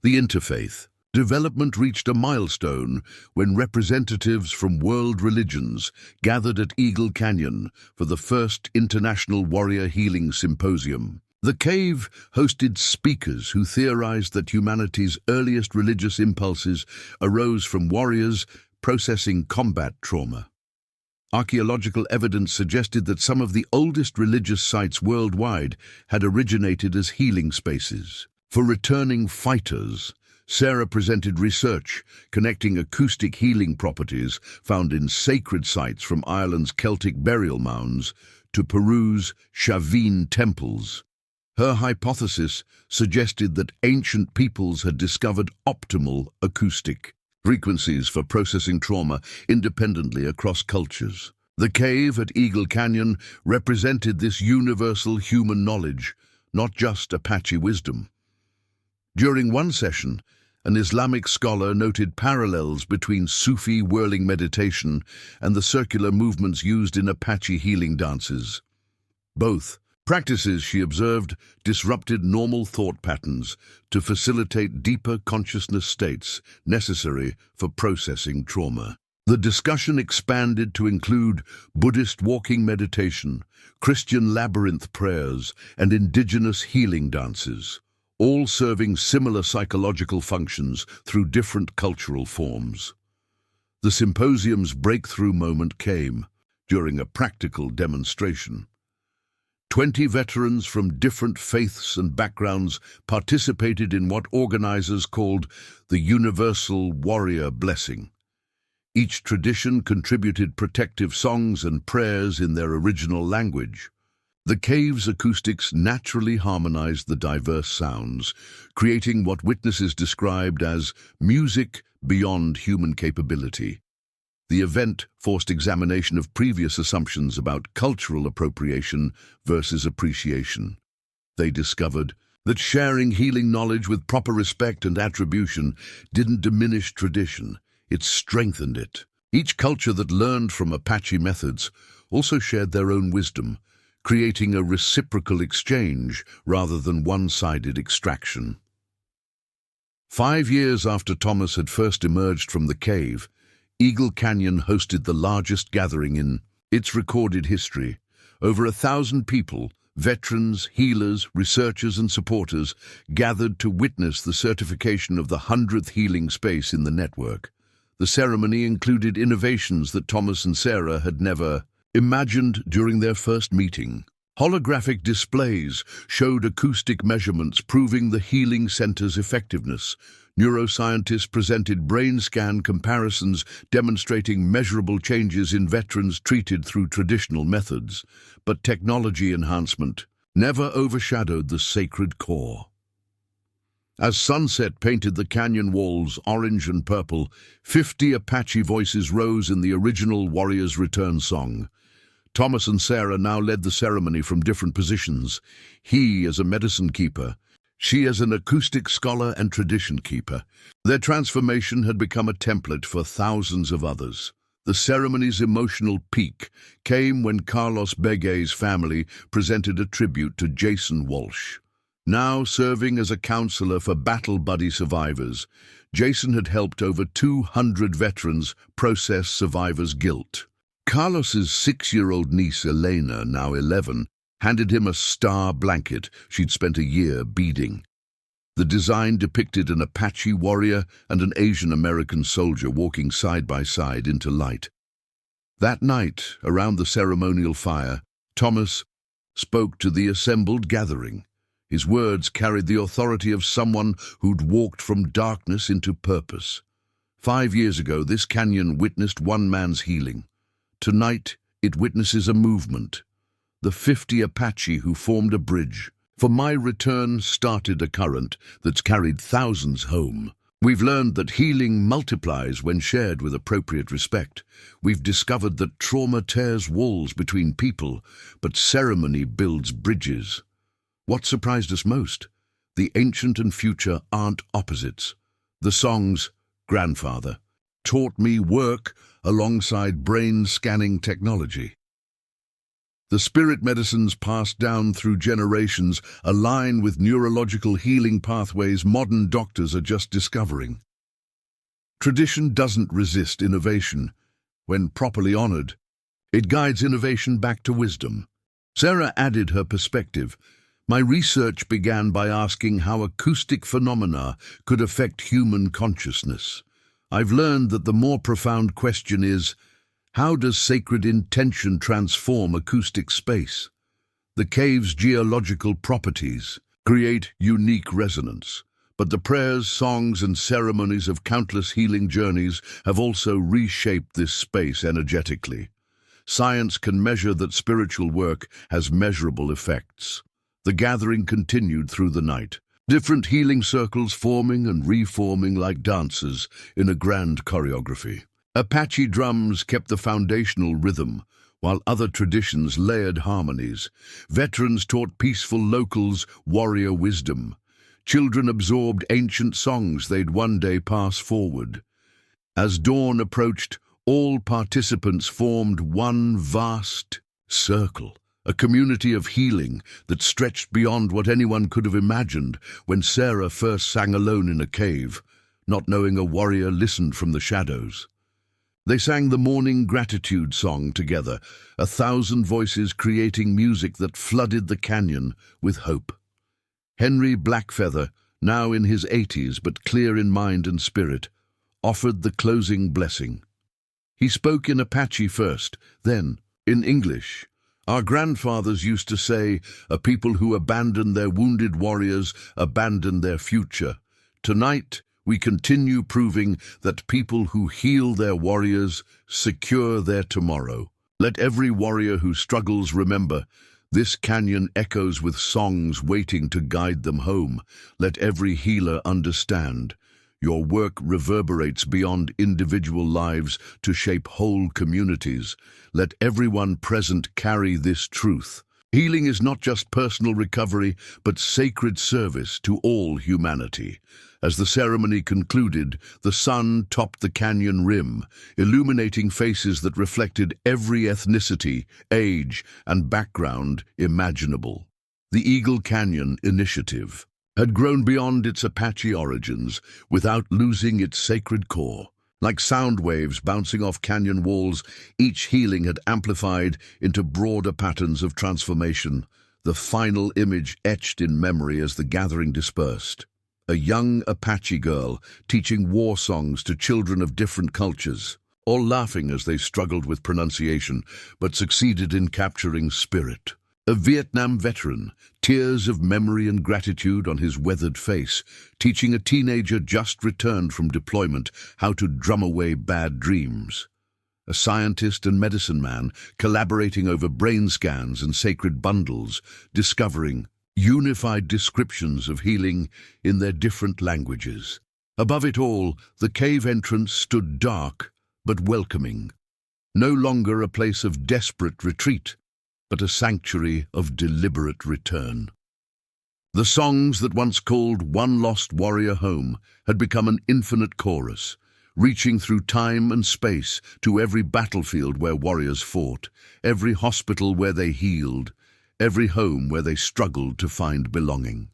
The interfaith development reached a milestone when representatives from world religions gathered at Eagle Canyon for the first International Warrior Healing Symposium. The cave hosted speakers who theorized that humanity's earliest religious impulses arose from warriors processing combat trauma. Archaeological evidence suggested that some of the oldest religious sites worldwide had originated as healing spaces. For returning fighters, Sarah presented research connecting acoustic healing properties found in sacred sites from Ireland's Celtic burial mounds to Peru's Chavin temples. Her hypothesis suggested that ancient peoples had discovered optimal acoustic frequencies for processing trauma independently across cultures. The cave at Eagle Canyon represented this universal human knowledge, not just Apache wisdom. During one session, an Islamic scholar noted parallels between Sufi whirling meditation and the circular movements used in Apache healing dances. Both practices, she observed, disrupted normal thought patterns to facilitate deeper consciousness states necessary for processing trauma. The discussion expanded to include Buddhist walking meditation, Christian labyrinth prayers, and indigenous healing dances, all serving similar psychological functions through different cultural forms. The symposium's breakthrough moment came during a practical demonstration. 20 veterans from different faiths and backgrounds participated in what organizers called the Universal Warrior Blessing. Each tradition contributed protective songs and prayers in their original language. The cave's acoustics naturally harmonized the diverse sounds, creating what witnesses described as music beyond human capability. The event forced examination of previous assumptions about cultural appropriation versus appreciation. They discovered that sharing healing knowledge with proper respect and attribution didn't diminish tradition, it strengthened it. Each culture that learned from Apache methods also shared their own wisdom, creating a reciprocal exchange rather than one-sided extraction. 5 years after Thomas had first emerged from the cave, Eagle Canyon hosted the largest gathering in its recorded history. Over 1,000 people, veterans, healers, researchers and supporters, gathered to witness the certification of the 100th healing space in the network. The ceremony included innovations that Thomas and Sarah had never imagined during their first meeting. Holographic displays showed acoustic measurements proving the healing center's effectiveness. Neuroscientists presented brain scan comparisons demonstrating measurable changes in veterans treated through traditional methods. But technology enhancement never overshadowed the sacred core. As sunset painted the canyon walls orange and purple, 50 Apache voices rose in the original Warrior's Return song. Thomas and Sarah now led the ceremony from different positions, he as a medicine keeper, she as an acoustic scholar and tradition keeper. Their transformation had become a template for thousands of others. The ceremony's emotional peak came when Carlos Begue's family presented a tribute to Jason Walsh. Now serving as a counselor for battle buddy survivors, Jason had helped over 200 veterans process survivors' guilt. Carlos's 6-year-old niece, Elena, now 11, handed him a star blanket she'd spent a year beading. The design depicted an Apache warrior and an Asian American soldier walking side by side into light. That night, around the ceremonial fire, Thomas spoke to the assembled gathering. His words carried the authority of someone who'd walked from darkness into purpose. 5 years ago, this canyon witnessed one man's healing. Tonight, it witnesses a movement. The 50 Apache who formed a bridge. For my return started a current that's carried thousands home. We've learned that healing multiplies when shared with appropriate respect. We've discovered that trauma tears walls between people, but ceremony builds bridges. What surprised us most? The ancient and future aren't opposites. The song's grandfather taught me work alongside brain-scanning technology. The spirit medicines passed down through generations align with neurological healing pathways modern doctors are just discovering. Tradition doesn't resist innovation. When properly honored, it guides innovation back to wisdom. Sarah added her perspective. My research began by asking how acoustic phenomena could affect human consciousness. I've learned that the more profound question is, how does sacred intention transform acoustic space? The cave's geological properties create unique resonance, but the prayers, songs, and ceremonies of countless healing journeys have also reshaped this space energetically. Science can measure that spiritual work has measurable effects. The gathering continued through the night. Different healing circles forming and reforming like dancers in a grand choreography. Apache drums kept the foundational rhythm, while other traditions layered harmonies. Veterans taught peaceful locals warrior wisdom. Children absorbed ancient songs they'd one day pass forward. As dawn approached, all participants formed one vast circle. A community of healing that stretched beyond what anyone could have imagined when Sarah first sang alone in a cave, not knowing a warrior listened from the shadows. They sang the morning gratitude song together, 1,000 voices creating music that flooded the canyon with hope. Henry Blackfeather, now in his 80s but clear in mind and spirit, offered the closing blessing. He spoke in Apache first, then in English. Our grandfathers used to say, a people who abandon their wounded warriors abandon their future. Tonight, we continue proving that people who heal their warriors secure their tomorrow. Let every warrior who struggles remember, this canyon echoes with songs waiting to guide them home. Let every healer understand. Your work reverberates beyond individual lives to shape whole communities. Let everyone present carry this truth. Healing is not just personal recovery, but sacred service to all humanity. As the ceremony concluded, the sun topped the canyon rim, illuminating faces that reflected every ethnicity, age, and background imaginable. The Eagle Canyon Initiative had grown beyond its Apache origins without losing its sacred core. Like sound waves bouncing off canyon walls, each healing had amplified into broader patterns of transformation, the final image etched in memory as the gathering dispersed. A young Apache girl teaching war songs to children of different cultures, all laughing as they struggled with pronunciation, but succeeded in capturing spirit. A Vietnam veteran, tears of memory and gratitude on his weathered face, teaching a teenager just returned from deployment how to drum away bad dreams. A scientist and medicine man collaborating over brain scans and sacred bundles, discovering unified descriptions of healing in their different languages. Above it all, the cave entrance stood dark but welcoming. No longer a place of desperate retreat, but a sanctuary of deliberate return. The songs that once called one lost warrior home had become an infinite chorus, reaching through time and space to every battlefield where warriors fought, every hospital where they healed, every home where they struggled to find belonging.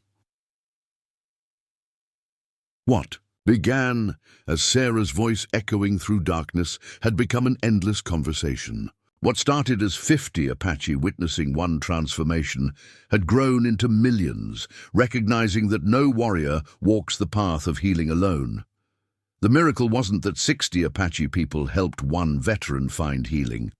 What began as Sarah's voice echoing through darkness had become an endless conversation. What started as 50 Apache witnessing one transformation had grown into millions, recognizing that no warrior walks the path of healing alone. The miracle wasn't that 60 Apache people helped one veteran find healing.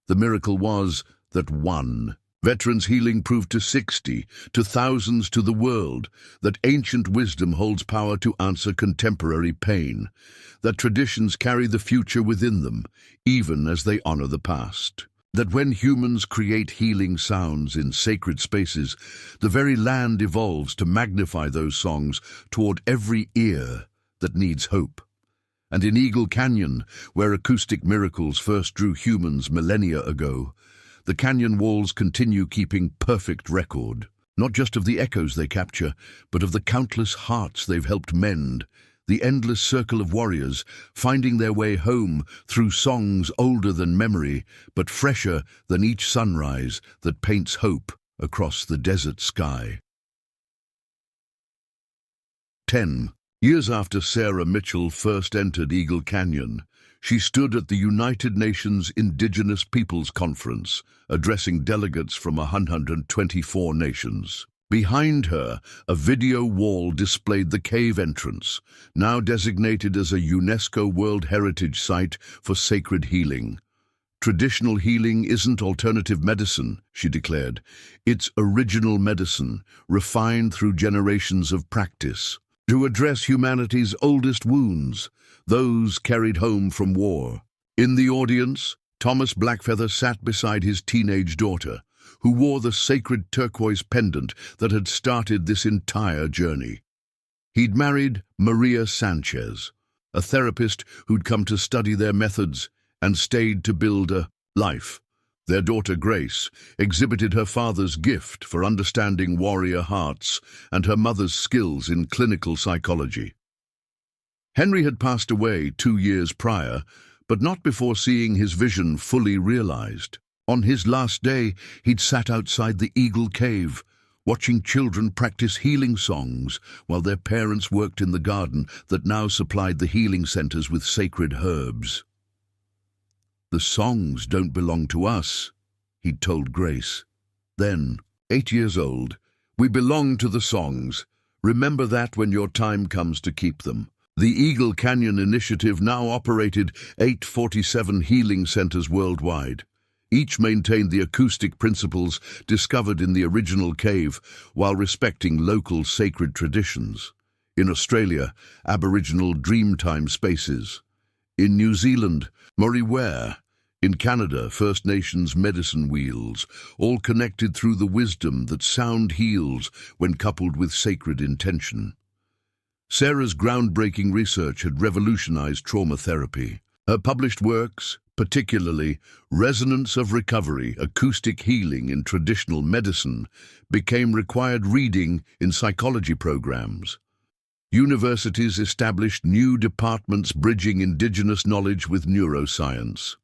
The miracle was that one veteran's healing proved to 60, to thousands, to the world, that ancient wisdom holds power to answer contemporary pain, that traditions carry the future within them, even as they honor the past. That when humans create healing sounds in sacred spaces, the very land evolves to magnify those songs toward every ear that needs hope. And in Eagle Canyon, where acoustic miracles first drew humans millennia ago, the canyon walls continue keeping perfect record, not just of the echoes they capture, but of the countless hearts they've helped mend, the endless circle of warriors finding their way home through songs older than memory, but fresher than each sunrise that paints hope across the desert sky. 10 years after Sarah Mitchell first entered Eagle Canyon, she stood at the United Nations Indigenous Peoples Conference, addressing delegates from 124 nations. Behind her, a video wall displayed the cave entrance, now designated as a UNESCO World Heritage Site for sacred healing. Traditional healing isn't alternative medicine, she declared. It's original medicine, refined through generations of practice, to address humanity's oldest wounds, those carried home from war. In the audience, Thomas Blackfeather sat beside his teenage daughter, who wore the sacred turquoise pendant that had started this entire journey. He'd married Maria Sanchez, a therapist who'd come to study their methods and stayed to build a life. Their daughter Grace exhibited her father's gift for understanding warrior hearts and her mother's skills in clinical psychology. Henry had passed away 2 years prior, but not before seeing his vision fully realized. On his last day, he'd sat outside the Eagle Cave, watching children practice healing songs while their parents worked in the garden that now supplied the healing centers with sacred herbs. "The songs don't belong to us," he'd told Grace. Then, 8 years old, "We belong to the songs. Remember that when your time comes to keep them." The Eagle Canyon Initiative now operated 847 healing centers worldwide. Each maintained the acoustic principles discovered in the original cave while respecting local sacred traditions. In Australia, Aboriginal Dreamtime spaces. In New Zealand, Moriware. In Canada, First Nations medicine wheels, all connected through the wisdom that sound heals when coupled with sacred intention. Sarah's groundbreaking research had revolutionized trauma therapy. Her published works, Particularly, resonance of recovery, acoustic healing in traditional medicine, became required reading in psychology programs. Universities established new departments bridging indigenous knowledge with neuroscience.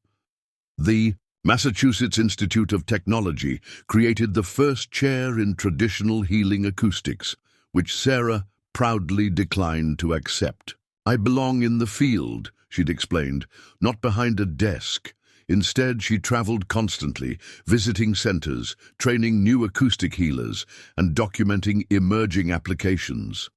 The Massachusetts Institute of Technology created the first chair in traditional healing acoustics, which Sarah proudly declined to accept. "I belong in the field," she'd explained, "not behind a desk." Instead, she traveled constantly, visiting centers, training new acoustic healers, and documenting emerging applications.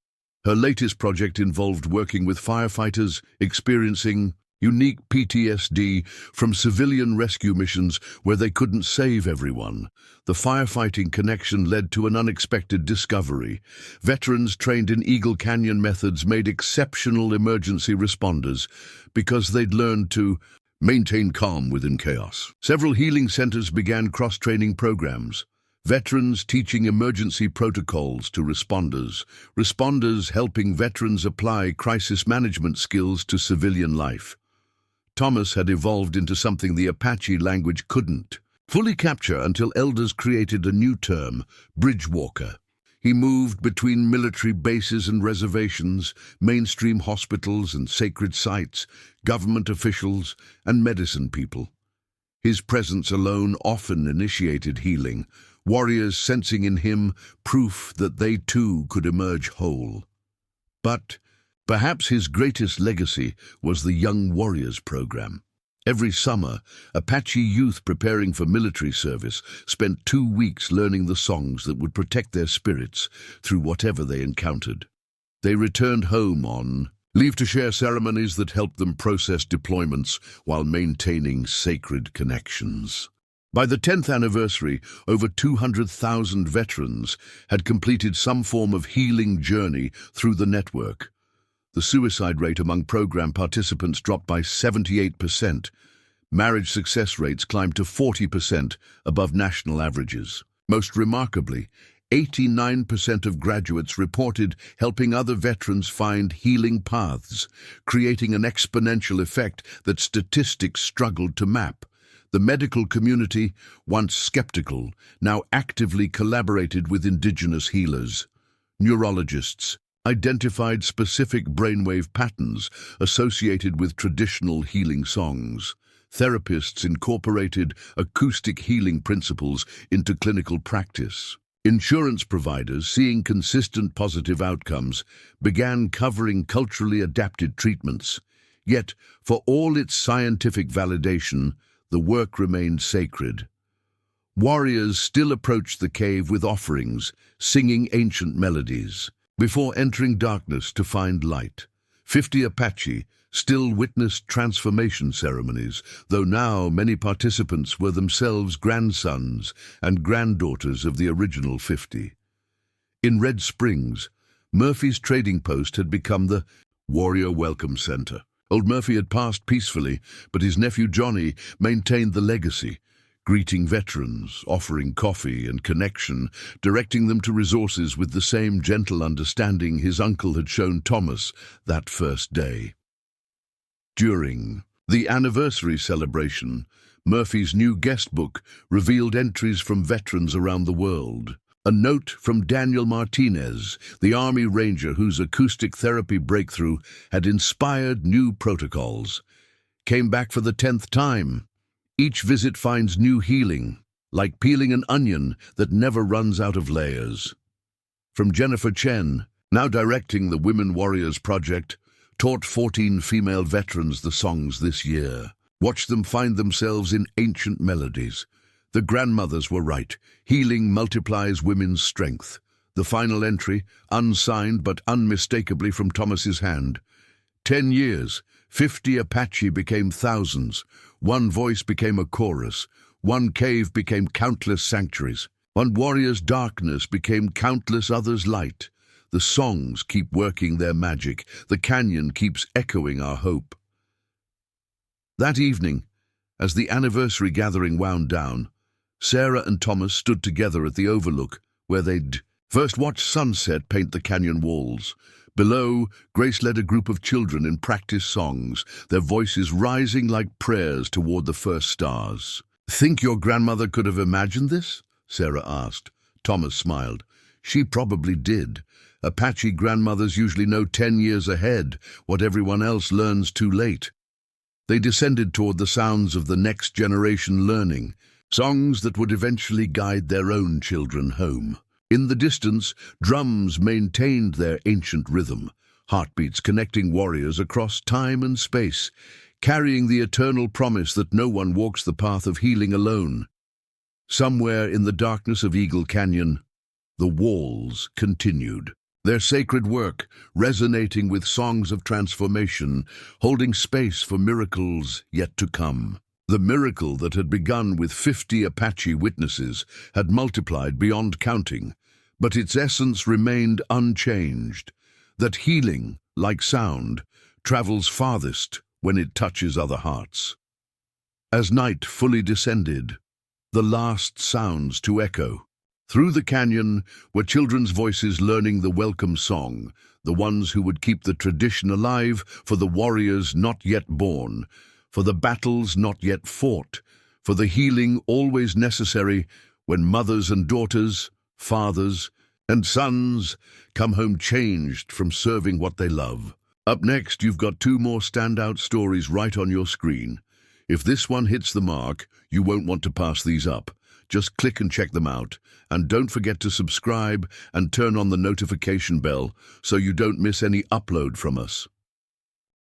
Her latest project involved working with firefighters experiencing unique PTSD from civilian rescue missions where they couldn't save everyone. The firefighting connection led to an unexpected discovery. Veterans trained in Eagle Canyon methods made exceptional emergency responders because they'd learned to maintain calm within chaos. Several healing centers began cross-training programs. Veterans teaching emergency protocols to responders helping veterans apply crisis management skills to civilian life. Thomas had evolved into something the Apache language couldn't fully capture until elders created a new term, bridge walker. He moved between military bases and reservations, mainstream hospitals and sacred sites, government officials and medicine people. His presence alone often initiated healing, warriors sensing in him proof that they too could emerge whole. But perhaps his greatest legacy was the Young Warriors program. Every summer, Apache youth preparing for military service spent 2 weeks learning the songs that would protect their spirits through whatever they encountered. They returned home on leave to share ceremonies that helped them process deployments while maintaining sacred connections. By the 10th anniversary, over 200,000 veterans had completed some form of healing journey through the network. The suicide rate among program participants dropped by 78%. Marriage success rates climbed to 40% above national averages. Most remarkably, 89% of graduates reported helping other veterans find healing paths, creating an exponential effect that statistics struggled to map. The medical community, once skeptical, now actively collaborated with indigenous healers. Neurologists identified specific brainwave patterns associated with traditional healing songs. Therapists incorporated acoustic healing principles into clinical practice. Insurance providers, seeing consistent positive outcomes, began covering culturally adapted treatments. Yet, for all its scientific validation, the work remained sacred. Warriors still approached the cave with offerings, singing ancient melodies, before entering darkness to find light. 50 Apache still witnessed transformation ceremonies, though now many participants were themselves grandsons and granddaughters of the original 50. In Red Springs, Murphy's trading post had become the Warrior Welcome Center. Old Murphy had passed peacefully, but his nephew Johnny maintained the legacy, greeting veterans, offering coffee and connection, directing them to resources with the same gentle understanding his uncle had shown Thomas that first day. During the anniversary celebration, Murphy's new guest book revealed entries from veterans around the world. A note from Daniel Martinez, the Army Ranger whose acoustic therapy breakthrough had inspired new protocols, came back for the 10th time. Each visit finds new healing, like peeling an onion that never runs out of layers. From Jennifer Chen, now directing the Women Warriors Project, taught 14 female veterans the songs this year. Watch them find themselves in ancient melodies. The grandmothers were right. Healing multiplies women's strength. The final entry, unsigned but unmistakably from Thomas's hand. 10 years, 50 Apache became thousands. One voice became a chorus. One cave became countless sanctuaries. One warrior's darkness became countless others' light. The songs keep working their magic. The canyon keeps echoing our hope. That evening, as the anniversary gathering wound down, Sarah and Thomas stood together at the overlook where they'd First, watch sunset paint the canyon walls. Below, Grace led a group of children in practice songs, their voices rising like prayers toward the first stars. "Think your grandmother could have imagined this?" Sarah asked. Thomas smiled. "She probably did. Apache grandmothers usually know 10 years ahead what everyone else learns too late." They descended toward the sounds of the next generation learning, songs that would eventually guide their own children home. In the distance, drums maintained their ancient rhythm, heartbeats connecting warriors across time and space, carrying the eternal promise that no one walks the path of healing alone. Somewhere in the darkness of Eagle Canyon, the walls continued, their sacred work resonating with songs of transformation, holding space for miracles yet to come. The miracle that had begun with 50 Apache witnesses had multiplied beyond counting, but its essence remained unchanged, that healing, like sound, travels farthest when it touches other hearts. As night fully descended, the last sounds to echo. Through the canyon were children's voices learning the welcome song, the ones who would keep the tradition alive for the warriors not yet born, for the battles not yet fought, for the healing always necessary when mothers and daughters, fathers and sons come home changed from serving what they love. Up next, you've got 2 more standout stories right on your screen. If this one hits the mark, you won't want to pass these up. Just click and check them out. And don't forget to subscribe and turn on the notification bell so you don't miss any upload from us.